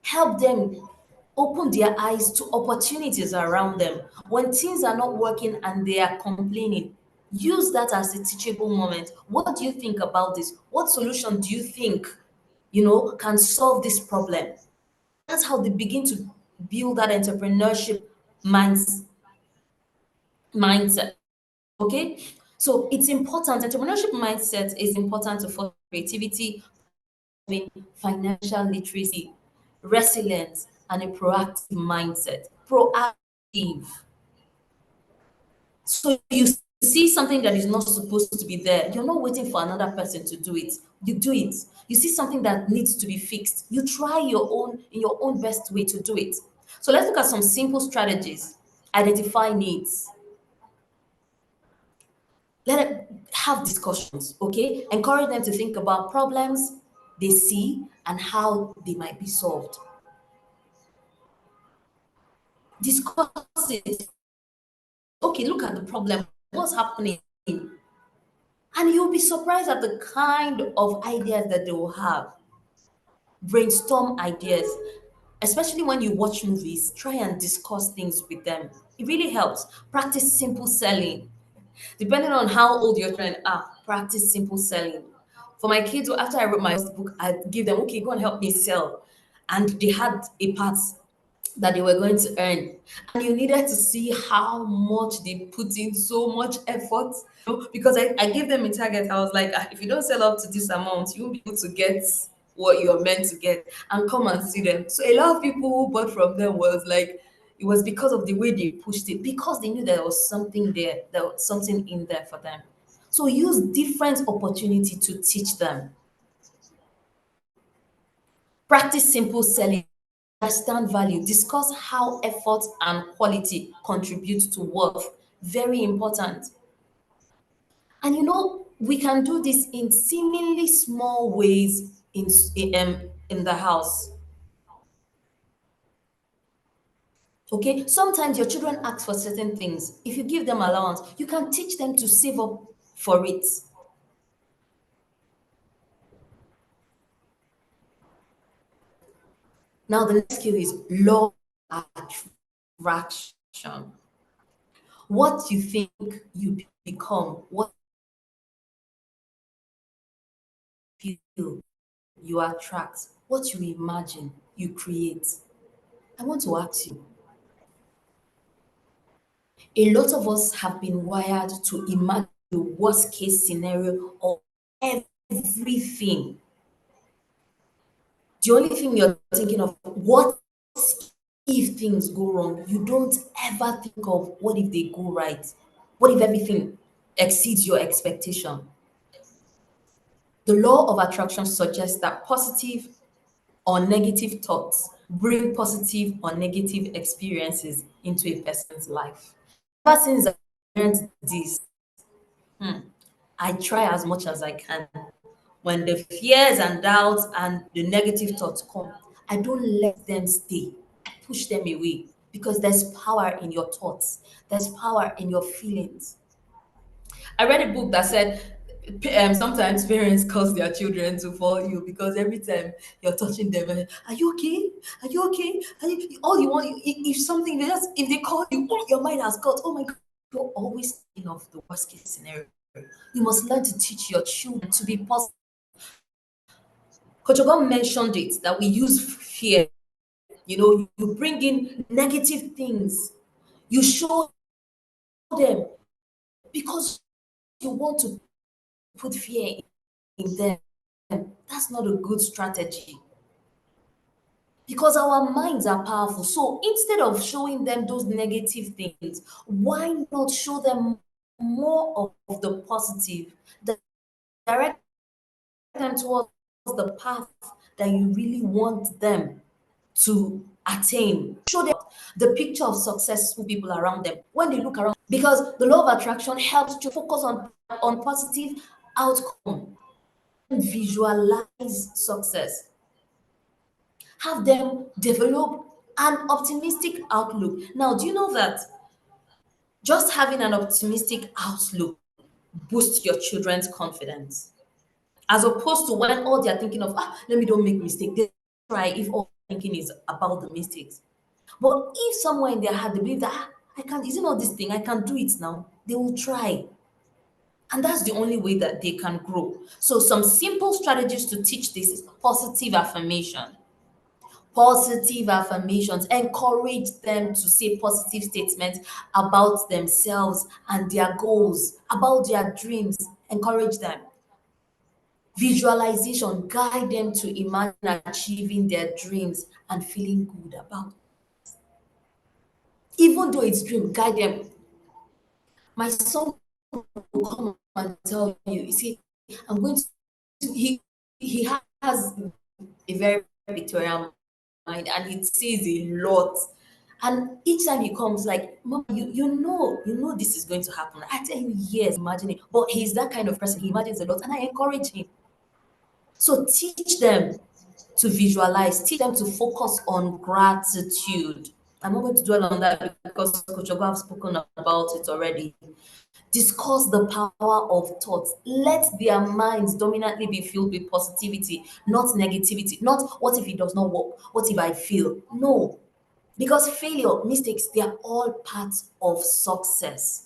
Help them open their eyes to opportunities around them. When things are not working and they are complaining, use that as a teachable moment. What do you think about this? What solution do you think, can solve this problem? That's how they begin to build that entrepreneurship mindset. Okay? So it's important. Entrepreneurship mindset is important to foster creativity, financial literacy, resilience, and a proactive mindset. Proactive. So you see something that is not supposed to be there, you're not waiting for another person to do it. You do it. You see something that needs to be fixed, you try in your own best way to do it. So let's look at some simple strategies. Identify needs. Let it have discussions, okay? Encourage them to think about problems they see and how they might be solved. Discuss it. Okay, look at the problem. What's happening? And you'll be surprised at the kind of ideas that they will have. Brainstorm ideas, especially when you watch movies, try and discuss things with them. It really helps. Practice simple selling. Depending on how old your children are, practice simple selling. For my kids, after I wrote my first book, I give them, okay, go and help me sell. And they had a part that they were going to earn. And you needed to see how much they put in so much effort. Because I gave them a target. I was like, if you don't sell up to this amount, you won't be able to get what you're meant to get and come and see them. So a lot of people who bought from them was like, it was because of the way they pushed it, because they knew there was something there, there was something in there for them. So use different opportunity to teach them. Practice simple selling. Understand value. Discuss how effort and quality contribute to worth. Very important. And we can do this in seemingly small ways in the house. Okay, sometimes your children ask for certain things. If you give them allowance, you can teach them to save up for it. Now, the next skill is law of attraction. What you think you become, what you feel, you attract. What you imagine, you create. I want to ask you, a lot of us have been wired to imagine the worst case scenario of everything. The only thing you're thinking of, what if things go wrong? You don't ever think of what if they go right? What if everything exceeds your expectation? The law of attraction suggests that positive or negative thoughts bring positive or negative experiences into a person's life. Ever since I learned this, I try as much as I can. When the fears and doubts and the negative thoughts come, I don't let them stay. I push them away because there's power in your thoughts, there's power in your feelings. I read a book that said sometimes parents cause their children to fall ill because every time you're touching them, are you okay? Are you okay? All you want, if something, if they call you, your mind has got, oh my God, you're always thinking of the worst case scenario. You must learn to teach your children to be positive. Coach Obama mentioned it that we use fear. You bring in negative things, you show them because you want to put fear in them. That's not a good strategy because our minds are powerful. So instead of showing them those negative things, why not show them more of the positive, direct them towards the path that you really want them to attain? Show them the picture of successful people around them. When they look around, because the law of attraction helps to focus on positive outcome, visualize success, have them develop an optimistic outlook. Now, do you know that just having an optimistic outlook boosts your children's confidence? As opposed to when all they're thinking of, let me don't make mistake. They try if all thinking is about the mistakes. But if somewhere in their heart they believe that I can't, is it not this thing? I can do it now. They will try. And that's the only way that they can grow. So some simple strategies to teach this is positive affirmation. Positive affirmations. Encourage them to say positive statements about themselves and their goals, about their dreams. Encourage them. Visualization, guide them to imagine achieving their dreams and feeling good about it. Even though it's dream, guide them. My son will come and tell you see, I'm going to, he has a very Victorian mind and he sees a lot. And each time he comes, like, Mom, you know this is going to happen. I tell him, yes, imagine it. But he's that kind of person, he imagines a lot, and I encourage him. So teach them to visualize, teach them to focus on gratitude. I'm not going to dwell on that because Coach Ogo have spoken about it already. Discuss the power of thoughts. Let their minds dominantly be filled with positivity, not negativity. Not what if it does not work? What if I fail? No, because failure, mistakes, they are all parts of success.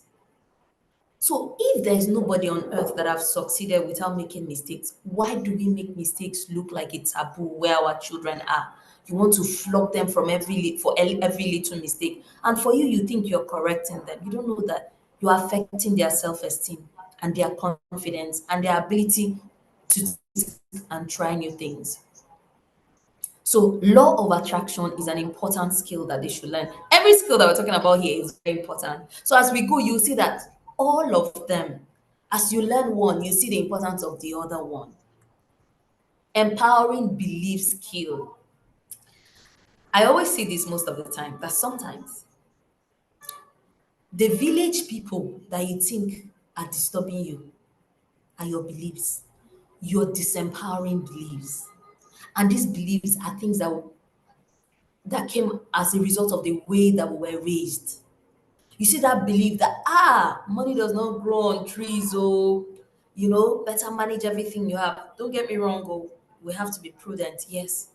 So if there's nobody on earth that have succeeded without making mistakes, why do we make mistakes look like it's taboo where our children are? You want to flog them from every little mistake, and for you, you think you're correcting them. You don't know that you are affecting their self-esteem and their confidence and their ability to and try new things. So law of attraction is an important skill that they should learn. Every skill that we're talking about here is very important. So as we go, you'll see that all of them, as you learn one, you see the importance of the other one. Empowering belief skill. I always see this most of the time, that sometimes the village people that you think are disturbing you are your beliefs, your disempowering beliefs. And these beliefs are things that came as a result of the way that we were raised. You see that belief that money does not grow on trees, better manage everything you have. Don't get me wrong, we have to be prudent, yes.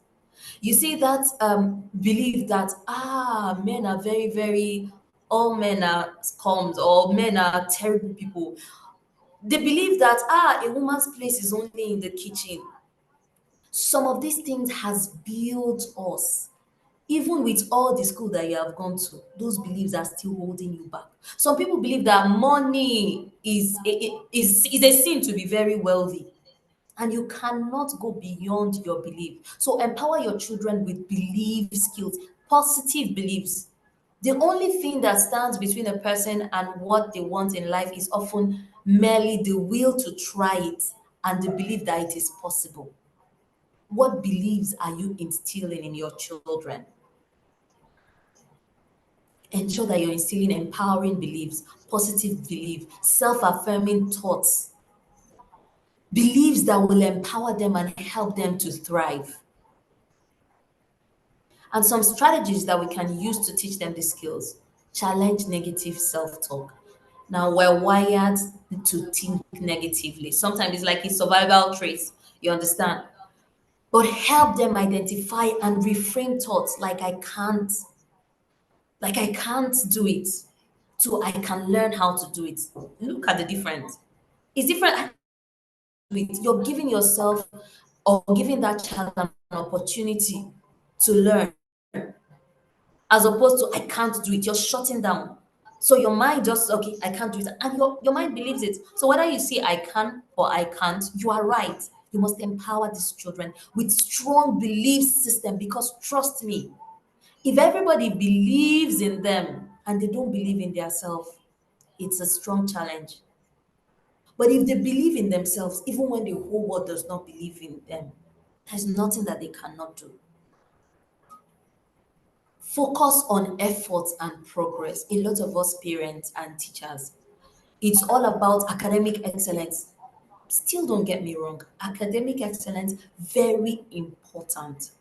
You see that belief that men are very, very, all men are scums, or men are terrible people. They believe that a woman's place is only in the kitchen. Some of these things has built us. Even with all the school that you have gone to, those beliefs are still holding you back. Some people believe that money is a sin to be very wealthy, and you cannot go beyond your belief. So empower your children with belief skills, positive beliefs. The only thing that stands between a person and what they want in life is often merely the will to try it and the belief that it is possible. What beliefs are you instilling in your children? Ensure that you're instilling empowering beliefs, positive belief, self-affirming thoughts, beliefs that will empower them and help them to thrive. And some strategies that we can use to teach them these skills: challenge negative self-talk. Now, we're wired to think negatively. Sometimes it's like a survival trait, you understand? But help them identify and reframe thoughts like I can't do it, so I can learn how to do it. Look at the difference. It's different. You're giving yourself or giving that child an opportunity to learn, as opposed to I can't do it. You're shutting down. So your mind just, okay, I can't do it. And your mind believes it. So whether you say I can or I can't, you are right. You must empower these children with strong belief system, because trust me, if everybody believes in them and they don't believe in themselves, it's a strong challenge. But if they believe in themselves, even when the whole world does not believe in them, there's nothing that they cannot do. Focus on effort and progress. A lot of us parents and teachers, it's all about academic excellence. Still, don't get me wrong, academic excellence, very important.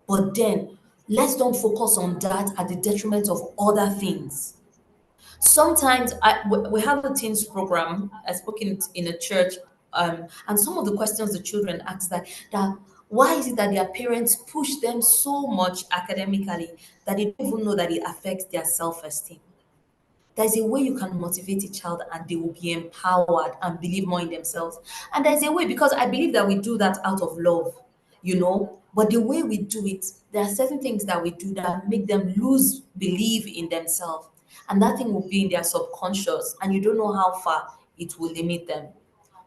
But then let's don't focus on that at the detriment of other things. Sometimes we have a teens program. I spoke in a church, and some of the questions the children ask that why is it that their parents push them so much academically that they don't even know that it affects their self-esteem? There's a way you can motivate a child and they will be empowered and believe more in themselves. And there's a way, because I believe that we do that out of love, but the way we do it, there are certain things that we do that make them lose belief in themselves. And that thing will be in their subconscious, and you don't know how far it will limit them.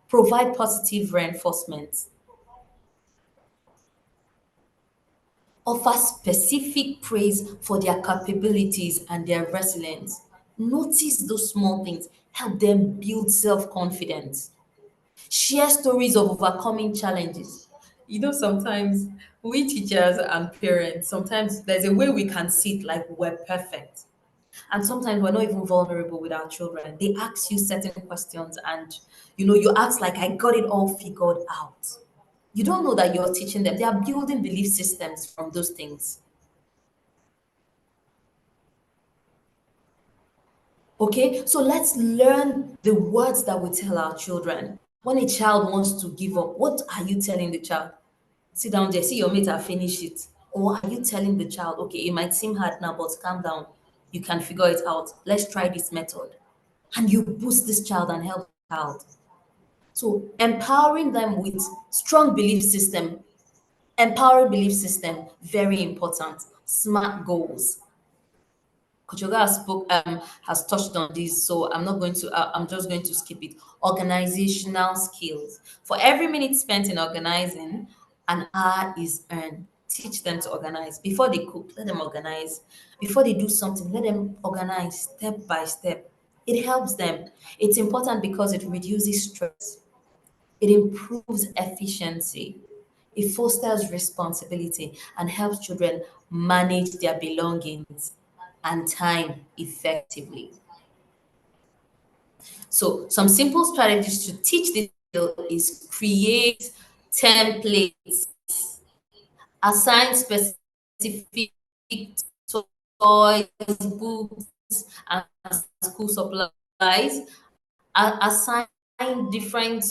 Provide positive reinforcement. Offer specific praise for their capabilities and their resilience. Notice those small things, help them build self-confidence. Share stories of overcoming challenges. Sometimes we teachers and parents, sometimes there's a way we can see it like we're perfect. And sometimes we're not even vulnerable with our children. They ask you certain questions and you ask like, I got it all figured out. You don't know that you're teaching them. They are building belief systems from those things. Okay, so let's learn the words that we tell our children. When a child wants to give up, what are you telling the child? Sit down there, see your mate, and finish it. Or are you telling the child, okay, it might seem hard now, but calm down. You can figure it out. Let's try this method. And you boost this child and help the child. So empowering them with strong belief system, empowering belief system, very important. SMART goals. Coach Oga has touched on this, so I'm just going to skip it. Organizational skills. For every minute spent in organizing, an hour is earned. Teach them to organize. Before they cook, let them organize. Before they do something, let them organize step by step. It helps them. It's important because it reduces stress. It improves efficiency. It fosters responsibility and helps children manage their belongings and time effectively. So some simple strategies to teach this skill is create templates, assign specific toys, books, and school supplies, assign different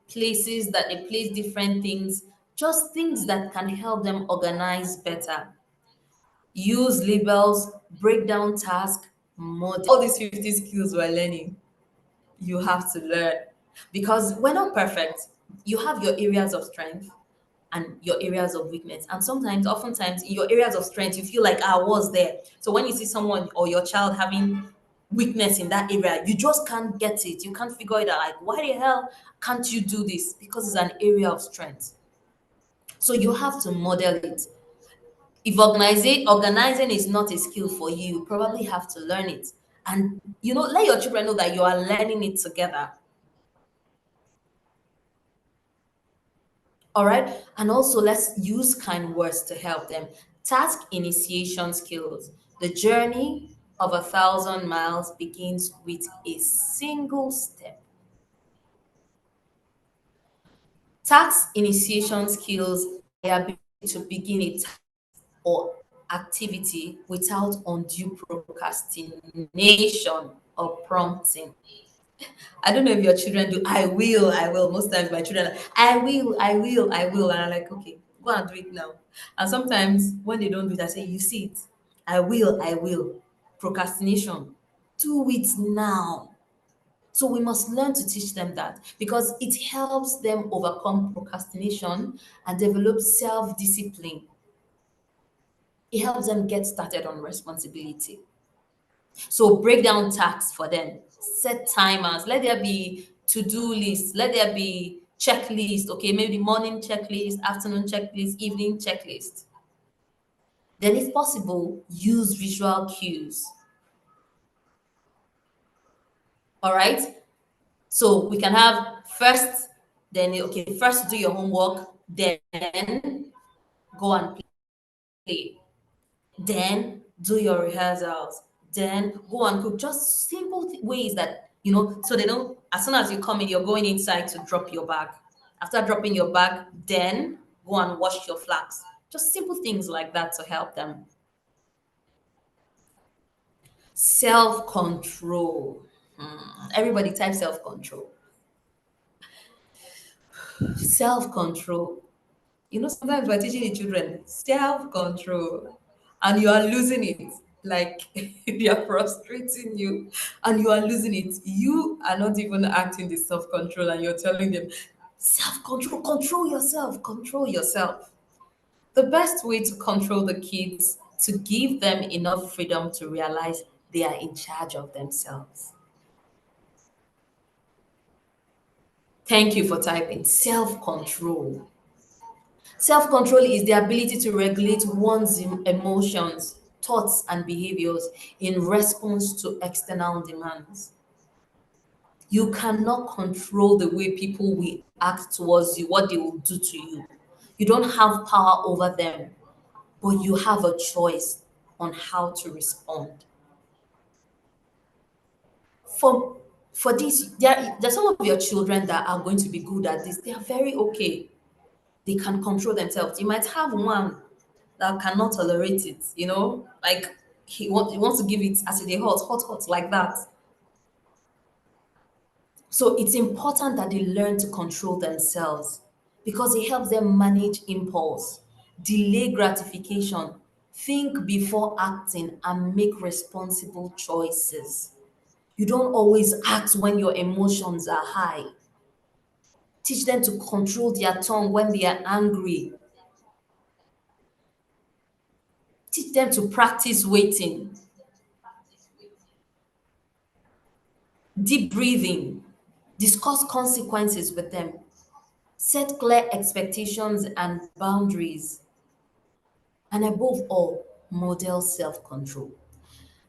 places that they place different things, just things that can help them organize better. Use labels, break down tasks, model. All these 50 skills we're learning, you have to learn because we're not perfect. You have your areas of strength and your areas of weakness. And oftentimes, in your areas of strength, you feel like I was there. So when you see someone or your child having weakness in that area, you just can't get it. You can't figure it out. Like, why the hell can't you do this? Because it's an area of strength. So you have to model it. If organizing is not a skill for you, you probably have to learn it. And let your children know that you are learning it together. All right. And also let's use kind words to help them. Task initiation skills. The journey of 1,000 miles begins with a single step. Task initiation skills are ability to begin a task or activity without undue procrastination or prompting. I don't know if your children do. I will. Most times my children, I will. And I'm like, okay, go and do it now. And sometimes when they don't do it, I say, you see it. I will. Procrastination. Do it now. So we must learn to teach them that because it helps them overcome procrastination and develop self-discipline. It helps them get started on responsibility. So break down tasks for them. Set timers. Let there be to-do lists. Let there be checklist. Okay, maybe morning checklist, afternoon checklist, evening checklist. Then if possible, use visual cues. All right. So we can have first do your homework, then go and play. Then do your rehearsals, then go and cook. Just simple ways that, so they don't, as soon as you come in, you're going inside to drop your bag. After dropping your bag, then go and wash your flags. Just simple things like that to help them. Self-control. Everybody type self-control. Self-control. Sometimes we're teaching the children self-control and you are losing it. Like they are frustrating you and you are losing it. You are not even acting the self-control and you're telling them, self-control, control yourself, control yourself. The best way to control the kids, to give them enough freedom to realize they are in charge of themselves. Thank you for typing self-control. Self-control is the ability to regulate one's emotions, thoughts, and behaviors in response to external demands. You cannot control the way people will act towards you, what they will do to you. You don't have power over them, but you have a choice on how to respond. For this, there's some of your children that are going to be good at this. They are very okay. They can control themselves. You might have one that cannot tolerate it, like he wants to give it as a hot, like that. So it's important that they learn to control themselves because it helps them manage impulse, delay gratification, think before acting, and make responsible choices. You don't always act when your emotions are high. Teach them to control their tongue when they are angry. Teach them to practice waiting, deep breathing, discuss consequences with them, set clear expectations and boundaries, and above all, model self-control.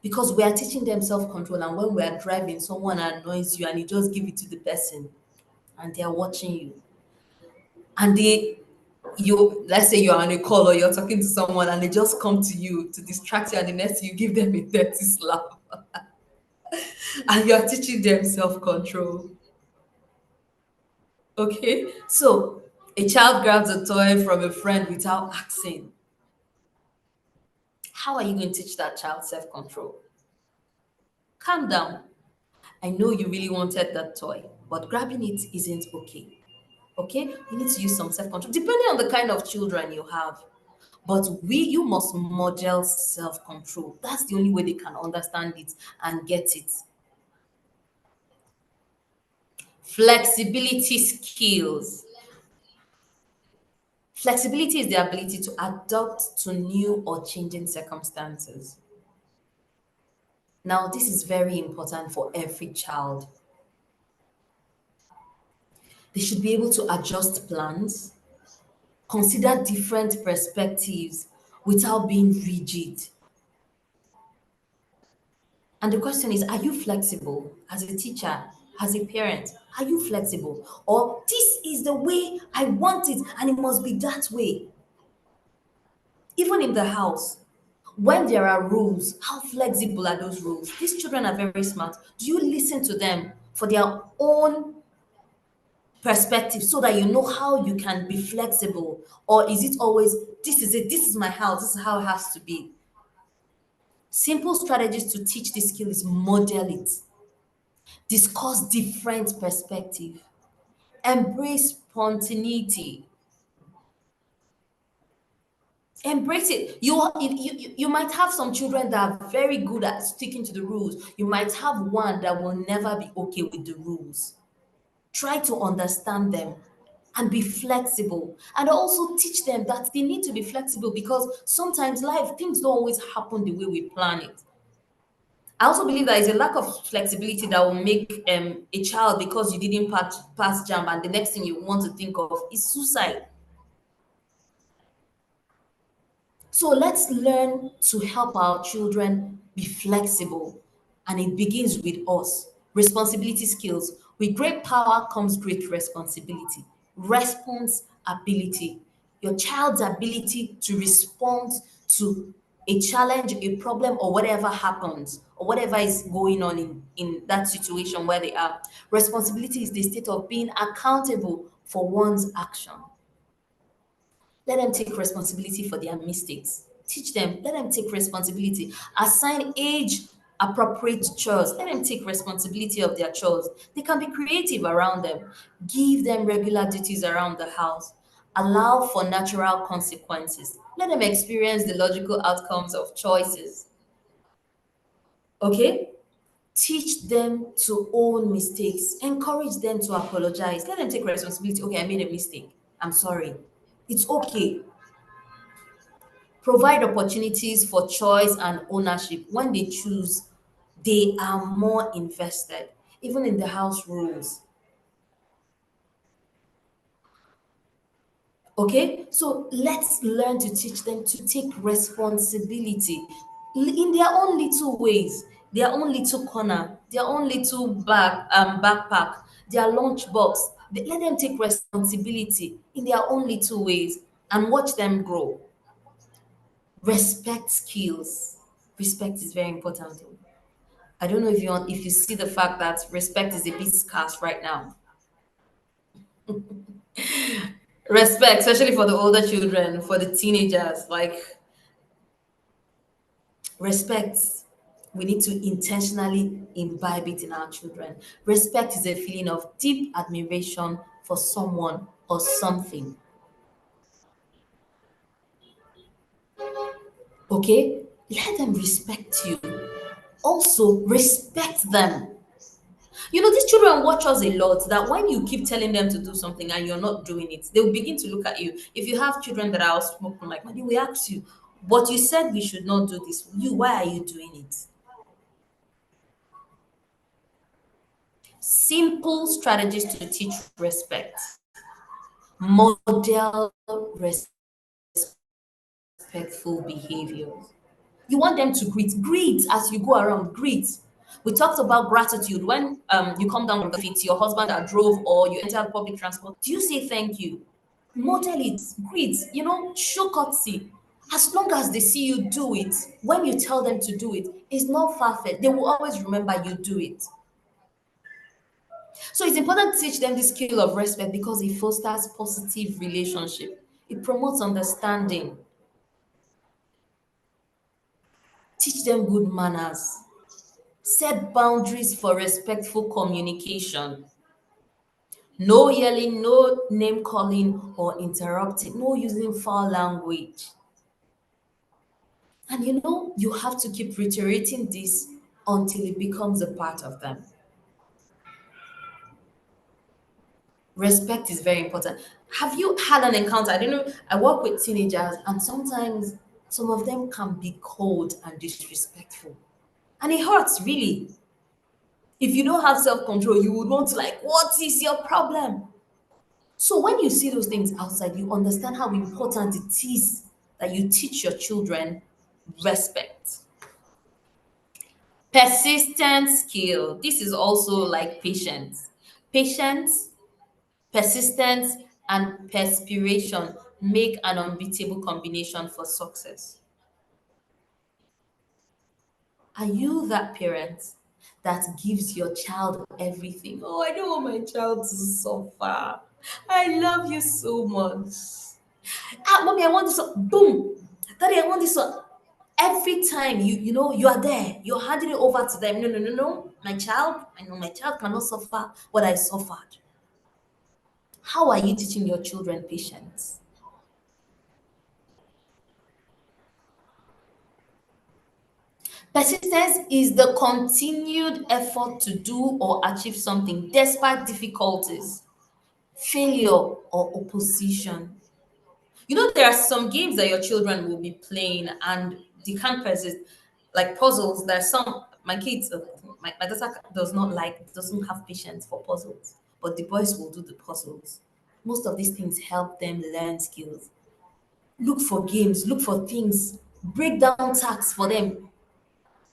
Because we are teaching them self-control, and when we are driving, someone annoys you and you just give it to the person and they are watching you. And let's say you're on a call or you're talking to someone and they just come to you to distract you, and the next you give them a dirty slap. And you're teaching them self-control. Okay, so a child grabs a toy from a friend without asking. How are you going to teach that child self-control? Calm down. I know you really wanted that toy, but grabbing it isn't okay. Okay, you need to use some self-control, depending on the kind of children you have. But you must model self-control. That's the only way they can understand it and get it. Flexibility skills. Flexibility is the ability to adapt to new or changing circumstances. Now, this is very important for every child. They should be able to adjust plans, consider different perspectives without being rigid. And the question is, are you flexible as a teacher, as a parent? Are you flexible? Or this is the way I want it and it must be that way? Even in the house, when there are rules, how flexible are those rules? These children are very smart. Do you listen to them for their own perspective so that you know how you can be flexible? Or is it always, this is it, this is my house, this is how it has to be? Simple strategies to teach this skill is model it, discuss different perspective, embrace spontaneity. Embrace it. You might have some children that are very good at sticking to the rules. You might have one that will never be okay with the rules. Try to understand them and be flexible, and also teach them that they need to be flexible because sometimes things don't always happen the way we plan it. I also believe there is a lack of flexibility that will make a child, because you didn't pass JAMB, and the next thing you want to think of is suicide. So let's learn to help our children be flexible, and it begins with us. Responsibility skills. With great power comes great responsibility. Response ability. Your child's ability to respond to a challenge, a problem, or whatever happens, or whatever is going on in that situation where they are. Responsibility is the state of being accountable for one's action. Let them take responsibility for their mistakes. Teach them, let them take responsibility. Assign age appropriate chores. Let them take responsibility of their chores. They can be creative around them. Give them regular duties around the house. Allow for natural consequences. Let them experience the logical outcomes of choices. Okay? Teach them to own mistakes. Encourage them to apologize. Let them take responsibility. Okay, I made a mistake. I'm sorry. It's okay. Provide opportunities for choice and ownership. When they choose, they are more invested, even in the house rules. Okay, so let's learn to teach them to take responsibility in their own little ways, their own little corner, their own little backpack, their lunchbox. Let them take responsibility in their own little ways and watch them grow. Respect skills. Respect is very important. I don't know if you see the fact that respect is a bit scarce right now. Respect, especially for the older children, for the teenagers, like respect. We need to intentionally imbibe it in our children. Respect is a feeling of deep admiration for someone or something. Okay? Let them respect you. Also, respect them. You know, these children watch us a lot that when you keep telling them to do something and you're not doing it, they will begin to look at you. If you have children that are outspoken like that, they will ask you, but you said we should not do this. Why are you doing it? Simple strategies to teach respect. Model respectful behaviors. You want them to greet as you go around, greet. We talked about gratitude. When you come down, if it's your husband that drove or you enter public transport, do you say thank you? Model it, greet, show courtesy. As long as they see you do it, when you tell them to do it, it's not far-fetched. They will always remember you do it. So it's important to teach them the skill of respect because it fosters positive relationship. It promotes understanding. Teach them good manners. Set boundaries for respectful communication. No yelling, no name calling or interrupting, no using foul language. And you have to keep reiterating this until it becomes a part of them. Respect is very important. Have you had an encounter? I don't know. I work with teenagers, and sometimes some of them can be cold and disrespectful. And it hurts, really. If you don't have self-control, you would want to what is your problem? So when you see those things outside, you understand how important it is that you teach your children respect. Persistent skill. This is also like patience. Patience, persistence, and perspiration make an unbeatable combination for success. Are you that parent that gives your child everything? Oh, I don't want my child to suffer. I love you so much. Mommy, I want this one. Boom. Daddy, I want this one. Every time you are there, you're handing it over to them. No. My child, I know my child cannot suffer what I suffered. How are you teaching your children patience? Persistence is the continued effort to do or achieve something despite difficulties, failure, or opposition. There are some games that your children will be playing and they can't persist, like puzzles. There's my kids, my daughter doesn't have patience for puzzles, but the boys will do the puzzles. Most of these things help them learn skills. Look for games, look for things, break down tasks for them,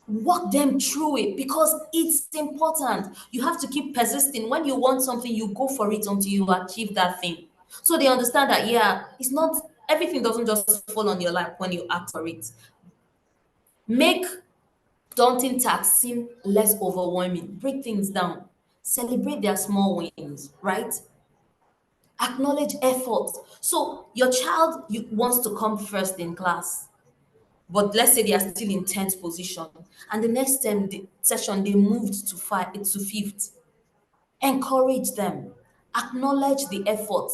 walk them through it because it's important. You have to keep persisting. When you want something, you go for it until you achieve that thing. So they understand that, it's not everything doesn't just fall on your lap when you ask for it. Make daunting tasks seem less overwhelming. Break things down. Celebrate their small wins, right? Acknowledge effort. So your child wants to come first in class, but let's say they are still in 10th position, and the next time session they moved to fifth. Encourage them. Acknowledge the effort.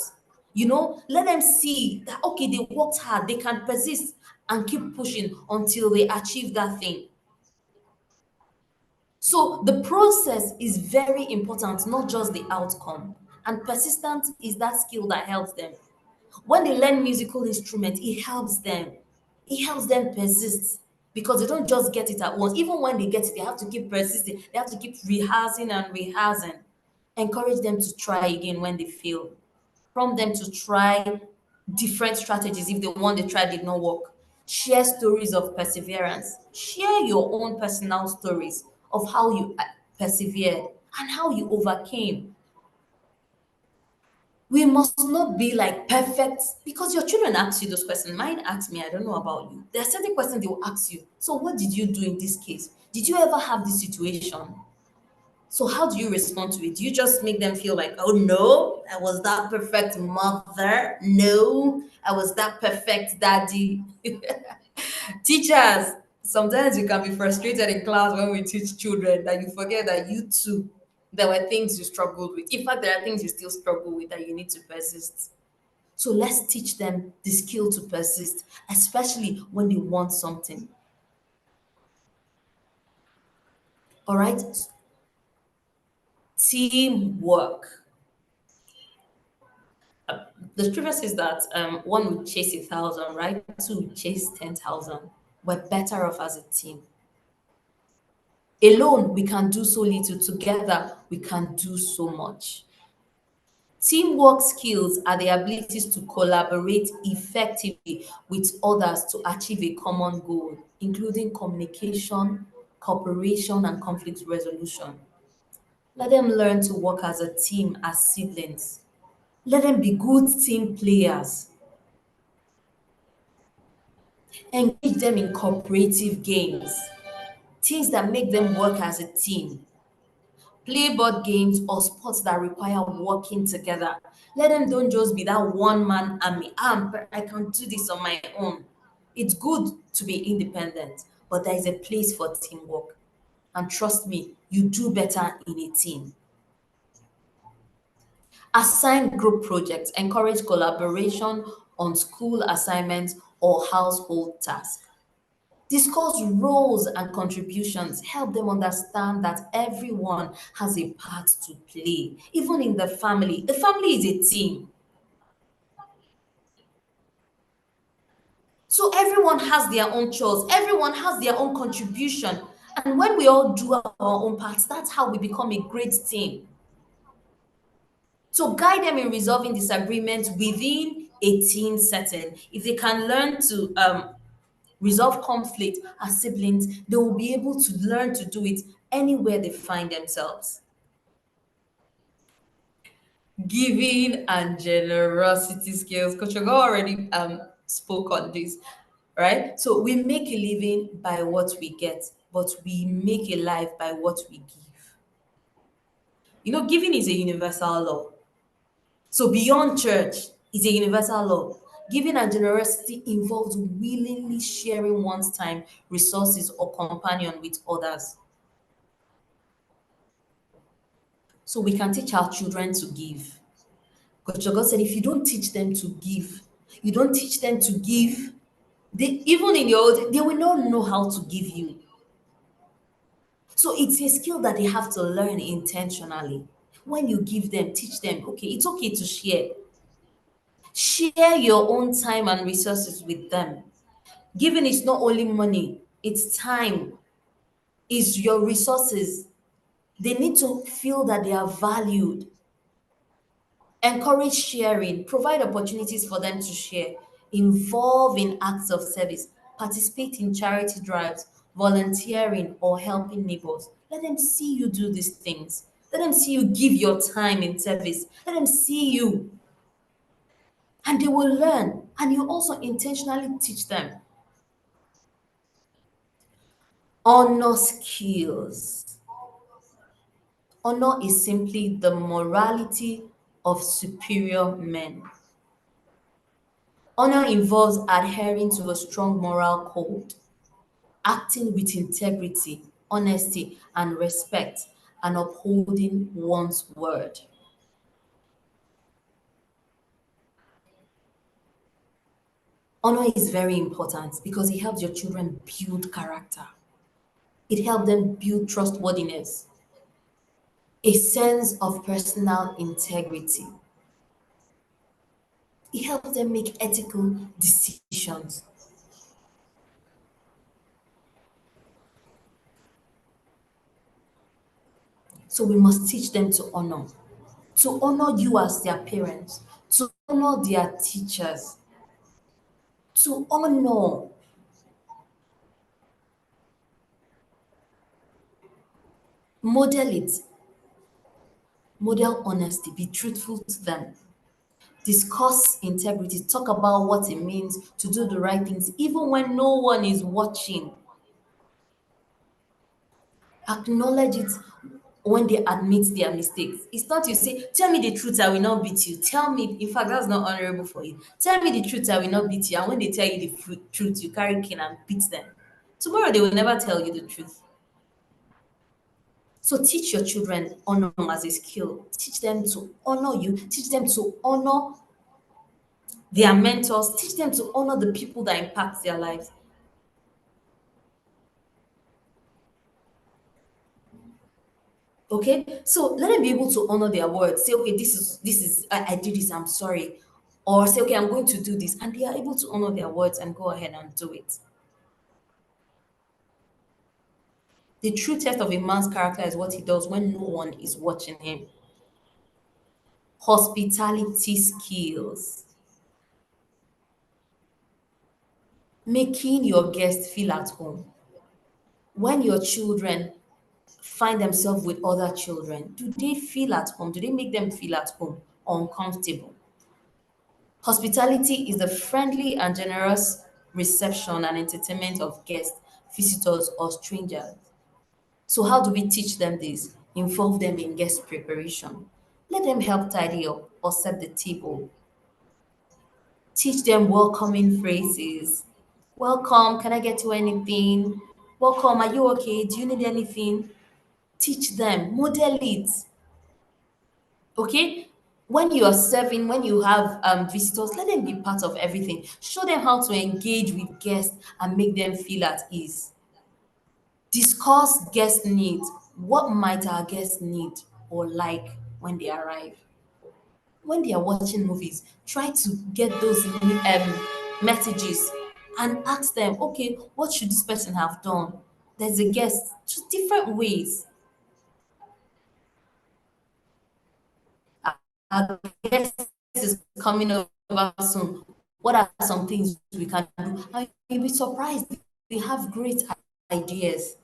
Let them see that okay, they worked hard, they can persist and keep pushing until they achieve that thing. So the process is very important, not just the outcome. And persistence is that skill that helps them. When they learn musical instrument, it helps them. It helps them persist because they don't just get it at once. Even when they get it, they have to keep persisting. They have to keep rehearsing and rehearsing. Encourage them to try again when they fail. Prompt them to try different strategies if the one they tried did not work. Share stories of perseverance. Share your own personal stories of how you persevered and how you overcame. We must not be like perfect because your children ask you those questions. Mine ask me, I don't know about you. There are certain questions they will ask you. So, what did you do in this case? Did you ever have this situation? So, how do you respond to it? Do you just make them feel like, oh no, I was that perfect mother? No, I was that perfect daddy. Teachers, sometimes you can be frustrated in class when we teach children that you forget that you too, there were things you struggled with. In fact, there are things you still struggle with that you need to persist. So let's teach them the skill to persist, especially when they want something. All right? Teamwork. The scripture says that one would chase 1,000, right? Two would chase 10,000. We're better off as a team. Alone, we can do so little. Together, we can do so much. Teamwork skills are the abilities to collaborate effectively with others to achieve a common goal, including communication, cooperation, and conflict resolution. Let them learn to work as a team, as siblings. Let them be good team players. Engage them in cooperative games, things that make them work as a team. Play board games or sports that require working together. Let them don't just be that one man army. I can do this on my own. It's good to be independent, but there is a place for teamwork. And trust me, you do better in a team. Assign group projects, encourage collaboration on school assignments or household tasks. Discuss roles and contributions. Help them understand that everyone has a part to play, even in the family. The family is a team. So everyone has their own chores, everyone has their own contribution. And when we all do our own parts, that's how we become a great team. So guide them in resolving disagreements within a team setting. If they can learn to resolve conflict as siblings, they will be able to learn to do it anywhere they find themselves. Giving and generosity skills. Coach Ogo already spoke on this, right? So we make a living by what we get, but we make a life by what we give. Giving is a universal law. So beyond church is a universal law. Giving and generosity involves willingly sharing one's time, resources, or companion with others. So we can teach our children to give. Coach God said, if you don't teach them to give, you don't teach them to give, even in your old, they will not know how to give you. So it's a skill that they have to learn intentionally. When you give them, teach them, okay, it's okay to share. Share your own time and resources with them. Giving is not only money, it's time, it's your resources. They need to feel that they are valued. Encourage sharing, provide opportunities for them to share, involve in acts of service, participate in charity drives, volunteering, or helping neighbors. Let them see you do these things. Let them see you give your time in service. Let them see you. And they will learn. And you also intentionally teach them. Honor skills. Honor is simply the morality of superior men. Honor involves adhering to a strong moral code, acting with integrity, honesty, and respect, and upholding one's word. Honor is very important because it helps your children build character. It helps them build trustworthiness, a sense of personal integrity. It helps them make ethical decisions. So we must teach them to honor you as their parents, to honor their teachers, to honor. Model it. Model honesty. Be truthful to them. Discuss integrity. Talk about what it means to do the right things, even when no one is watching. Acknowledge it when they admit their mistakes. It's not you say, tell me the truth, I will not beat you. Tell me, in fact, that's not honorable for you. Tell me the truth, I will not beat you. And when they tell you the truth, you carry cane and beat them. Tomorrow, they will never tell you the truth. So teach your children honor as a skill. Teach them to honor you. Teach them to honor their mentors. Teach them to honor the people that impact their lives. Okay, so let them be able to honor their words. Say, okay, I did this, I'm sorry. Or say, okay, I'm going to do this. And they are able to honor their words and go ahead and do it. The true test of a man's character is what he does when no one is watching him. Hospitality skills. Making your guests feel at home. When your children find themselves with other children, do they feel at home? Do they make them feel at home or uncomfortable? Hospitality is the friendly and generous reception and entertainment of guests, visitors, or strangers. So, how do we teach them this? Involve them in guest preparation. Let them help tidy up or set the table. Teach them welcoming phrases. Welcome, can I get you anything? Welcome, are you okay? Do you need anything? Teach them, model it. Okay? When you are serving, when you have visitors, let them be part of everything. Show them how to engage with guests and make them feel at ease. Discuss guest needs. What might our guests need or like when they arrive? When they are watching movies, try to get those messages and ask them, okay, what should this person have done? There's a guest, just different ways. Our guest is coming over soon. What are some things we can do? And you'll be surprised. They have great ideas.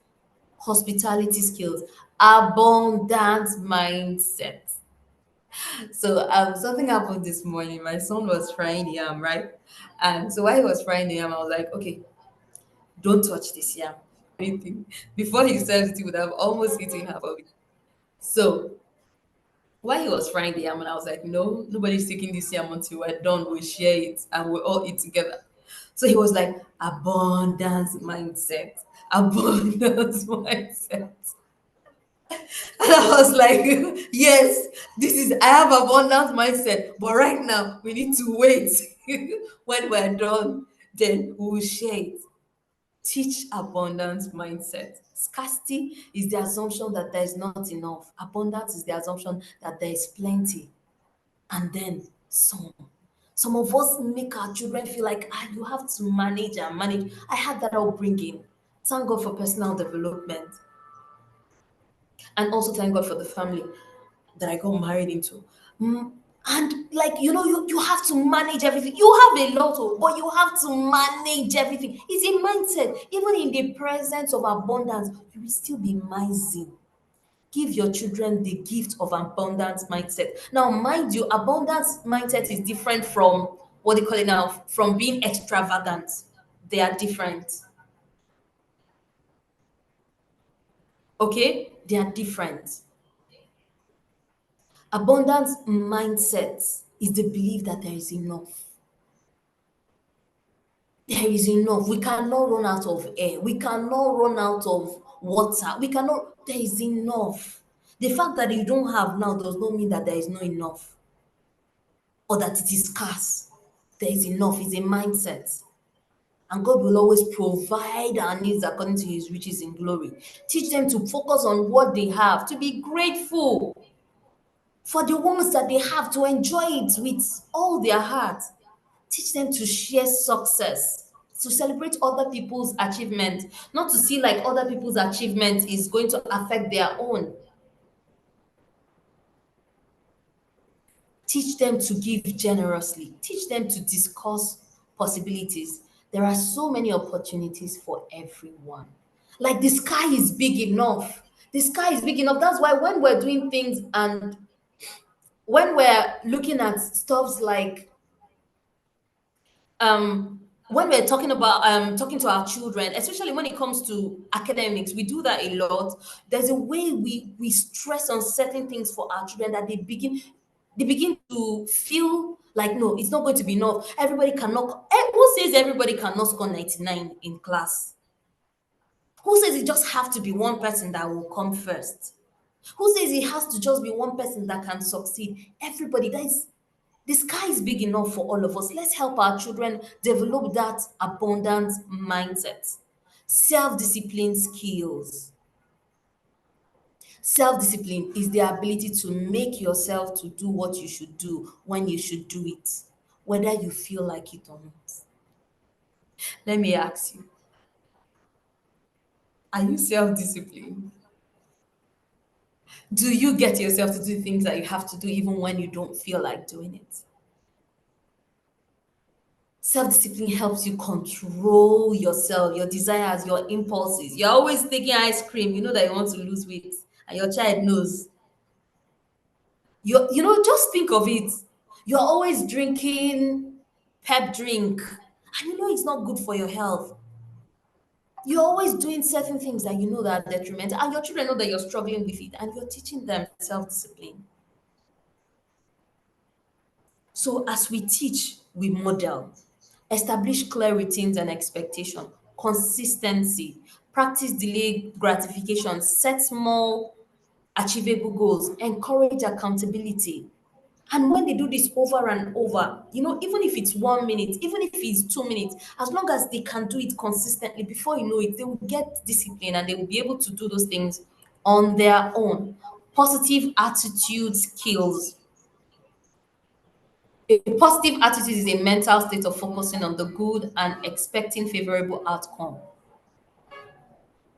Hospitality skills, abundant mindset. So something happened this morning. My son was frying yam, right? And so while he was frying the yam, I was like, okay, don't touch this yam. Anything. Before he serves it, he would have almost eaten half of it. So while he was frying the yam, and I was like, no, nobody's taking this yam until we're done. We'll share it and we'll all eat together. So he was like, abundance mindset, abundance mindset. And I was like, yes, I have abundance mindset, but right now we need to wait. When we're done, then we will share it. Teach abundance mindset. Scarcity is the assumption that there is not enough. Abundance is the assumption that there is plenty. And then some of us make our children feel like, you have to manage and manage. I had that upbringing. Thank God for personal development. And also thank God for the family that I got married into. And like, you have to manage everything. You have a lot, but you have to manage everything. It's a mindset. Even in the presence of abundance, you will still be mising. Give your children the gift of abundance mindset. Now, mind you, abundance mindset is different from what they call it now, from being extravagant. They are different. Okay? They are different. Abundance mindset is the belief that there is enough. There is enough. We cannot run out of air. We cannot run out of water. We cannot, there is enough. The fact that you don't have now does not mean that there is not enough or that it is scarce. There is enough. It's a mindset. And God will always provide our needs according to his riches in glory. Teach them to focus on what they have, to be grateful for the ones that they have, to enjoy it with all their heart. Teach them to share success, to celebrate other people's achievements, not to see like other people's achievements is going to affect their own. Teach them to give generously. Teach them to discuss possibilities. There are so many opportunities for everyone. Like the sky is big enough. The sky is big enough. That's why when we're doing things and when we're looking at stuffs like when we're talking about talking to our children, especially when it comes to academics, we do that a lot. There's a way we stress on certain things for our children that they begin to feel like, no, it's not going to be enough. Everybody cannot. Who says everybody cannot score 99 in class? Who says it just have to be one person that will come first? Who says it has to just be one person that can succeed? Everybody, that is, the sky is big enough for all of us. Let's help our children develop that abundant mindset. Self-discipline skills. Self-discipline is the ability to make yourself to do what you should do when you should do it, whether you feel like it or not. Let me ask you, are you self-disciplined? Do you get yourself to do things that you have to do even when you don't feel like doing it? Self-discipline helps you control yourself, your desires, your impulses. You're always taking ice cream, you know that you want to lose weight, and your child knows. Just think of it. You're always drinking pep drink, and you know it's not good for your health. You're always doing certain things that you know that are detrimental, and your children know that you're struggling with it, and you're teaching them self-discipline. So as we teach, we model. Establish clear routines and expectation, consistency, practice delayed gratification, set small achievable goals, encourage accountability. And when they do this over and over, even if it's 1 minute, even if it's 2 minutes, as long as they can do it consistently, before you know it, they will get discipline and they will be able to do those things on their own. Positive attitude skills. A positive attitude is a mental state of focusing on the good and expecting favorable outcome.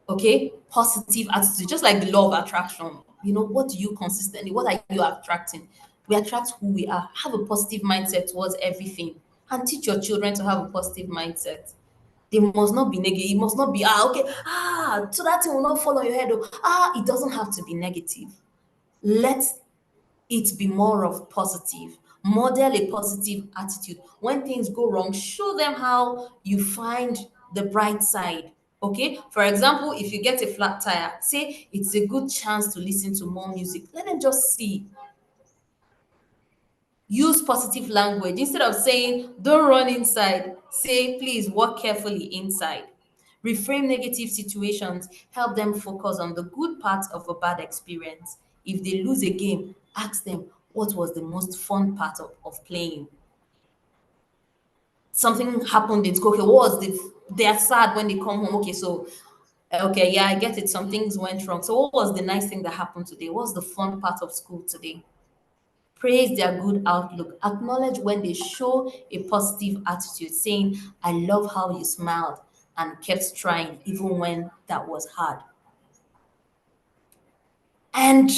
Okay? Positive attitude, just like the law of attraction. What do you consistently, what are you attracting? We attract who we are. Have a positive mindset towards everything and teach your children to have a positive mindset. They must not be negative. It must not be, okay, so that thing will not fall on your head. It doesn't have to be negative. Let it be more of positive. Model a positive attitude. When things go wrong, show them how you find the bright side. Okay, for example, if you get a flat tire, say it's a good chance to listen to more music. Let them just see. Use positive language. Instead of saying don't run inside, say please walk carefully inside. Reframe negative situations. Help them focus on the good parts of a bad experience. If they lose a game, ask them what was the most fun part of playing. Something happened in school. Okay, what was they're sad when they come home. Okay, so okay, yeah, I get it. Some things went wrong. So what was the nice thing that happened today? What was the fun part of school today? Praise their good outlook. Acknowledge when they show a positive attitude, saying, I love how you smiled and kept trying even when that was hard. And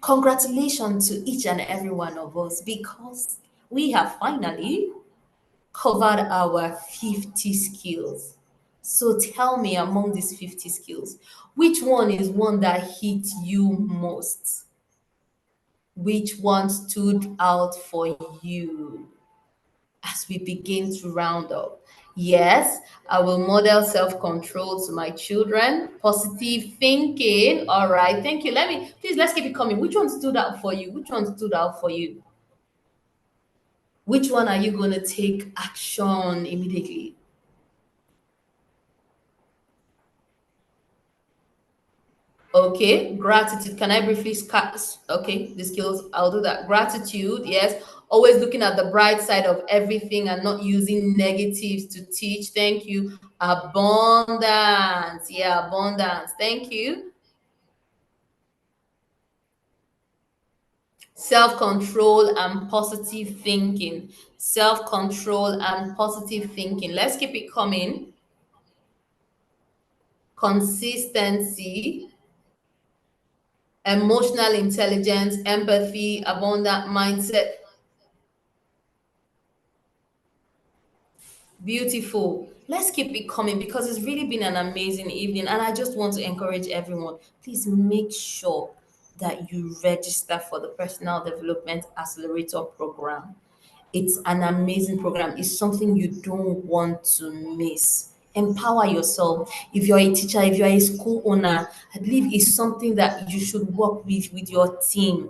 congratulations to each and every one of us, because we have finally covered our 50 skills. So tell me, among these 50 skills, which one is one that hit you most? Which one stood out for you? As we begin to round up, Yes, I will model self-control to my children. Positive thinking. All right, thank you. Let's keep it coming. Which one stood out for you? Which one stood out for you? Which one are you going to take action immediately? Okay, gratitude. Can I briefly okay, the skills, I'll do that. Gratitude, yes. Always looking at the bright side of everything and not using negatives to teach. Thank you. Abundance. Yeah, abundance. Thank you. Self-control and positive thinking. Self-control and positive thinking. Let's keep it coming. Consistency, emotional intelligence, empathy, abundant mindset. Beautiful. Let's keep it coming because it's really been an amazing evening. And I just want to encourage everyone, please make sure that you register for the Personal Development Accelerator program. It's an amazing program. It's something you don't want to miss. Empower yourself. If you're a teacher, if you're a school owner, I believe it's something that you should work with your team.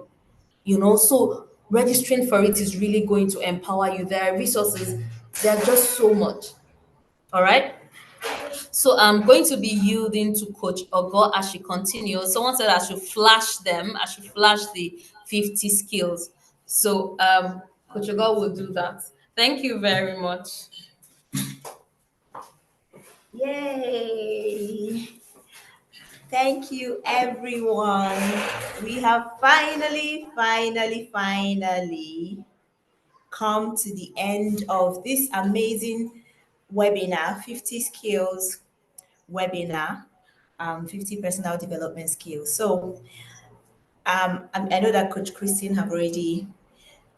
So registering for it is really going to empower you. There are resources, there are just so much. All right. So I'm going to be yielding to Coach Ogo as she continues. Someone said I should flash them. I should flash the 50 skills. So Coach Ogo will do that. Thank you very much. Yay! Thank you, everyone. We have finally come to the end of this amazing webinar, 50 skills webinar, 50 personal development skills. So I know that Coach Christine have already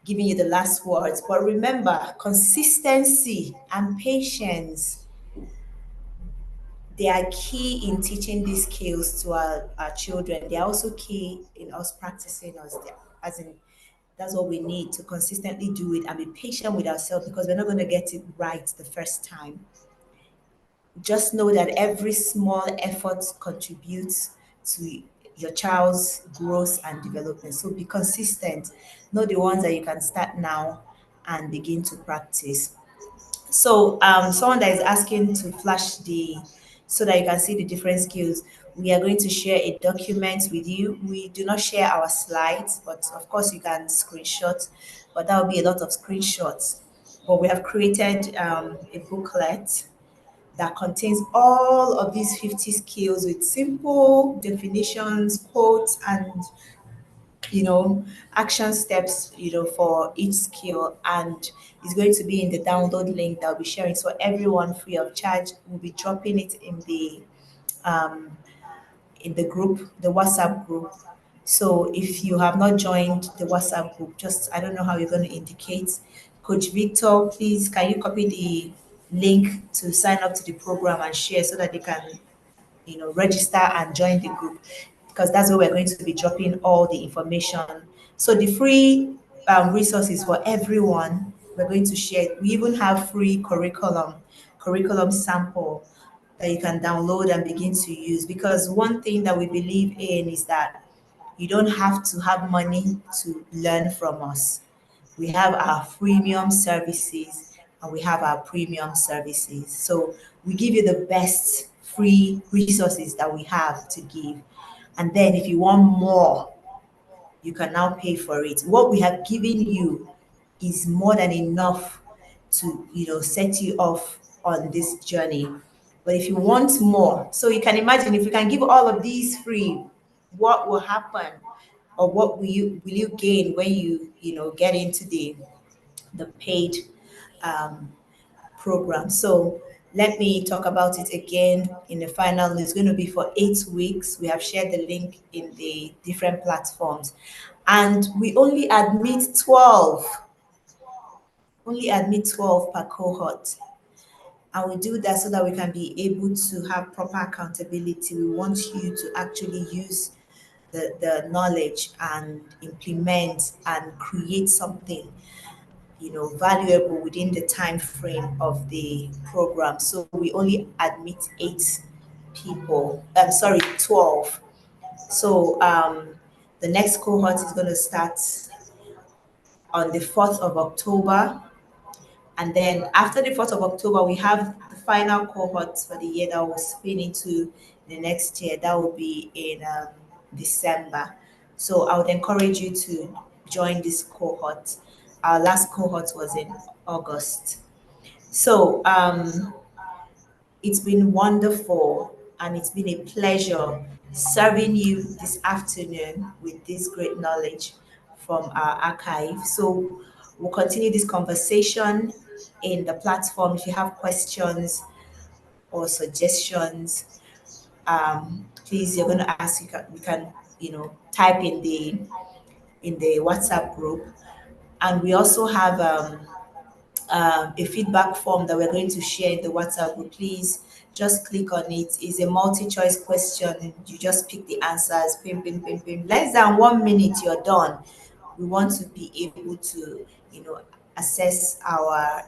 given you the last words, but remember, consistency and patience, they are key in teaching these skills to our children. They are also key in us practicing us, as in that's what we need to consistently do it and be patient with ourselves because we're not going to get it right the first time. Just know that every small effort contributes to your child's growth and development. So be consistent. Know the ones that you can start now and begin to practice. So someone that is asking to flash so that you can see the different skills. We are going to share a document with you. We do not share our slides, but of course you can screenshot, but that will be a lot of screenshots. But we have created a booklet that contains all of these 50 skills with simple definitions, quotes, and action steps, for each skill. And it's going to be in the download link that I'll be sharing. So everyone free of charge will be dropping it um, in the group, the WhatsApp group. So if you have not joined the WhatsApp group, just I don't know how you're going to indicate. Coach Victor, please can you copy the link to sign up to the program and share so that they can register and join the group because that's where we're going to be dropping all the information. So the free resources for everyone, we're going to share. We even have free curriculum sample that you can download and begin to use because one thing that we believe in is that you don't have to have money to learn from us. We have our freemium services and we have our premium services. So we give you the best free resources that we have to give. And then if you want more, you can now pay for it. What we have given you is more than enough to, set you off on this journey. But if you want more, so you can imagine if we can give all of these free, what will happen or what will you gain when you get into the paid um, program. So let me talk about it again in the final. It's going to be for 8 weeks. We have shared the link in the different platforms. And we only admit 12. Only admit 12 per cohort. And we do that so that we can be able to have proper accountability. We want you to actually use the knowledge and implement and create something valuable within the time frame of the program. So we only admit 8 people. I'm sorry, 12. So the next cohort is going to start on the 4th of October. And then after the 4th of October, we have the final cohort for the year that will spin into the next year. That will be in December. So I would encourage you to join this cohort. Our last cohort was in August. So it's been wonderful and it's been a pleasure serving you this afternoon with this great knowledge from our archive. So we'll continue this conversation in the platform. If you have questions or suggestions, please, you're going to ask. You can type in the WhatsApp group, and we also have a feedback form that we're going to share in the WhatsApp group. Please just click on it. It's a multi-choice question. You just pick the answers. Pim, pim, pim, pim. Less than 1 minute, you're done. We want to be able to, assess our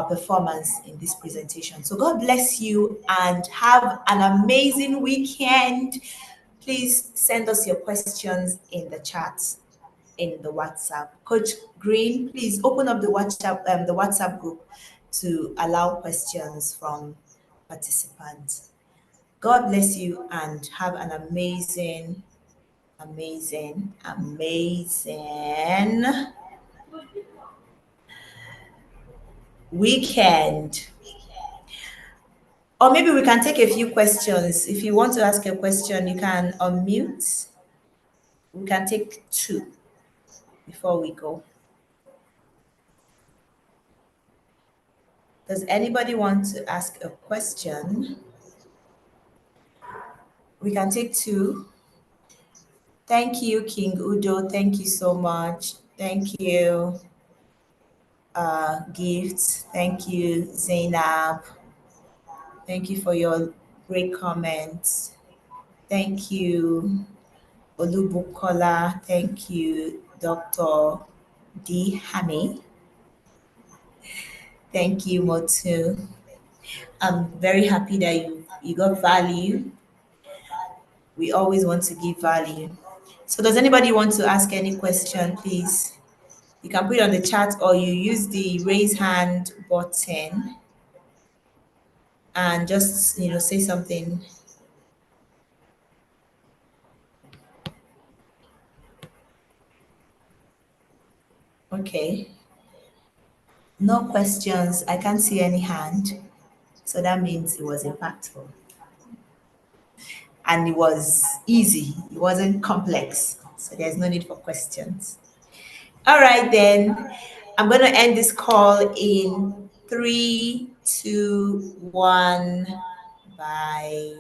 performance in this presentation. So God bless you and have an amazing weekend. Please send us your questions in the chat in the WhatsApp. Coach Green, please open up the WhatsApp group to allow questions from participants. God bless you and have an amazing weekend. Or maybe we can take a few questions. If you want to ask a question, you can unmute. We can take 2 before we go. Does anybody want to ask a question? We can take 2. Thank you, King Udo. Thank you so much. Thank you, Gifts. Thank you, Zainab. Thank you for your great comments. Thank you, Olubukola. Thank you, Dr. D. Hami. Thank you, Motu. I'm very happy that you got value. We always want to give value. So does anybody want to ask any question, please? You can put it on the chat or you use the raise hand button and just, say something. Okay. No questions. I can't see any hand. So that means it was impactful. And it was easy. It wasn't complex. So there's no need for questions. All right, then. I'm going to end this call in 3, 2, 1. Bye.